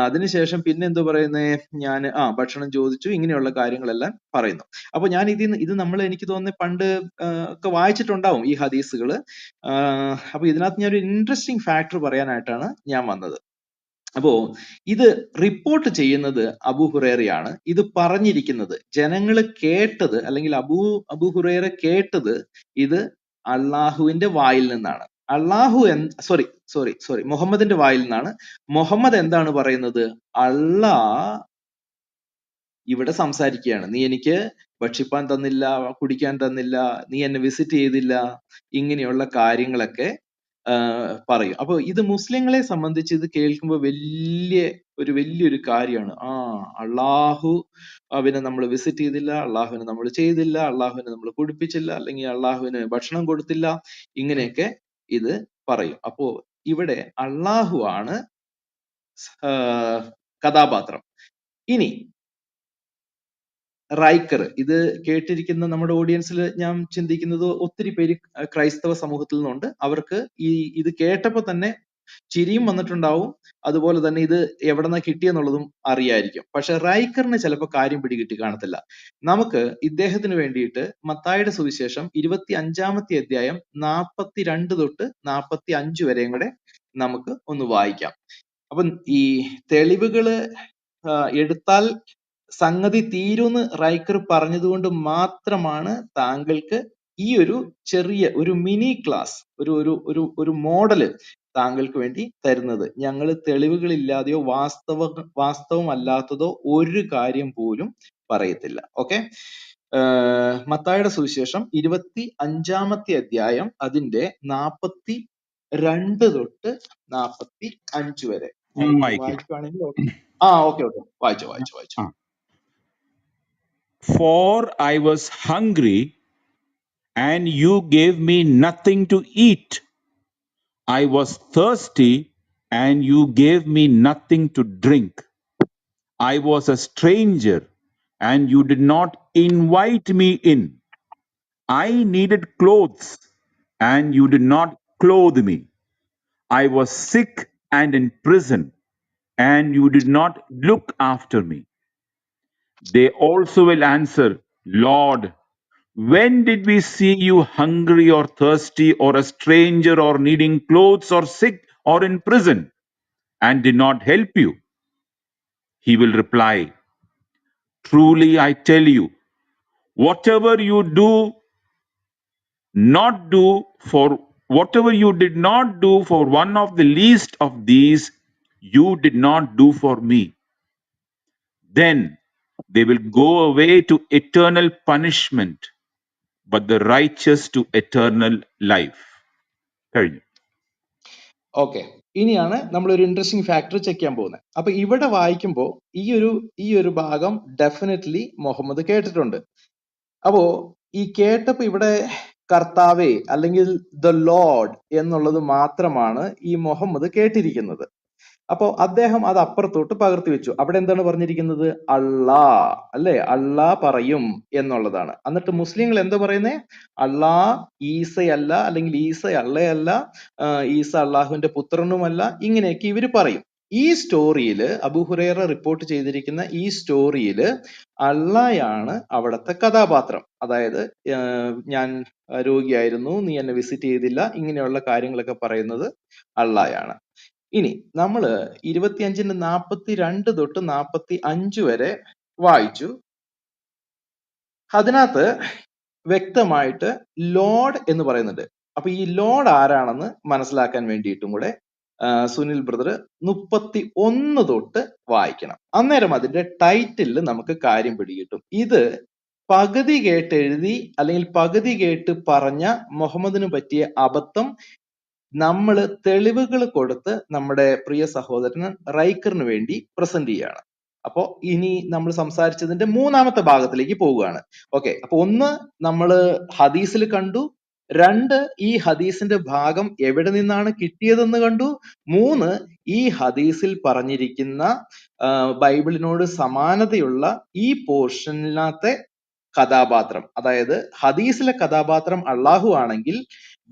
അതിനുശേഷം പിന്നെ എന്തോ പറയുന്നേ, ഞാൻ ഭക്ഷണം ചോദിച്ചു, ഇങ്ങനെയുള്ള കാര്യങ്ങളെല്ലാം പറയുന്നു. അപ്പൊ ഞാൻ ഇത് നമ്മൾ എനിക്ക് തോന്നുന്നത് പണ്ട് ഒക്കെ വായിച്ചിട്ടുണ്ടാവും ഈ ഹദീസുകള്. അപ്പൊ ഇതിനകത്ത് ഞാൻ ഒരു ഇൻട്രസ്റ്റിംഗ് ഫാക്ടർ പറയാനായിട്ടാണ് ഞാൻ വന്നത്. അപ്പോ ഇത് റിപ്പോർട്ട് ചെയ്യുന്നത് അബൂ ഹുറൈറയാണ്. ഇത് പറഞ്ഞിരിക്കുന്നത് ജനങ്ങൾ കേട്ടത്, അല്ലെങ്കിൽ അബൂ ഹുറൈറ കേട്ടത് ഇത് അള്ളാഹുവിന്റെ വായിൽ നിന്നാണ്. മുഹമ്മദിന്റെ വായിൽ നിന്നാണ്. മുഹമ്മദ് എന്താണ് പറയുന്നത്? അള്ളാഹ് ഇവിടെ സംസാരിക്കുകയാണ്, നീ എനിക്ക് ഭക്ഷിപ്പാൻ തന്നില്ല, കുടിക്കാൻ തന്നില്ല, നീ എന്നെ വിസിറ്റ് ചെയ്തില്ല, ഇങ്ങനെയുള്ള കാര്യങ്ങളൊക്കെ പറയും. അപ്പൊ ഇത് മുസ്ലിങ്ങളെ സംബന്ധിച്ച് ഇത് കേൾക്കുമ്പോൾ വലിയൊരു കാര്യമാണ്. അള്ളാഹു അവനെ നമ്മൾ വിസിറ്റ് ചെയ്തില്ല, അള്ളാഹുവിനെ നമ്മൾ ചെയ്തില്ല, അള്ളാഹുവിനെ നമ്മൾ കുടിപ്പിച്ചില്ല, അല്ലെങ്കിൽ അള്ളാഹുവിന് ഭക്ഷണം കൊടുത്തില്ല, ഇങ്ങനെയൊക്കെ ഇത് പറയും. അപ്പോ ഇവിടെ അള്ളാഹു ആണ് കഥാപാത്രം. ഇനി റൈക്കർ, ഇത് കേട്ടിരിക്കുന്ന നമ്മുടെ ഓഡിയൻസിൽ ഞാൻ ചിന്തിക്കുന്നത് ഒത്തിരി പേര് ക്രൈസ്തവ സമൂഹത്തിൽ നിന്നുണ്ട്. അവർക്ക് ഇത് കേട്ടപ്പോ തന്നെ ചിരിയും വന്നിട്ടുണ്ടാവും, അതുപോലെ തന്നെ ഇത് എവിടെ നിന്ന് കിട്ടിയെന്നുള്ളതും അറിയായിരിക്കും. പക്ഷെ റൈക്കറിന് ചിലപ്പോൾ കാര്യം പിടികിട്ടി കാണത്തില്ല. നമുക്ക് ഇദ്ദേഹത്തിന് വേണ്ടിയിട്ട് മത്തായിയുടെ സുവിശേഷം 25-ാമത്തെ അധ്യായം 42 തൊട്ട് 45 വരെയും കൂടെ നമുക്ക് ഒന്ന് വായിക്കാം. അപ്പം ഈ തെളിവുകള് എടുത്താൽ സംഗതി തീരുന്ന് റൈക്കർ പറഞ്ഞതുകൊണ്ട് മാത്രമാണ് താങ്കൾക്ക് ഈ ഒരു ചെറിയ ഒരു മിനി ക്ലാസ്, ഒരു ഒരു ഒരു ഒരു മോഡല് താങ്കൾക്ക് വേണ്ടി തരുന്നത്. ഞങ്ങൾ തെളിവുകളില്ലാതെയോ വാസ്തവമല്ലാത്തതോ ഒരു കാര്യം പോലും പറയത്തില്ല. ഓക്കെ, മത്തായിയുടെ സുവിശേഷം 25-ാമത്തെ അധ്യായം അതിന്റെ 42 തൊട്ട് 45 വരെ ഞാൻ ആരെങ്കിലും വായിക്കാം. വായിക്കുവാണെങ്കിൽ ഓക്കെ വായിച്ചോ. For I was hungry, and you gave me nothing to eat. I was thirsty, and you gave me nothing to drink. I was a stranger, and you did not invite me in. I needed clothes, and you did not clothe me. I was sick and in prison, and you did not look after me. They also will answer, Lord, when did we see you hungry or thirsty or a stranger or needing clothes or sick or in prison and did not help you? He will reply, truly I tell you, whatever you did not do for one of the least of these, you did not do for me. Then they will go away to eternal punishment, but the righteous to eternal life. കഴിഞ്ഞു. Okay, ഇനിയാണ് നമ്മൾ ഒരു interesting factor check ചെയ്യാൻ പോകുന്നത്. അപ്പൊ ഇവിടെ വായിക്കുമ്പോൾ ഈ ഒരു ഭാഗം ഡെഫിനറ്റ്ലി മുഹമ്മദ് കേട്ടിട്ടുണ്ട്. അപ്പോ ഈ കേട്ടപ്പോ ഇവിടെ കർത്താവേ അല്ലെങ്കിൽ ദ ലോർഡ് എന്നുള്ളത് മാത്രമാണ് ഈ മുഹമ്മദ് കേട്ടിരിക്കുന്നത്. അപ്പോ അദ്ദേഹം അത് അപ്പുറത്തോട്ട് പകർത്തി വെച്ചു. അവിടെ എന്താണ് പറഞ്ഞിരിക്കുന്നത്? അള്ളാ, അല്ലെ? അള്ളാ പറയും എന്നുള്ളതാണ്. എന്നിട്ട് മുസ്ലിങ്ങൾ എന്താ പറയുന്നേ? അള്ളാ ഈസയല്ല, അല്ലെങ്കിൽ ഈസ അള്ളയല്ല, ഈസ അള്ളാഹുവിന്റെ പുത്രനുമല്ല, ഇങ്ങനെയൊക്കെ ഇവര് പറയും. ഈ സ്റ്റോറിയില് അബൂ ഹുറൈറ റിപ്പോർട്ട് ചെയ്തിരിക്കുന്ന ഈ സ്റ്റോറിയില് അള്ളായാണ് അവിടുത്തെ കഥാപാത്രം. അതായത് ഞാൻ രോഗിയായിരുന്നു, നീ എന്നെ വിസിറ്റ് ചെയ്തില്ല, ഇങ്ങനെയുള്ള കാര്യങ്ങളൊക്കെ പറയുന്നത് അള്ളായാണ്. ഇനി നമ്മള് 25-ന്റെ 42 തൊട്ട് 45 വരെ വായിച്ചു. അതിനകത്ത് വ്യക്തമായിട്ട് ലോർഡ് എന്ന് പറയുന്നുണ്ട്. അപ്പൊ ഈ ലോർഡ് ആരാണെന്ന് മനസ്സിലാക്കാൻ വേണ്ടിയിട്ടും കൂടെ സുനിൽ ബ്രദർ 31 തൊട്ട് വായിക്കണം. അന്നേരം അതിന്റെ ടൈറ്റിലിൽ നമുക്ക് കാര്യം പിടികിട്ടും. ഇത് പകുതി കേട്ട് എഴുതി അല്ലെങ്കിൽ പകുതി കേട്ട് പറഞ്ഞ മുഹമ്മദിന് പറ്റിയ അബദ്ധം നമ്മൾ തെളിവുകൾ കൊടുത്ത് നമ്മുടെ പ്രിയ സഹോദരന് റൈക്കറിന് വേണ്ടി പ്രസന്റ് ചെയ്യാണ്. അപ്പോ ഇനി നമ്മൾ സംസാരിച്ചതിന്റെ 3-ാമത്തെ ഭാഗത്തിലേക്ക് പോവുകയാണ്. ഓക്കെ, അപ്പൊ 1 നമ്മള് ഹദീസിൽ കണ്ടു, 2 ഈ ഹദീസിന്റെ ഭാഗം എവിടെ നിന്നാണ് കിട്ടിയതെന്ന് കണ്ടു, 3 ഈ ഹദീസിൽ പറഞ്ഞിരിക്കുന്ന ബൈബിളിനോട് സമാനതയുള്ള ഈ പോർഷനിലത്തെ കഥാപാത്രം, അതായത് ഹദീസിലെ കഥാപാത്രം അള്ളാഹു ആണെങ്കിൽ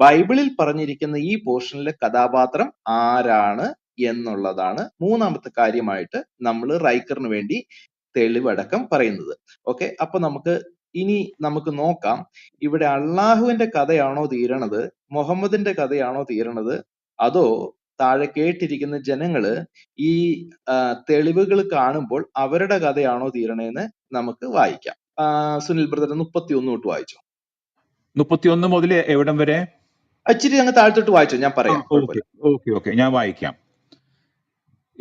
ബൈബിളിൽ പറഞ്ഞിരിക്കുന്ന ഈ പോർഷനിലെ കഥാപാത്രം ആരാണ് എന്നുള്ളതാണ് 3-ാമത്തെ കാര്യമായിട്ട് നമ്മൾ റൈക്കറിന് വേണ്ടി തെളിവടക്കം പറയുന്നത്. ഓക്കെ, അപ്പൊ നമുക്ക് നോക്കാം, ഇവിടെ അള്ളാഹുവിന്റെ കഥയാണോ തീരണത്, മുഹമ്മദിന്റെ കഥയാണോ തീരണത്, അതോ താഴെ കേട്ടിരിക്കുന്ന ജനങ്ങള് ഈ തെളിവുകൾ കാണുമ്പോൾ അവരുടെ കഥയാണോ തീരണേന്ന് നമുക്ക് വായിക്കാം. സുനിൽ ബ്രദർ 31 തൊട്ട് വായിച്ചു. 31 മുതൽ എവിടം വരെ? ഇച്ചിരി അങ്ങ് താഴ്ത്തോട്ട് വായിച്ചു, ഞാൻ പറയാം. ഓക്കെ, ഞാൻ വായിക്കാം.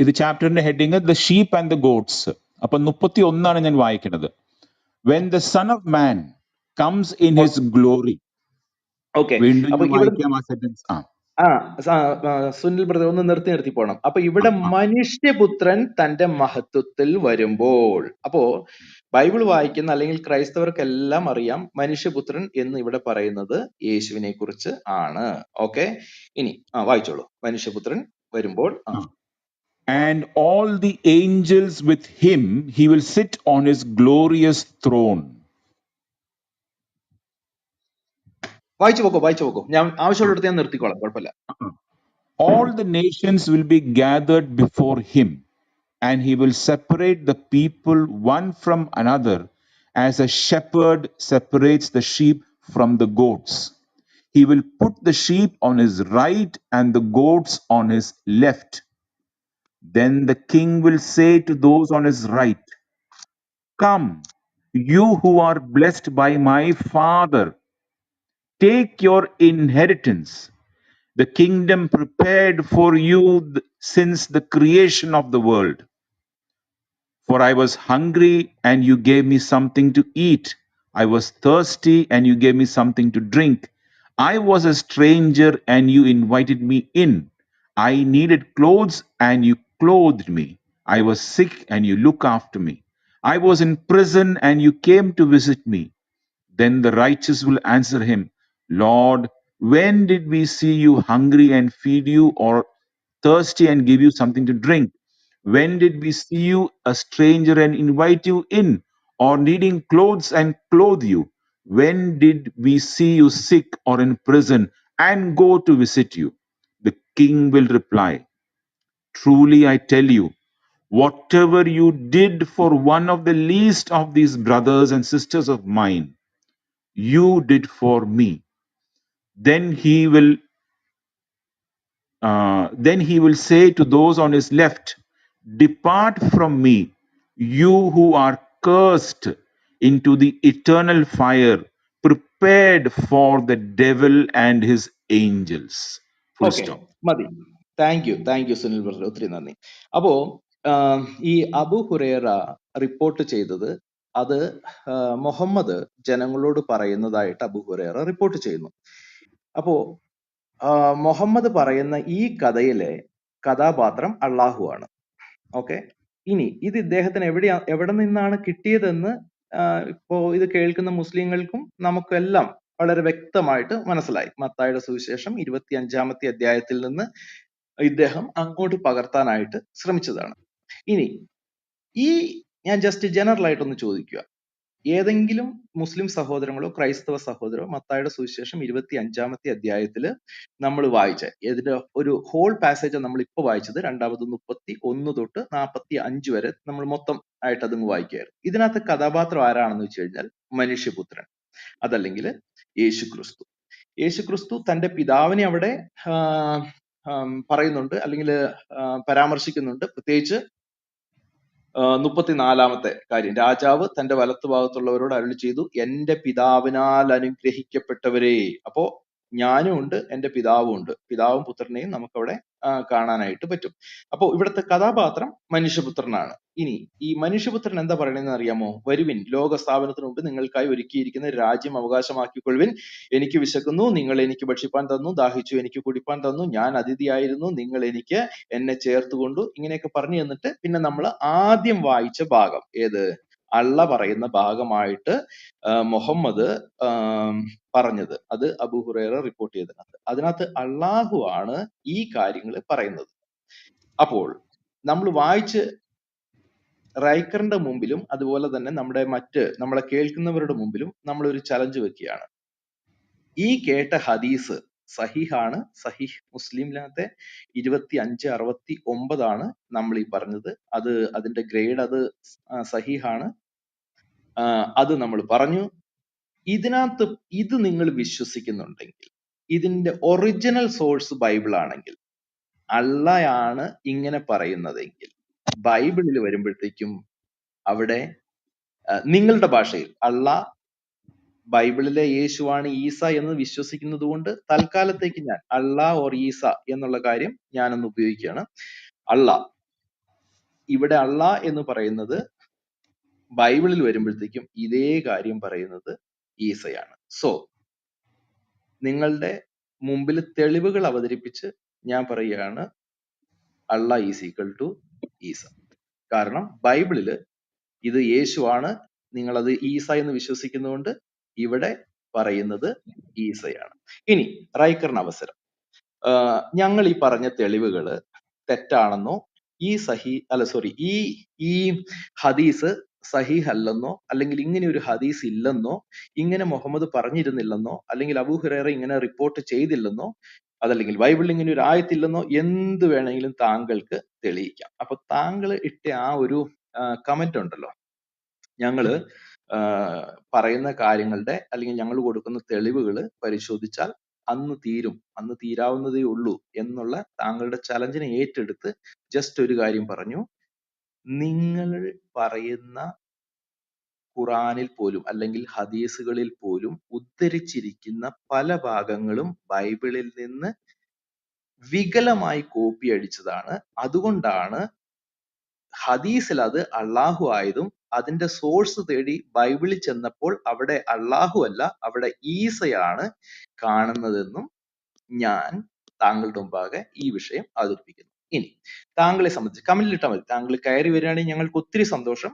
ഇത് ചാപ്റ്ററിന്റെ heading the sheep and the goats. അപ്പൊ 31 ഞാൻ വായിക്കുന്നത്. When the son of man comes in his glory. വീണ്ടും ഞാൻ വായിക്കാം ആ സെന്റൻസ്. സുനിൽ ബ്രദർ ഒന്ന് നിർത്തി പോണം. അപ്പൊ ഇവിടെ മനുഷ്യപുത്രൻ തന്റെ മഹത്വത്തിൽ വരുമ്പോൾ, അപ്പോ ബൈബിൾ വായിക്കുന്ന അല്ലെങ്കിൽ ക്രൈസ്തവർക്കെല്ലാം അറിയാം മനുഷ്യപുത്രൻ എന്ന് ഇവിടെ പറയുന്നത് യേശുവിനെ കുറിച്ച് ആണ്. ഓക്കെ, ഇനി വായിച്ചോളൂ. മനുഷ്യപുത്രൻ വരുമ്പോൾ And all the angels with him, he will sit on his glorious throne. വായിച്ചു പോക്കോ. ഞാൻ ആവശ്യമുള്ളിടത്ത് ഞാൻ നിർത്തിക്കോളാം, കുഴപ്പമില്ല. all the nations will be gathered before him, and he will separate the people one from another, as a shepherd separates the sheep from the goats. He will put the sheep on his right and the goats on his left. Then the king will say to those on his right, "Come, you who are blessed by my Father, take your inheritance, the kingdom prepared for you since the creation of the world. For I was hungry, and you gave me something to eat. I was thirsty, and you gave me something to drink. I was a stranger, and you invited me in. I needed clothes, and you clothed me. I was sick, and you looked after me. I was in prison, and you came to visit me." Then the righteous will answer him, "Lord, when did we see you hungry and feed you, or thirsty and give you something to drink? When did we see you a stranger and invite you in, or needing clothes and clothe you? When did we see you sick or in prison and go to visit you?" The king will reply, "Truly I tell you, whatever you did for one of the least of these brothers and sisters of mine, you did for me." Then he will say to those on his left, "Depart from me, you who are cursed, into the eternal fire prepared for the devil and his angels." Full okay, stop. മതി. Thank you Sunil brother, ഒത്തിരി നന്ദി. അപ്പോ ഈ Abu Hurairah report ചെയ്തത് അത് മുഹമ്മദ് ജനങ്ങളോട് പറയുന്നതായിട്ട് Abu Hurairah report ചെയ്യുന്നു. അപ്പോ മുഹമ്മദ് പറയുന്ന ഈ കഥയിലെ കഥാപാത്രം അള്ളാഹു ആണ്. ഓക്കെ, ഇനി ഇത് ഇദ്ദേഹത്തിന് എവിടെ നിന്നാണ് കിട്ടിയതെന്ന് ഇപ്പോ ഇത് കേൾക്കുന്ന മുസ്ലിങ്ങൾക്കും നമുക്കെല്ലാം വളരെ വ്യക്തമായിട്ട് മനസ്സിലായി. മത്തായിയുടെ സുവിശേഷം 25-ാമത്തെ അധ്യായത്തിൽ നിന്ന് ഇദ്ദേഹം അങ്ങോട്ട് പകർത്താനായിട്ട് ശ്രമിച്ചതാണ്. ഇനി ഞാൻ ജസ്റ്റ് ജനറൽ ആയിട്ടൊന്ന് ചോദിക്കുക, ഏതെങ്കിലും മുസ്ലിം സഹോദരങ്ങളോ ക്രൈസ്തവ സഹോദരോ മത്തായിയുടെ സുവിശേഷം 25-ാമത്തെ അധ്യായത്തില് നമ്മൾ വായിച്ച ഇതിന്റെ ഒരു ഹോൾ പാസേജ് നമ്മൾ ഇപ്പൊ വായിച്ചത് 31 തൊട്ട് 45 വരെ നമ്മൾ മൊത്തം ആയിട്ട് അതങ്ങ് വായിക്കുകയായിരുന്നു. ഇതിനകത്ത് കഥാപാത്രം ആരാണെന്ന് വെച്ച് കഴിഞ്ഞാൽ മനുഷ്യപുത്രൻ, അതല്ലെങ്കിൽ യേശുക്രിസ്തു. യേശുക്രിസ്തു തന്റെ പിതാവിനെ അവിടെ പറയുന്നുണ്ട്, അല്ലെങ്കിൽ പരാമർശിക്കുന്നുണ്ട്. പ്രത്യേകിച്ച് 34-ാമത്തെ കാര്യം, രാജാവ് തന്റെ വലത്തുഭാഗത്തുള്ളവരോട് അരുളി ചെയ്തു, "എന്റെ പിതാവിനാൽ അനുഗ്രഹിക്കപ്പെട്ടവരെ." അപ്പോ ഞാനും ഉണ്ട്, എന്റെ പിതാവും ഉണ്ട്. പിതാവും പുത്രനെയും നമുക്കവിടെ കാണാനായിട്ട് പറ്റും. അപ്പോ ഇവിടുത്തെ കഥാപാത്രം മനുഷ്യപുത്രനാണ്. ഇനി ഈ മനുഷ്യപുത്രൻ എന്താ പറയണെന്ന് അറിയാമോ? "വരുവിൻ, ലോക സ്ഥാപനത്തിന് മുമ്പ് നിങ്ങൾക്കായി ഒരുക്കിയിരിക്കുന്ന രാജ്യം അവകാശമാക്കിക്കൊള്ളുവിൻ. എനിക്ക് വിശക്കുന്നു, നിങ്ങൾ എനിക്ക് ഭക്ഷിപ്പാൻ തന്നു. ദാഹിച്ചു, എനിക്ക് കുടിപ്പാൻ തന്നു. ഞാൻ അതിഥിയായിരുന്നു, നിങ്ങൾ എനിക്ക് എന്നെ ചേർത്തുകൊണ്ടു." ഇങ്ങനെയൊക്കെ പറഞ്ഞു തന്നിട്ട് പിന്നെ നമ്മൾ ആദ്യം വായിച്ച ഭാഗം, ഏത് അള്ള പറയുന്ന ഭാഗമായിട്ട് മുഹമ്മദ് പറഞ്ഞത്, അത് അബൂ ഹുറൈറ റിപ്പോർട്ട് ചെയ്തതിനകത്ത്, അതിനകത്ത് അള്ളാഹു ആണ് ഈ കാര്യങ്ങൾ പറയുന്നത്. അപ്പോൾ നമ്മൾ വായിച്ച് റൈക്കറിന്റെ മുമ്പിലും അതുപോലെ തന്നെ നമ്മളെ കേൾക്കുന്നവരുടെ മുമ്പിലും നമ്മൾ ഒരു ചലഞ്ച് വെക്കുകയാണ്. ഈ കേട്ട ഹദീസ് സഹീഹാണ്. സഹീഹ് മുസ്ലിമിനകത്തെ 2569 നമ്മൾ ഈ പറഞ്ഞത്. അതിന്റെ ഗ്രേഡ് അത് സഹീഹാണ്. അത് നമ്മൾ പറഞ്ഞു. ഇതിനകത്ത് ഇത് നിങ്ങൾ വിശ്വസിക്കുന്നുണ്ടെങ്കിൽ, ഇതിന്റെ ഒറിജിനൽ സോഴ്സ് ബൈബിൾ ആണെങ്കിൽ, അള്ളയാണ് ഇങ്ങനെ പറയുന്നതെങ്കിൽ, ബൈബിളിൽ വരുമ്പോഴത്തേക്കും അവിടെ നിങ്ങളുടെ ഭാഷയിൽ അള്ള ബൈബിളിലെ യേശുവാണ് ഈസ എന്ന് വിശ്വസിക്കുന്നത് കൊണ്ട് തൽക്കാലത്തേക്ക് ഞാൻ അള്ള ഓർ ഈസ എന്നുള്ള കാര്യം ഞാനൊന്ന് ഉപയോഗിക്കുകയാണ്. അള്ള, ഇവിടെ അള്ള എന്ന് പറയുന്നത് ബൈബിളിൽ വരുമ്പോഴത്തേക്കും ഇതേ കാര്യം പറയുന്നത് ഈസയാണ്. സോ നിങ്ങളുടെ മുമ്പിൽ തെളിവുകൾ അവതരിപ്പിച്ച് ഞാൻ പറയുകയാണ്, അള്ള ഈസ് ഈക്വൽ ടു ഈസ. കാരണം ബൈബിളില് ഇത് യേശുവാണ്, നിങ്ങളത് ഈസ എന്ന് വിശ്വസിക്കുന്നതുകൊണ്ട് ഇവിടെ പറയുന്നത് ഈസയാണ്. ഇനി റൈക്കറിന് അവസരം. ഞങ്ങൾ ഈ പറഞ്ഞ തെളിവുകള് തെറ്റാണെന്നോ, ഈ ഹദീസ് സഹീഹ് അല്ലെന്നോ, അല്ലെങ്കിൽ ഇങ്ങനെ ഒരു ഹദീസ് ഇല്ലെന്നോ, ഇങ്ങനെ മുഹമ്മദ് പറഞ്ഞിരുന്നില്ലെന്നോ, അല്ലെങ്കിൽ അബൂ ഹുറൈറ ഇങ്ങനെ റിപ്പോർട്ട് ചെയ്തില്ലെന്നോ അതല്ലെങ്കിൽ ബൈബിളിൽ ഇങ്ങനെ ഒരു ആയത്തില്ലെന്നോ എന്ത് വേണമെങ്കിലും താങ്കൾക്ക് തെളിയിക്കാം. അപ്പൊ താങ്കൾ ഇട്ട ആ ഒരു കമന്റ് ഉണ്ടല്ലോ, ഞങ്ങള് പറയുന്ന കാര്യങ്ങളുടെ അല്ലെങ്കിൽ ഞങ്ങൾ കൊടുക്കുന്ന തെളിവുകൾ പരിശോധിച്ചാൽ അന്ന് തീരും, അന്ന് തീരാവുന്നതേ ഉള്ളൂ എന്നുള്ള താങ്കളുടെ ചലഞ്ചിനെ ഏറ്റെടുത്ത് ജസ്റ്റ് ഒരു കാര്യം പറഞ്ഞു. നിങ്ങൾ പറയുന്ന ഖുറാനിൽ പോലും അല്ലെങ്കിൽ ഹദീസുകളിൽ പോലും ഉദ്ധരിച്ചിരിക്കുന്ന പല ഭാഗങ്ങളും ബൈബിളിൽ നിന്ന് വികലമായി കോപ്പി അടിച്ചതാണ്. അതുകൊണ്ടാണ് ഹദീസിൽ അത് അള്ളാഹു ആയതും അതിന്റെ സോഴ്സ് തേടി ബൈബിളിൽ ചെന്നപ്പോൾ അവിടെ അള്ളാഹു അല്ല അവിടെ ഈസയാണ് കാണുന്നതെന്നും ഞാൻ താങ്കളുടെ മുമ്പാകെ ഈ വിഷയം അവതരിപ്പിക്കുന്നു. ഇനി താങ്കളെ സംബന്ധിച്ച് കമന്റിൽ ഇട്ടാൽ മതി. താങ്കൾ കയറി വരികയാണെങ്കിൽ ഞങ്ങൾക്ക് ഒത്തിരി സന്തോഷം.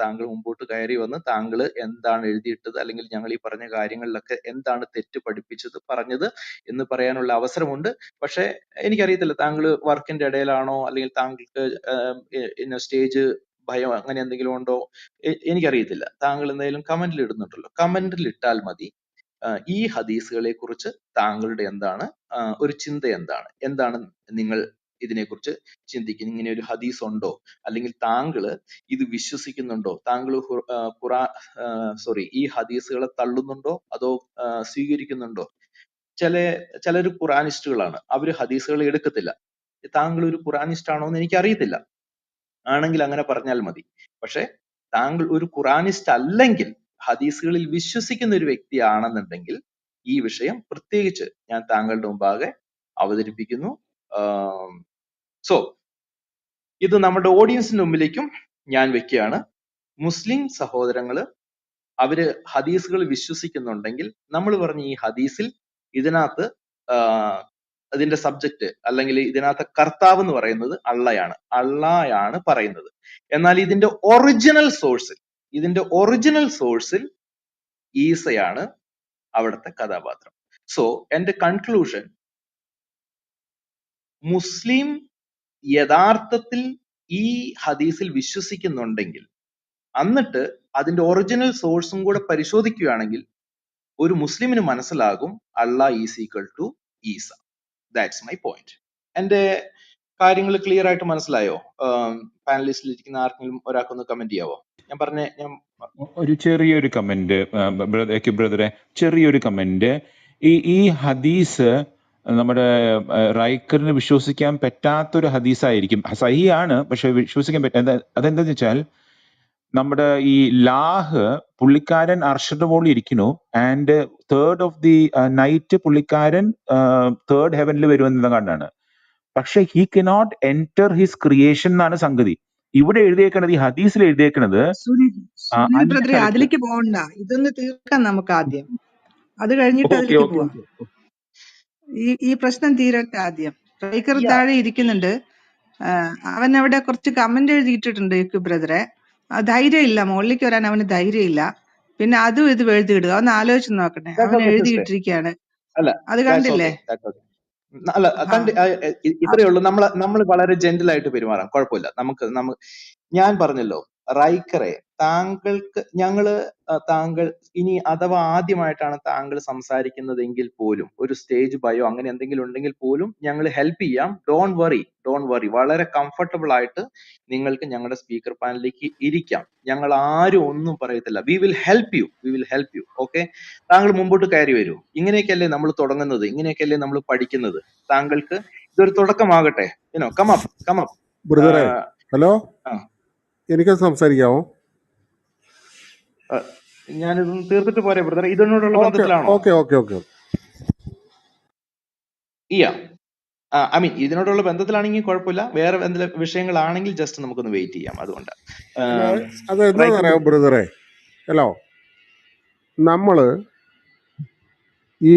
താങ്കൾ മുമ്പോട്ട് കയറി വന്ന് താങ്കൾ എന്താണ് എഴുതിയിട്ടത് അല്ലെങ്കിൽ ഞങ്ങൾ ഈ പറഞ്ഞ കാര്യങ്ങളിലൊക്കെ എന്താണ് തെറ്റ് പഠിപ്പിച്ചത് പറഞ്ഞത് എന്ന് പറയാനുള്ള അവസരമുണ്ട്. പക്ഷെ എനിക്കറിയത്തില്ല താങ്കൾ വർക്കിന്റെ ഇടയിലാണോ അല്ലെങ്കിൽ താങ്കൾക്ക് സ്റ്റേജ് ഭയം അങ്ങനെ എന്തെങ്കിലും ഉണ്ടോ എനിക്കറിയത്തില്ല. താങ്കൾ എന്തെങ്കിലും കമന്റിൽ ഇടുന്നുണ്ടല്ലോ, കമന്റിൽ ഇട്ടാൽ മതി. ഈ ഹദീസുകളെ കുറിച്ച് താങ്കളുടെ എന്താണ് ഒരു ചിന്ത എന്താണ് നിങ്ങൾ ഇതിനെക്കുറിച്ച് ചിന്തിക്കുന്നത്? ഇങ്ങനെ ഒരു ഹദീസ് ഉണ്ടോ, അല്ലെങ്കിൽ താങ്കൾ ഇത് വിശ്വസിക്കുന്നുണ്ടോ, താങ്കൾ ഈ ഹദീസുകളെ തള്ളുന്നുണ്ടോ അതോ സ്വീകരിക്കുന്നുണ്ടോ? ചിലർ ഖുറാനിസ്റ്റുകളാണ്, അവര് ഹദീസുകൾ എടുക്കത്തില്ല. താങ്കൾ ഒരു ഖുറാനിസ്റ്റ് ആണോ എന്ന് എനിക്ക് അറിയത്തില്ല. ആണെങ്കിൽ അങ്ങനെ പറഞ്ഞാൽ മതി. പക്ഷെ താങ്കൾ ഒരു ഖുറാനിസ്റ്റ് അല്ലെങ്കിൽ ഹദീസുകളിൽ വിശ്വസിക്കുന്ന ഒരു വ്യക്തിയാണെന്നുണ്ടെങ്കിൽ ഈ വിഷയം പ്രത്യേകിച്ച് ഞാൻ താങ്കളുടെ മുമ്പാകെ അവതരിപ്പിക്കുന്നു. സോ ഇത് നമ്മുടെ ഓഡിയൻസിന്റെ മുമ്പിലേക്കും ഞാൻ വെക്കുകയാണ്. മുസ്ലിം സഹോദരങ്ങള് അവര് ഹദീസുകൾ വിശ്വസിക്കുന്നുണ്ടെങ്കിൽ നമ്മൾ പറഞ്ഞ ഈ ഹദീസിൽ ഇതിനകത്ത് അതിന്റെ സബ്ജക്റ്റ് അല്ലെങ്കിൽ ഇതിനകത്ത് കർത്താവ് എന്ന് പറയുന്നത് അള്ളയാണ് പറയുന്നത്. എന്നാൽ ഇതിന്റെ ഒറിജിനൽ സോഴ്സിൽ ഈസയാണ് അവിടുത്തെ കഥാപാത്രം. സോ എന്റെ കൺക്ലൂഷൻ, മുസ്ലിം യഥാർത്ഥത്തിൽ ഈ ഹദീസിൽ വിശ്വസിക്കുന്നുണ്ടെങ്കിൽ എന്നിട്ട് അതിന്റെ ഒറിജിനൽ സോഴ്സും കൂടെ പരിശോധിക്കുകയാണെങ്കിൽ ഒരു മുസ്ലിമിന് മനസ്സിലാകും Allah is equal to Isa. That's my point. എന്റെ കാര്യങ്ങൾ ക്ലിയർ ആയിട്ട് മനസ്സിലായോ? പാനലിസ്റ്റിൽ ഇരിക്കുന്ന ആർക്കെങ്കിലും ഒരാൾക്കൊന്ന് കമന്റ് ചെയ്യാവോ? ഞാൻ ഒരു ചെറിയൊരു കമന്റ് ബ്രദറെ, ചെറിയൊരു കമന്റ്. ഈ ഹദീസ് നമ്മുടെ റൈക്കറിന് വിശ്വസിക്കാൻ പറ്റാത്തൊരു ഹദീസായിരിക്കും. സഹിയാണ്, പക്ഷെ വിശ്വസിക്കാൻ പറ്റാ. അതെന്താന്ന് വെച്ചാൽ നമ്മുടെ ഈ ലാഹ് പുള്ളിക്കാരൻ അർഷന്റെ മുകളിൽ ഇരിക്കുന്നു and third of the night പുള്ളിക്കാരൻ തേർഡ് ഹെവനിൽ വരുമെന്ന കണ്ടാണ്. പക്ഷെ he cannot enter his creation എന്നാണ് സംഗതി. ഇവിടെ എഴുതിയേക്കണത്, ഈ ഹദീസിൽ എഴുതിയേക്കണത് അതിലേക്ക് പോകണ്ട, ഇതൊന്ന് തീർക്കാം നമുക്ക് ആദ്യം, അത് കഴിഞ്ഞിട്ട് അതിലേക്ക് പോവാം. ഈ പ്രശ്നം തീരട്ടെ ആദ്യം. റൈക്കർ താഴെ ഇരിക്കുന്നുണ്ട്, അവൻ അവിടെ കുറച്ച് കമന്റ് എഴുതിയിട്ടിട്ടുണ്ട് ബ്രദറെ. ധൈര്യം ഇല്ല, മുകളിലേക്ക് വരാൻ അവന് ധൈര്യം ഇല്ല. പിന്നെ അതും ഇത് എഴുതിയിടുക, ഒന്ന് ആലോചിച്ച് നോക്കട്ടെ. അവൻ എഴുതിയിട്ടിരിക്കുകയാണ്, അത് കണ്ടില്ലേ? ഇത്രയേ ഉള്ളൂ. നമ്മൾ വളരെ ജെന്റിൽ ആയിട്ട് പെരുമാറാം, കുഴപ്പമില്ല. ഞാൻ പറഞ്ഞല്ലോ റൈക്കറെ, താങ്കൾ ഇനി അഥവാ ആദ്യമായിട്ടാണ് താങ്കൾ സംസാരിക്കുന്നതെങ്കിൽ പോലും ഒരു സ്റ്റേജ് ഭയോ അങ്ങനെ എന്തെങ്കിലും ഉണ്ടെങ്കിൽ പോലും ഞങ്ങൾ ഹെൽപ്പ് ചെയ്യാം. Don't worry. വളരെ കംഫർട്ടബിൾ ആയിട്ട് നിങ്ങൾക്ക് ഞങ്ങളുടെ സ്പീക്കർ പാനലിലേക്ക് ഇരിക്കാം. ഞങ്ങൾ ആരും ഒന്നും പറയത്തില്ല. We will help you. Okay, താങ്കൾ മുമ്പോട്ട് കയറി വരൂ. ഇങ്ങനെയൊക്കെയല്ലേ നമ്മൾ തുടങ്ങുന്നത്, ഇങ്ങനെയൊക്കെയല്ലേ നമ്മൾ പഠിക്കുന്നത്. താങ്കൾക്ക് ഇതൊരു തുടക്കമാകട്ടെ. കം അപ്പ് ബ്രദറെ. ഹലോ, എനിക്ക് സംസാരിക്കാമോ? ഞാനിതൊന്ന് തീർത്തിട്ട് പോരെ ബ്രദർ? ഇതിനോടുള്ള ബന്ധത്തിലാണോ? ഓക്കെ. ഇതിനോടുള്ള ബന്ധത്തിലാണെങ്കിൽ കുഴപ്പമില്ല. വേറെ എന്തെങ്കിലും വിഷയങ്ങളാണെങ്കിൽ ജസ്റ്റ് നമുക്കൊന്ന് വെയിറ്റ് ചെയ്യാം. അതുകൊണ്ട് അതെന്താ പറയാം ബ്രദറെ, ഹലോ, നമ്മള് ഈ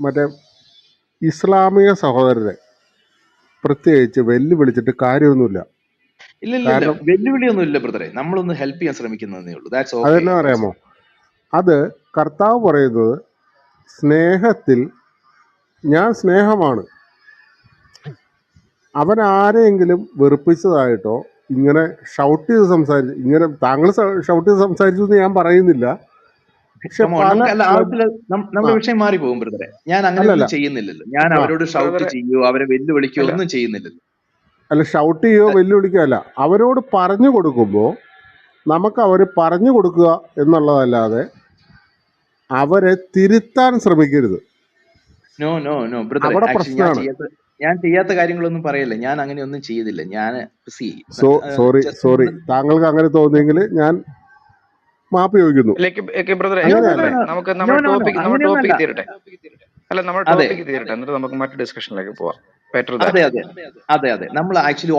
മറ്റേ ഇസ്ലാമിക സഹോദരരെ പ്രത്യേകിച്ച് വെല്ലുവിളിച്ചിട്ട് കാര്യമൊന്നുമില്ല. ഇല്ല, വെല്ലുവിളിയൊന്നും ഇല്ല ബ്രദറെ. നമ്മളൊന്ന് ഹെൽപ്പ് ചെയ്യാൻ ശ്രമിക്കുന്നതേ ഉള്ളൂ. അതെന്നാ അറിയാമോ, അത് കർത്താവ് പറയുന്നത് സ്നേഹത്തിൽ ഞാൻ സ്നേഹമാണ്. അവൻ ആരെയെങ്കിലും വെറുപ്പിച്ചതായിട്ടോ ഇങ്ങനെ ഷൗട്ട് ചെയ്ത് ഇങ്ങനെ താങ്കൾ ഷൗട്ട് ചെയ്ത് സംസാരിച്ചു എന്ന് ഞാൻ പറയുന്നില്ല. പക്ഷെ കമോൺ, പല നമുക്കല്ല ആവശ്യമില്ല. ആ നമ്മുടെ വിഷയം മാറി പോകും ബ്രദറെ. ഞാൻ അങ്ങനെ അല്ലല്ല ഒന്നും ചെയ്യുന്നില്ലല്ലോ. ഞാൻ ആ അവരോട് ഷൗട്ട് ബ്രദറെ ചെയ്യോ അവരെ വെല്ലുവിളിക്കുകയോ അല്ല ഒന്നും ചെയ്യുന്നില്ലല്ലോ. അല്ല ഷൗട്ട് ചെയ്യോ വെല്ലുവിളിക്കുകയല്ല, അവരോട് പറഞ്ഞു കൊടുക്കുമ്പോൾ നമുക്ക് അവർ പറഞ്ഞു കൊടുക്കുക എന്നുള്ളതല്ലാതെ അവരെ തിരുത്താൻ ശ്രമിക്കരുത്. നോ നോ നോ ബ്രദറെ, അവിടെ ആക്ച്വലി പ്രശ്നമാണ്. ഞാൻ ചെയ്യാത്ത കാര്യങ്ങളൊന്നും പറയല്ലേ. ഞാൻ അങ്ങനെ ഒന്നും ചെയ്തില്ല. ഞാൻ സി സോറി ജസ്റ്റ് താങ്കൾക്ക് അങ്ങനെ തോന്നിയെങ്കിൽ ഞാൻ മാപ്പ് ചോദിക്കുന്നു. ബ്രദറെ നോ നോ അങ്ങനെയല്ല. നോ നമുക്ക് നോ നമ്മുടെ നോ നോ നമ്മുടെ അങ്ങനെയൊന്നല്ല. ടോപ്പിക് തീരട്ടെ. അല്ല, നമ്മുടെ അതെ ടോപ്പിക് തീരട്ടെ, എന്നിട്ട് നമുക്ക് മറ്റു ഡിസ്കഷനിലേക്ക് പോവാം. ബെറ്റർ അതെ ദാറ്റ്. അതെ അതെ അതെ നമ്മൾ ആക്ച്വലി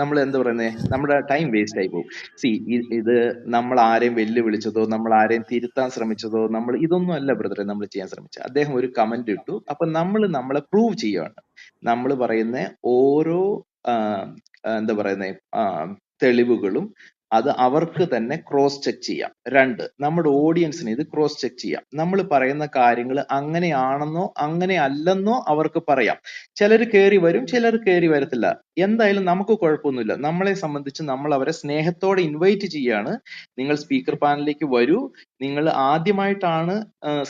നമ്മൾ എന്താ പറയുന്നത്, നമ്മുടെ ടൈം വേസ്റ്റ് ആയി പോകും. സി ഇത് നമ്മൾ ആരെയും വെല്ലുവിളിച്ചതോ നമ്മൾ ആരെയും തിരുത്താൻ ശ്രമിച്ചതോ ഇതൊന്നും അല്ല ബ്രദറെ നമ്മൾ ചെയ്യാൻ ശ്രമിച്ചത്. അദ്ദേഹം ഒരു കമന്റ് ഇട്ടു, അപ്പൊ നമ്മളെ പ്രൂവ് ചെയ്യുകയാണ്. നമ്മൾ പറയുന്ന ഓരോ ആ, എന്താ പറയുന്നത് തെളിവുകളും അത് അവർക്ക് തന്നെ ക്രോസ് ചെക്ക് ചെയ്യാം. രണ്ട്, നമ്മുടെ ഓഡിയൻസിന് ഇത് ക്രോസ് ചെക്ക് ചെയ്യാം. നമ്മൾ പറയുന്ന കാര്യങ്ങൾ അങ്ങനെയാണെന്നോ അങ്ങനെ അല്ലെന്നോ അവർക്ക് പറയാം. ചിലർ കയറി വരും, ചിലർ കയറി വരത്തില്ല. എന്തായാലും നമുക്ക് കുഴപ്പമൊന്നുമില്ല. നമ്മളെ സംബന്ധിച്ച് നമ്മൾ അവരെ സ്നേഹത്തോടെ ഇൻവൈറ്റ് ചെയ്യാണ്. നിങ്ങൾ സ്പീക്കർ പാനലിലേക്ക് വരൂ. നിങ്ങൾ ആദ്യമായിട്ടാണ്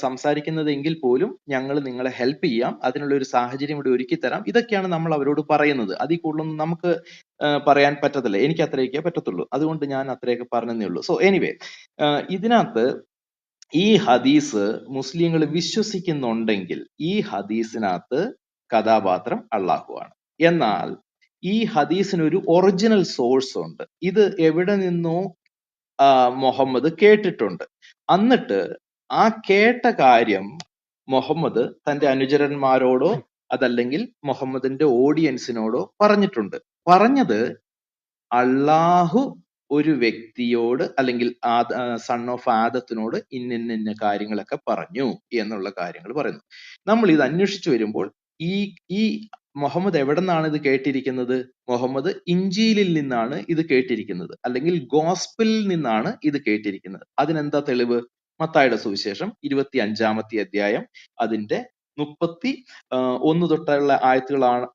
സംസാരിക്കുന്നതെങ്കിൽ പോലും ഞങ്ങൾ നിങ്ങളെ ഹെൽപ്പ് ചെയ്യാം. അതിനുള്ള ഒരു സാഹചര്യം ഇവിടെ ഒരുക്കി തരാം. ഇതൊക്കെയാണ് നമ്മൾ അവരോട് പറയുന്നത്. അതിൽ കൂടുതലൊന്നും നമുക്ക് പറയാൻ പറ്റത്തില്ല. എനിക്ക് അത്രയൊക്കെ പറ്റത്തുള്ളൂ. അതുകൊണ്ട് ഞാൻ അത്രയൊക്കെ പറഞ്ഞതേ ഉള്ളൂ. സോ എനിവേ, ഇതിനകത്ത് ഈ ഹദീസ് മുസ്ലിങ്ങൾ വിശ്വസിക്കുന്നുണ്ടെങ്കിൽ ഈ ഹദീസിനകത്ത് കഥാപാത്രം അള്ളാഹുവാണ്. എന്നാൽ ഈ ഹദീസിനൊരു ഒറിജിനൽ സോഴ്സ് ഉണ്ട്. ഇത് എവിടെ നിന്നോ മുഹമ്മദ് കേട്ടിട്ടുണ്ട്. എന്നിട്ട് ആ കേട്ട കാര്യം മുഹമ്മദ് തന്റെ അനുചരന്മാരോടോ അതല്ലെങ്കിൽ മുഹമ്മദിന്റെ ഓഡിയൻസിനോടോ പറഞ്ഞിട്ടുണ്ട്. പറഞ്ഞത് അള്ളാഹു ഒരു വ്യക്തിയോട് അല്ലെങ്കിൽ സൺ ഓഫ് ആദത്തിനോട് ഇന്ന കാര്യങ്ങളൊക്കെ പറഞ്ഞു എന്നുള്ള കാര്യങ്ങൾ പറയുന്നു. നമ്മൾ ഇത് അന്വേഷിച്ചു വരുമ്പോൾ ഈ മുഹമ്മദ് എവിടെ നിന്നാണ് ഇത് കേട്ടിരിക്കുന്നത്? മുഹമ്മദ് ഇഞ്ചീലിൽ നിന്നാണ് ഇത് കേട്ടിരിക്കുന്നത്, അല്ലെങ്കിൽ ഗോസ്പിലിൽ നിന്നാണ് ഇത് കേട്ടിരിക്കുന്നത്. അതിനെന്താ തെളിവ്? മത്തായിയുടെ സുവിശേഷം 25-ാമത്തെ അധ്യായം അതിന്റെ 31 തൊട്ടുള്ള ആയത്തുകളാണ്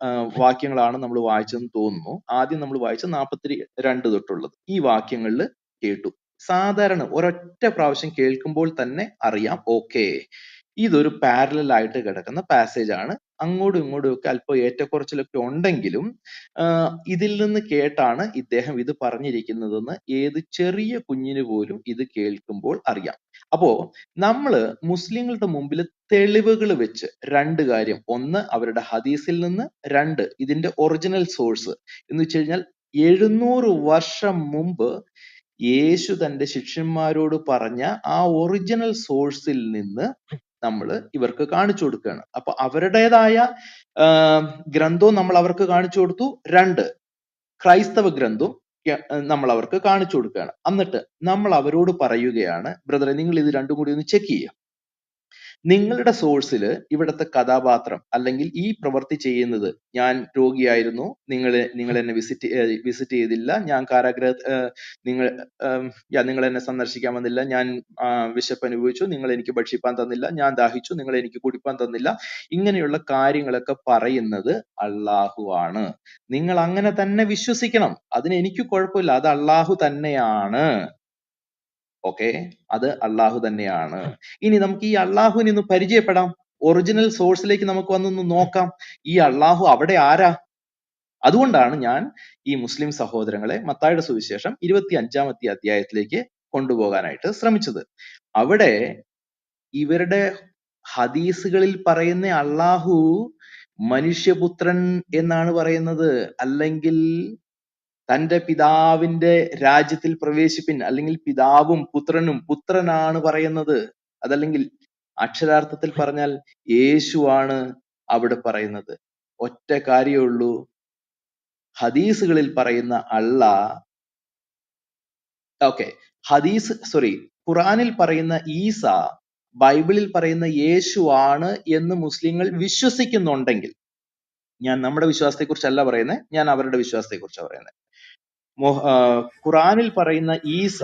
വാക്യങ്ങളാണ് നമ്മൾ വായിച്ചതെന്ന് തോന്നുന്നു. ആദ്യം നമ്മൾ വായിച്ച 42 തൊട്ടുള്ളത്. ഈ വാക്യങ്ങളിൽ കേട്ടു. സാധാരണ ഒരൊറ്റ പ്രാവശ്യം കേൾക്കുമ്പോൾ തന്നെ അറിയാം, ഓക്കെ ഇതൊരു പാരലൽ ആയിട്ട് കിടക്കുന്ന പാസേജ് ആണ്. അങ്ങോട്ടും ഇങ്ങോട്ടും ഒക്കെ അല്പം ഏറ്റക്കുറച്ചിലൊക്കെ ഉണ്ടെങ്കിലും ഇതിൽ നിന്ന് കേട്ടാണ് ഇദ്ദേഹം ഇത് പറഞ്ഞിരിക്കുന്നതെന്ന് ഏത് ചെറിയ കുഞ്ഞിന് പോലും ഇത് കേൾക്കുമ്പോൾ അറിയാം. അപ്പോ നമ്മള് മുസ്ലിങ്ങളുടെ മുമ്പിൽ തെളിവുകൾ വെച്ച് രണ്ട് കാര്യം, ഒന്ന് അവരുടെ ഹദീസിൽ നിന്ന്, രണ്ട് ഇതിന്റെ ഒറിജിനൽ സോഴ്സ് എന്ന് വെച്ച് കഴിഞ്ഞാൽ 700 വർഷം മുമ്പ് യേശു തന്റെ ശിഷ്യന്മാരോട് പറഞ്ഞ ആ ഒറിജിനൽ സോഴ്സിൽ നിന്ന് നമ്മൾ ഇവർക്ക് കാണിച്ചു കൊടുക്കുകയാണ്. അപ്പൊ അവരുടേതായ ഗ്രന്ഥവും നമ്മൾ അവർക്ക് കാണിച്ചു കൊടുത്തു. രണ്ട്, ക്രൈസ്തവ ഗ്രന്ഥവും നമ്മൾ അവർക്ക് കാണിച്ചു കൊടുക്കുകയാണ്. എന്നിട്ട് നമ്മൾ അവരോട് പറയുകയാണ്, ബ്രദറെ നിങ്ങൾ ഇത് രണ്ടും കൂടി ഒന്ന് ചെക്ക് ചെയ്യുക. നിങ്ങളുടെ സോഴ്സിൽ ഇവിടുത്തെ കഥാപാത്രം അല്ലെങ്കിൽ ഈ പ്രവൃത്തി ചെയ്യുന്നത്, ഞാൻ രോഗിയായിരുന്നു, നിങ്ങൾ എന്നെ വിസിറ്റ് ചെയ്തില്ല, ഞാൻ നിങ്ങൾ എന്നെ സന്ദർശിക്കാൻ വന്നില്ല, ഞാൻ വിശപ്പ് അനുഭവിച്ചു, നിങ്ങൾ എനിക്ക് ഭക്ഷിപ്പാൻ തന്നില്ല, ഞാൻ ദാഹിച്ചു, നിങ്ങൾ എനിക്ക് കുടിപ്പാൻ തന്നില്ല, ഇങ്ങനെയുള്ള കാര്യങ്ങളൊക്കെ പറയുന്നത് അള്ളാഹു ആണ്. നിങ്ങൾ അങ്ങനെ തന്നെ വിശ്വസിക്കണം. അതിന് എനിക്ക് കുഴപ്പമില്ല, അത് അള്ളാഹു തന്നെയാണ്. ഓക്കെ, അത് അള്ളാഹു തന്നെയാണ്. ഇനി നമുക്ക് ഈ അള്ളാഹുവിനെ ഒന്ന് പരിചയപ്പെടാം. ഒറിജിനൽ സോഴ്സിലേക്ക് നമുക്ക് വന്നൊന്ന് നോക്കാം. ഈ അള്ളാഹു അവിടെ ആരാ? അതുകൊണ്ടാണ് ഞാൻ ഈ മുസ്ലിം സഹോദരങ്ങളെ മത്തായിയുടെ സുവിശേഷം 25-ാമത്തെ അധ്യായത്തിലേക്ക് കൊണ്ടുപോകാനായിട്ട് ശ്രമിച്ചത്. അവിടെ ഇവരുടെ ഹദീസുകളിൽ പറയുന്ന അള്ളാഹു മനുഷ്യപുത്രൻ എന്നാണ് പറയുന്നത്, അല്ലെങ്കിൽ തന്റെ പിതാവിന്റെ രാജ്യത്തിൽ പ്രവേശിപ്പിൻ, അല്ലെങ്കിൽ പിതാവും പുത്രനും, പുത്രനാണ് പറയുന്നത്. അതല്ലെങ്കിൽ അക്ഷരാർത്ഥത്തിൽ പറഞ്ഞാൽ യേശുവാണ് അവിടെ പറയുന്നത്. ഒറ്റ കാര്യമേ ഉള്ളൂ, ഹദീസുകളിൽ പറയുന്ന ഖുറാനിൽ പറയുന്ന ഈസ, ബൈബിളിൽ പറയുന്ന യേശു ആണ് എന്ന് മുസ്ലിങ്ങൾ വിശ്വസിക്കുന്നുണ്ടെങ്കിൽ, ഞാൻ നമ്മുടെ വിശ്വാസത്തെ കുറിച്ചല്ല പറയുന്നത്, ഞാൻ അവരുടെ വിശ്വാസത്തെ കുറിച്ചാണ് പറയുന്നത്. ഖുറാനിൽ പറയുന്ന ഈസ,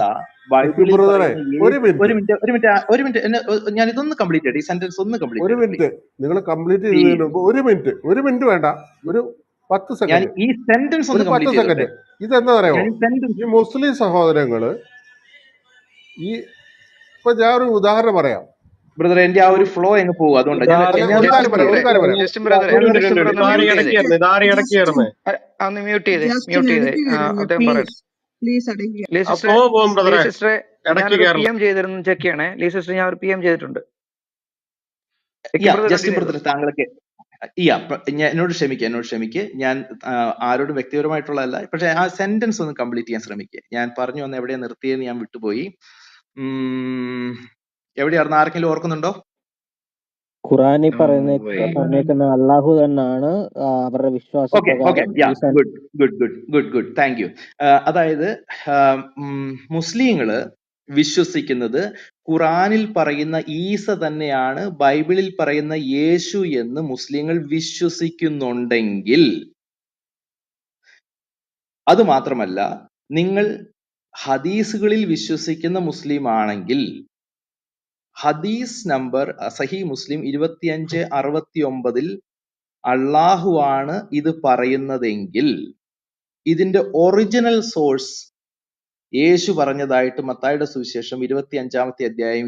ബൈബിളിൽ പറയുന്ന ഒരു മിനിറ്റ് ഞാൻ ഇതൊന്ന് കംപ്ലീറ്റ് ചെയ്യട്ടെ, ഈ സെന്റൻസ് ഒന്ന് കംപ്ലീറ്റ് ചെയ്യട്ടെ. നിങ്ങൾ കംപ്ലീറ്റ് ചെയ്യുന്നതിന് മുമ്പ് ഒരു മിനിറ്റ് വേണ്ട, ഒരു 10 സെക്കൻഡ്, ഈ സെന്റൻസ് ഒന്ന് 10 സെക്കൻഡ്. ഇതെന്താ പറയാമോ, ഈ മുസ്ലിം സഹോദരങ്ങള് ഈ ഇപ്പൊ ഞാൻ ഒരു ഉദാഹരണം പറയാം. ബ്രദർ എന്റെ ആ ഒരു ഫ്ലോ അങ്ങ് പോകും. അതുകൊണ്ടാണ് ഞാൻ അല്ല, ഞാൻ ഒരു കാര്യം പറയാം, ഒരു കാര്യം പറയാം. ജസ്റ്റിൻ ബ്രദറെ ഒരു മിനിറ്റ് ബ്രദർ ഇതാരെ മ്യൂട്ട് ചെയ്തേ, ഇടയ്ക്കായിരുന്നു, ഇതാരെ ഇടയ്ക്കായിരുന്നു. ഒന്ന് മ്യൂട്ട് ചെയ്തേ, ജസ്റ്റിൻ മ്യൂട്ട് ചെയ്തേ, ഇടയ്ക്ക് കയറല്ലേ അദ്ദേഹം പറയട്ടെ. പ്ലീസ്, പ്ലീസ് ഇടയ്ക്ക്. ലീ ആ സിസ്റ്ററെ, ഫ്ലോ പോകും ലീ ബ്രദറെ, സിസ്റ്ററെ ഇടയ്ക്ക് ഞാനൊരു കയറണം. PM ചെയ്തിരുന്നു, ചെക്ക് ചെയ്യണേ. ലീ സിസ്റ്റർ ഞാൻ ഒരു PM ചെയ്തിട്ടുണ്ട്. ബ്രദർ ജസ്റ്റിൻ കണ്ടിന്യൂ ചെയ്തു. ബ്രദർ താങ്കളൊക്കെ എന്നോട് ക്ഷമിക്കുക. ഞാൻ ആരോടും വ്യക്തിപരമായിട്ടുള്ളതല്ല, പക്ഷെ ആ സെന്റൻസ് ഒന്ന് കംപ്ലീറ്റ് ചെയ്യാൻ ശ്രമിക്കുക. ഞാൻ പറഞ്ഞു വന്ന എവിടെയാ നിർത്തിയെന്ന് ഞാൻ വിട്ടുപോയി. എവിടെയായിരുന്നു? ആർക്കെങ്കിലും ഓർക്കുന്നുണ്ടോ? ഖുറാനിൽ No way. പറഞ്ഞേക്കുന്ന അള്ളാഹു തന്നെയാണ് അവരുടെ വിശ്വാസപ്രകാരം ഗുഡ് താങ്ക് യു. അതായത് മുസ്ലിങ്ങള് വിശ്വസിക്കുന്നത് ഖുറാനിൽ പറയുന്ന ഈസ തന്നെയാണ് ബൈബിളിൽ പറയുന്ന യേശു എന്ന് മുസ്ലിങ്ങൾ വിശ്വസിക്കുന്നുണ്ടെങ്കിൽ, അത് മാത്രമല്ല നിങ്ങൾ ഹദീസുകളിൽ വിശ്വസിക്കുന്ന മുസ്ലിം ആണെങ്കിൽ ഹദീസ് നമ്പർ സഹി മുസ്ലിം 2569 അള്ളാഹു ആണ് ഇത് പറയുന്നതെങ്കിൽ ഇതിന്റെ ഒറിജിനൽ സോഴ്സ് യേശു പറഞ്ഞതായിട്ട് മത്തായിയുടെ സുവിശേഷം 25-ാമത്തെ അധ്യായം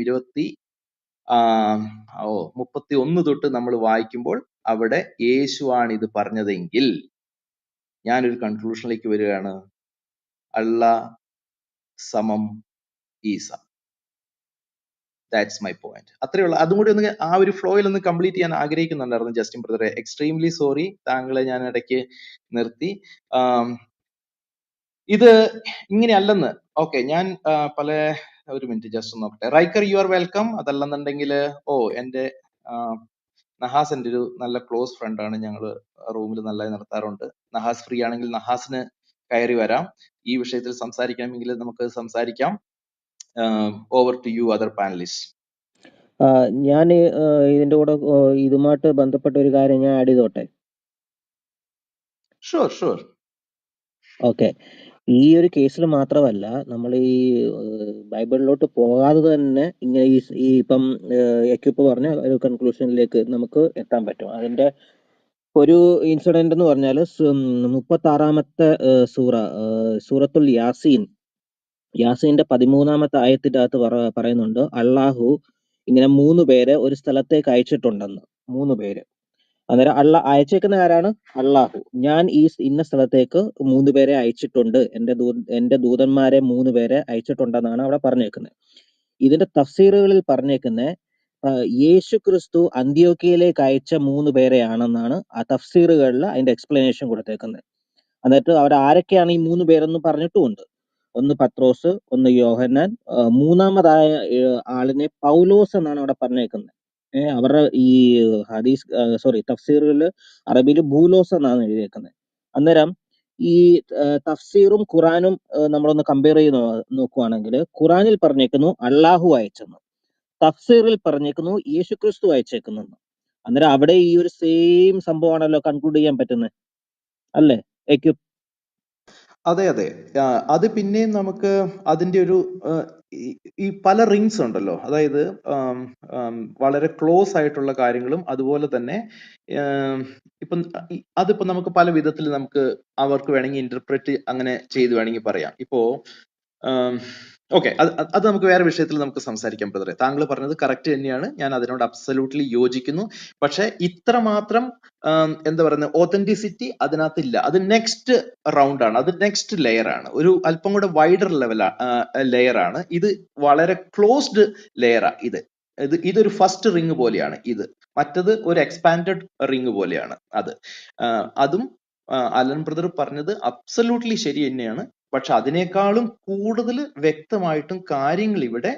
31 തൊട്ട് നമ്മൾ വായിക്കുമ്പോൾ അവിടെ യേശു ആണ് ഇത് പറഞ്ഞതെങ്കിൽ ഞാനൊരു കൺക്ലൂഷനിലേക്ക് വരികയാണ്, അല്ലാ സമം ഈസ. That's my point. അത്രയുള്ള അതും കൂടി ഒന്ന് ആ ഒരു ഫ്ലോയിൽ ഒന്ന് കംപ്ലീറ്റ് ചെയ്യാൻ ആഗ്രഹിക്കുന്നുണ്ടായിരുന്നു ജസ്റ്റിൻ ബ്രദറെ. എക്സ്ട്രീംലി സോറി, താങ്കളെ ഞാൻ ഇടയ്ക്ക് നിർത്തി. ഇത് ഇങ്ങനെയല്ലെന്ന്. ഓക്കെ, ഞാൻ പല ഒരു മിനിറ്റ് ജസ്റ്റ് നോക്കട്ടെ. Riker you are welcome. അതല്ലെന്നുണ്ടെങ്കിൽ എന്റെ നഹാസ് എൻ്റെ ഒരു നല്ല ക്ലോസ് ഫ്രണ്ട് ആണ്, ഞങ്ങൾ റൂമിൽ നല്ലതായി നടത്താറുണ്ട്. നഹാസ് ഫ്രീ ആണെങ്കിൽ നഹാസിന് കയറി വരാം. ഈ വിഷയത്തിൽ സംസാരിക്കണമെങ്കിൽ നമുക്ക് സംസാരിക്കാം. Over to you other panellist. ഞാൻ ഇതിന്റെ കൂടെ ഇതുമായിട്ട് ബന്ധപ്പെട്ട ഒരു കാര്യം ഞാൻ ആഡ് ചെയ്തോട്ടെ? ഷുവർ. ഓക്കെ, ഈ ഒരു കേസിൽ മാത്രമല്ല, നമ്മൾ ഈ ബൈബിളിലോട്ട് പോകാതെ തന്നെ ഇങ്ങനെ ഈ ഇപ്പം എക്യുപ്പ് പറഞ്ഞ ഒരു കൺക്ലൂഷനിലേക്ക് നമുക്ക് എത്താൻ പറ്റും. അതിന്റെ ഒരു ഇൻസിഡന്റ് എന്ന് പറഞ്ഞാൽ 36-ാമത്തെ സൂറത്തുൽ യാസീന്റെ 13-ാമത്തെ ആയത്തിന്റെ അകത്ത് പറയുന്നുണ്ട്, അള്ളാഹു ഇങ്ങനെ 3 പേരെ ഒരു സ്ഥലത്തേക്ക് അയച്ചിട്ടുണ്ടെന്ന്. 3 പേര്. അന്നേരം അയച്ചേക്കുന്ന ആരാണ്? അള്ളാഹു. ഞാൻ ഈ ഇന്ന സ്ഥലത്തേക്ക് 3 പേരെ അയച്ചിട്ടുണ്ട്, എന്റെ ദൂതന്മാരെ 3 പേരെ അയച്ചിട്ടുണ്ടെന്നാണ് അവിടെ പറഞ്ഞേക്കുന്നത്. ഇതിന്റെ തഫ്സീറുകളിൽ പറഞ്ഞേക്കുന്നത് യേശു ക്രിസ്തു അന്ത്യോക്യയിലേക്ക് അയച്ച 3 പേരെയാണെന്നാണ് ആ തഫ്സീറുകളിൽ അതിന്റെ എക്സ്പ്ലനേഷൻ കൊടുത്തേക്കുന്നത്. എന്നിട്ട് അവിടെ ആരൊക്കെയാണ് ഈ 3 പേരെന്ന് പറഞ്ഞിട്ടുമുണ്ട്. ഒന്ന് പത്രോസ്, ഒന്ന് യോഹന്നാൻ, മൂന്നാമതായ ആളിനെ പൗലോസ് എന്നാണ് അവിടെ പറഞ്ഞേക്കുന്നത്. അവരുടെ ഈ തഫ്സീറുകളിൽ അറബിയിൽ ബൂലോസ് എന്നാണ് എഴുതിയേക്കുന്നത്. അന്നേരം ഈ തഫ്സീറും ഖുറാനും നമ്മളൊന്ന് കമ്പയർ ചെയ്ത് നോക്കുവാണെങ്കിൽ ഖുറാനിൽ പറഞ്ഞേക്കുന്നു അള്ളാഹു അയച്ചെന്ന്, തഫ്സീറിൽ പറഞ്ഞേക്കുന്നു യേശുക്രിസ്തു അയച്ചേക്കുന്നു. അന്നേരം അവിടെ ഈ ഒരു സെയിം സംഭവമാണല്ലോ കൺക്ലൂഡ് ചെയ്യാൻ പറ്റുന്നത്, അല്ലേ? അതെ. അത് പിന്നെയും നമുക്ക് അതിന്റെ ഒരു ഈ പല റിങ്സ് ഉണ്ടല്ലോ. അതായത് വളരെ ക്ലോസ് ആയിട്ടുള്ള കാര്യങ്ങളും അതുപോലെ തന്നെ ഇപ്പം അതിപ്പോ നമുക്ക് പല വിധത്തിൽ നമുക്ക് അവർക്ക് വേണമെങ്കിൽ ഇന്റർപ്രറ്റ് അങ്ങനെ ചെയ്ത് വേണമെങ്കിൽ പറയാം. ഇപ്പോ ഓക്കെ, അത് നമുക്ക് വേറെ വിഷയത്തിൽ നമുക്ക് സംസാരിക്കാം ബ്രദറെ. താങ്കൾ പറഞ്ഞത് കറക്റ്റ് തന്നെയാണ്, ഞാൻ അതിനോട് അബ്സല്യൂട്ട്ലി യോജിക്കുന്നു. പക്ഷെ ഇത്രമാത്രം എന്താ പറയുന്നത് ഓതന്റിസിറ്റി അതിനകത്തില്ല. അത് നെക്സ്റ്റ് റൗണ്ട് ആണ്, അത് നെക്സ്റ്റ് ലെയർ ആണ്, ഒരു അല്പം കൂടെ വൈഡർ ലെയർ ആണ്. ഇത് വളരെ ക്ലോസ്ഡ് ലെയറാ. ഇതൊരു ഫസ്റ്റ് റിങ് പോലെയാണ്. മറ്റത് ഒരു എക്സ്പാൻഡഡ് റിങ് പോലെയാണ്. അതും അലൻ ബ്രദർ പറഞ്ഞത് അബ്സല്യൂട്ട്ലി ശരി തന്നെയാണ്. പക്ഷെ അതിനേക്കാളും കൂടുതൽ വ്യക്തമായിട്ടും കാര്യങ്ങൾ ഇവിടെ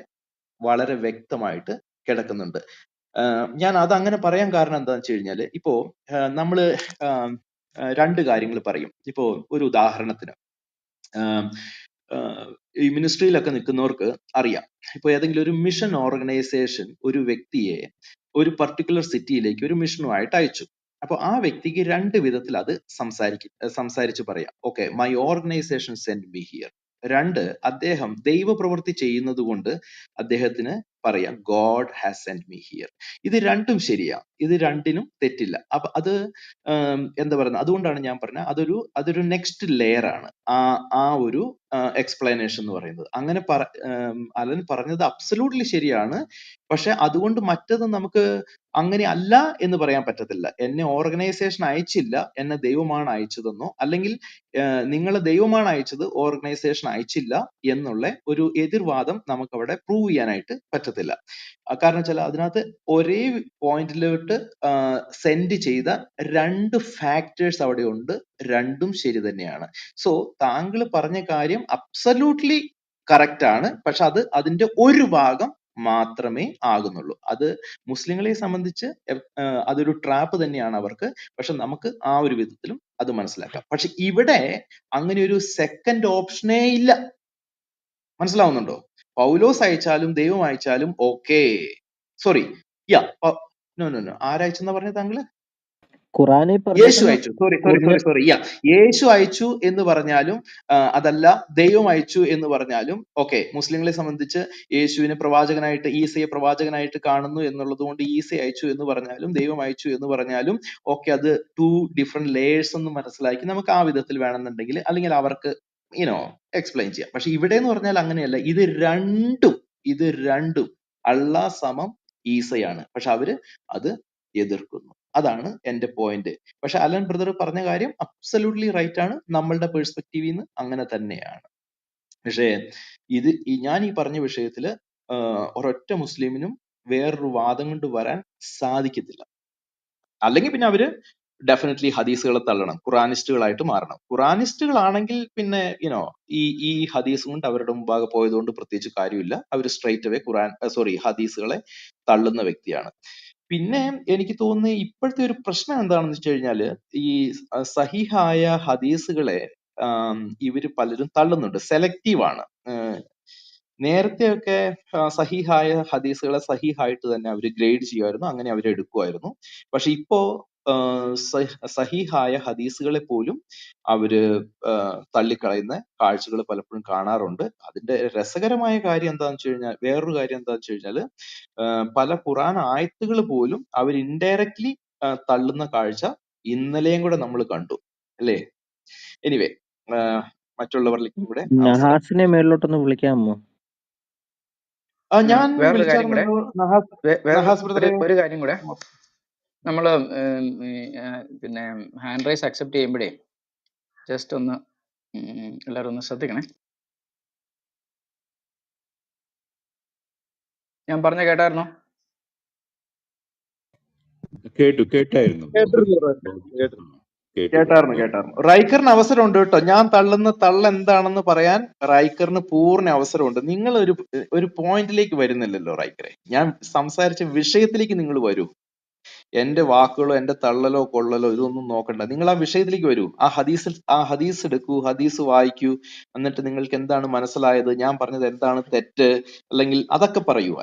വളരെ വ്യക്തമായിട്ട് കിടക്കുന്നുണ്ട്. ഞാൻ അത് അങ്ങനെ പറയാൻ കാരണം എന്താണെന്ന് വെച്ച് കഴിഞ്ഞാൽ, ഇപ്പോ നമ്മള് 2 കാര്യങ്ങൾ പറയും. ഇപ്പോ ഒരു ഉദാഹരണത്തിന് ഈ മിനിസ്ട്രിയിലൊക്കെ നിൽക്കുന്നവർക്ക് അറിയാം. ഇപ്പൊ ഏതെങ്കിലും ഒരു മിഷൻ ഓർഗനൈസേഷൻ ഒരു വ്യക്തിയെ ഒരു പർട്ടിക്കുലർ സിറ്റിയിലേക്ക് ഒരു മിഷനുമായിട്ട് അയച്ചു. അപ്പൊ ആ വ്യക്തിക്ക് 2 വിധത്തിൽ അത് സംസാരിച്ച് പറയാം. Okay, my organisation send me here. 2, അദ്ദേഹം ദൈവപ്രവൃത്തി ചെയ്യുന്നത് കൊണ്ട് അദ്ദേഹത്തിന് പറയാം God has send me here. ഇത് രണ്ടും ശരിയാ, ഇത് രണ്ടിനും തെറ്റില്ല. അപ്പൊ അത് എന്താ പറയുന്നത്, അതുകൊണ്ടാണ് ഞാൻ പറഞ്ഞത് അതൊരു നെക്സ്റ്റ് ലെയർ ആണ് ആ ഒരു എക്സ്പ്ലനേഷൻ എന്ന് പറയുന്നത്. അങ്ങനെ അലൻ പറഞ്ഞത് അബ്സല്യൂട്ട്ലി ശരിയാണ്. പക്ഷെ അതുകൊണ്ട് മറ്റത് നമുക്ക് അങ്ങനെ അല്ല എന്ന് പറയാൻ പറ്റത്തില്ല. എന്നെ ഓർഗനൈസേഷൻ അയച്ചില്ല, എന്നെ ദൈവമാണ് അയച്ചതെന്നോ, അല്ലെങ്കിൽ നിങ്ങളെ ദൈവമാണ് അയച്ചത് ഓർഗനൈസേഷൻ അയച്ചില്ല എന്നുള്ള ഒരു എതിർവാദം നമുക്ക് അവിടെ പ്രൂവ് ചെയ്യാനായിട്ട് പറ്റത്തില്ല. കാരണം വെച്ചാൽ അതിനകത്ത് ഒരേ പോയിന്റിലോട്ട് സെൻഡ് ചെയ്ത രണ്ട് ഫാക്ടേഴ്സ് അവിടെ ഉണ്ട്, രണ്ടും ശരി തന്നെയാണ്. സോ താങ്കൾ പറഞ്ഞ കാര്യം അബ്സല്യൂട്ട്ലി കറക്റ്റ് ആണ്. പക്ഷെ അതിന്റെ ഒരു ഭാഗം മാത്രമേ ആകുന്നുള്ളൂ. അത് മുസ്ലിങ്ങളെ സംബന്ധിച്ച് അതൊരു ട്രാപ്പ് തന്നെയാണ് അവർക്ക്. പക്ഷെ നമുക്ക് ആ ഒരു വിധത്തിലും അത് മനസ്സിലാക്കാം. പക്ഷെ ഇവിടെ അങ്ങനെ ഒരു സെക്കൻഡ് ഓപ്ഷനേ ഇല്ല. മനസ്സിലാവുന്നുണ്ടോ? പൗലോസ് അയച്ചാലും ദൈവം അയച്ചാലും okay. Sorry, yeah no no no, ആരയച്ചെന്നാ പറഞ്ഞത് താങ്കള്? ഖുറാനിൽ യേശു പറഞ്ഞേക്കുന്ന അയച്ചു. സോറി, യാ, യേശു അയച്ചു എന്ന് പറഞ്ഞാലും അതല്ല ദൈവം അയച്ചു എന്ന് പറഞ്ഞാലും ഓക്കെ. മുസ്ലിങ്ങളെ സംബന്ധിച്ച് യേശുവിനെ പ്രവാചകനായിട്ട്, ഈസയെ പ്രവാചകനായിട്ട് കാണുന്നു എന്നുള്ളത് കൊണ്ട് ഈസ അയച്ചു എന്ന് പറഞ്ഞാലും ദൈവം അയച്ചു എന്ന് പറഞ്ഞാലും ഓക്കെ, അത് 2 ഡിഫറെന്റ് ലേയേഴ്സ് എന്ന് മനസ്സിലാക്കി നമുക്ക് ആ വിധത്തിൽ വേണമെന്നുണ്ടെങ്കിൽ അല്ലെങ്കിൽ അവർക്ക് എക്സ്പ്ലെയിൻ ചെയ്യാം. പക്ഷെ ഇവിടെ എന്ന് പറഞ്ഞാൽ അങ്ങനെയല്ല. ഇത് രണ്ടും അള്ളാഹ് സമം ഈസയാണ്. പക്ഷെ അവര് അത് എതിർക്കുന്നു. അതാണ് എന്റെ പോയിന്റ്. പക്ഷെ അലൻ ബ്രദർ പറഞ്ഞ കാര്യം അബ്സല്യൂട്ട്ലി റൈറ്റ് ആണ്. നമ്മളുടെ പെർസ്പെക്റ്റീവിൽ നിന്ന് അങ്ങനെ തന്നെയാണ്. പക്ഷേ ഞാൻ ഈ പറഞ്ഞ വിഷയത്തില് ഒരൊറ്റ മുസ്ലിമിനും വേറൊരു വാദം കൊണ്ട് വരാൻ സാധിക്കത്തില്ല. അല്ലെങ്കിൽ പിന്നെ അവര് ഡെഫിനറ്റ്ലി ഹദീസുകളെ തള്ളണം, ഖുറാനിസ്റ്റുകളായിട്ട് മാറണം. ഖുറാനിസ്റ്റുകളാണെങ്കിൽ പിന്നെ ഈ ഹദീസ് കൊണ്ട് അവരുടെ മുമ്പാകെ പോയതുകൊണ്ട് പ്രത്യേകിച്ച് കാര്യമില്ല. അവർ സ്ട്രൈറ്റ് അവേ ഹദീസുകളെ തള്ളുന്ന വ്യക്തിയാണ്. പിന്നെ എനിക്ക് തോന്നുന്നത് ഇപ്പോഴത്തെ ഒരു പ്രശ്നം എന്താണെന്ന് വെച്ച് കഴിഞ്ഞാല് ഈ സഹിഹായ ഹദീസുകളെ ഇവര് പലരും തള്ളുന്നുണ്ട്, സെലക്റ്റീവ് ആണ്. നേരത്തെയൊക്കെ സഹിഹായ ഹദീസുകളെ സഹിഹായിട്ട് തന്നെ അവർ ഗ്രേഡ് ചെയ്യുമായിരുന്നു, അങ്ങനെ അവർ എടുക്കുമായിരുന്നു. പക്ഷെ ഇപ്പോ സഹിഹായ ഹദീസുകളെ പോലും അവര് തള്ളിക്കളയുന്ന കാഴ്ചകൾ പലപ്പോഴും കാണാറുണ്ട്. അതിന്റെ രസകരമായ കാര്യം എന്താണെന്ന് വെച്ച് കഴിഞ്ഞാൽ, വേറൊരു കാര്യം എന്താണെന്ന് വെച്ച് കഴിഞ്ഞാല് പല ഖുറാൻ ആയത്തുകൾ പോലും അവർ ഇൻഡയറക്ട്ലി തള്ളുന്ന കാഴ്ച ഇന്നലെയും കൂടെ നമ്മൾ കണ്ടു, അല്ലേ? എനിവേ, മറ്റുള്ളവരിലേക്ക് കൂടെ നഹാസിനെ മേളിലോട്ടൊന്ന് വിളിക്കാമോ? ഞാൻ വേറൊരു കാര്യം കൂടെ, വിളിച്ചായിരുന്നല്ലോ നഹാസ് ബ്രദറെ. ഒരു കാര്യം കൂടെ, നമ്മള് പിന്നെ ഹാൻഡ് റൈസ് അക്സെപ്റ്റ് ചെയ്യുമ്പോഴേ ജസ്റ്റ് ഒന്ന് എല്ലാവരും ഒന്ന് ശ്രദ്ധിക്കണേ. ഞാൻ പറഞ്ഞ കേട്ടായിരുന്നോ? കേട്ടായിരുന്നു. കേട്ടായിരുന്നു. റൈക്കറിന് അവസരമുണ്ട് കേട്ടോ. ഞാൻ തള്ളുന്ന തള്ള എന്താണെന്ന് പറയാൻ റൈക്കറിന് പൂർണ്ണ അവസരമുണ്ട്. നിങ്ങൾ ഒരു പോയിന്റിലേക്ക് വരുന്നില്ലല്ലോ റൈക്കറെ. ഞാൻ സംസാരിച്ച വിഷയത്തിലേക്ക് നിങ്ങൾ വരൂ. എന്റെ വാക്കുകളോ എന്റെ തള്ളലോ കൊള്ളലോ ഇതൊന്നും നോക്കണ്ട. നിങ്ങൾ ആ വിഷയത്തിലേക്ക് വരൂ. ആ ഹദീസ് എടുക്കൂ, ഹദീസ് വായിക്കൂ. എന്നിട്ട് നിങ്ങൾക്ക് എന്താണ് മനസ്സിലായത്, ഞാൻ പറഞ്ഞത് എന്താണ് തെറ്റ്, അല്ലെങ്കിൽ അതൊക്കെ പറയൂ.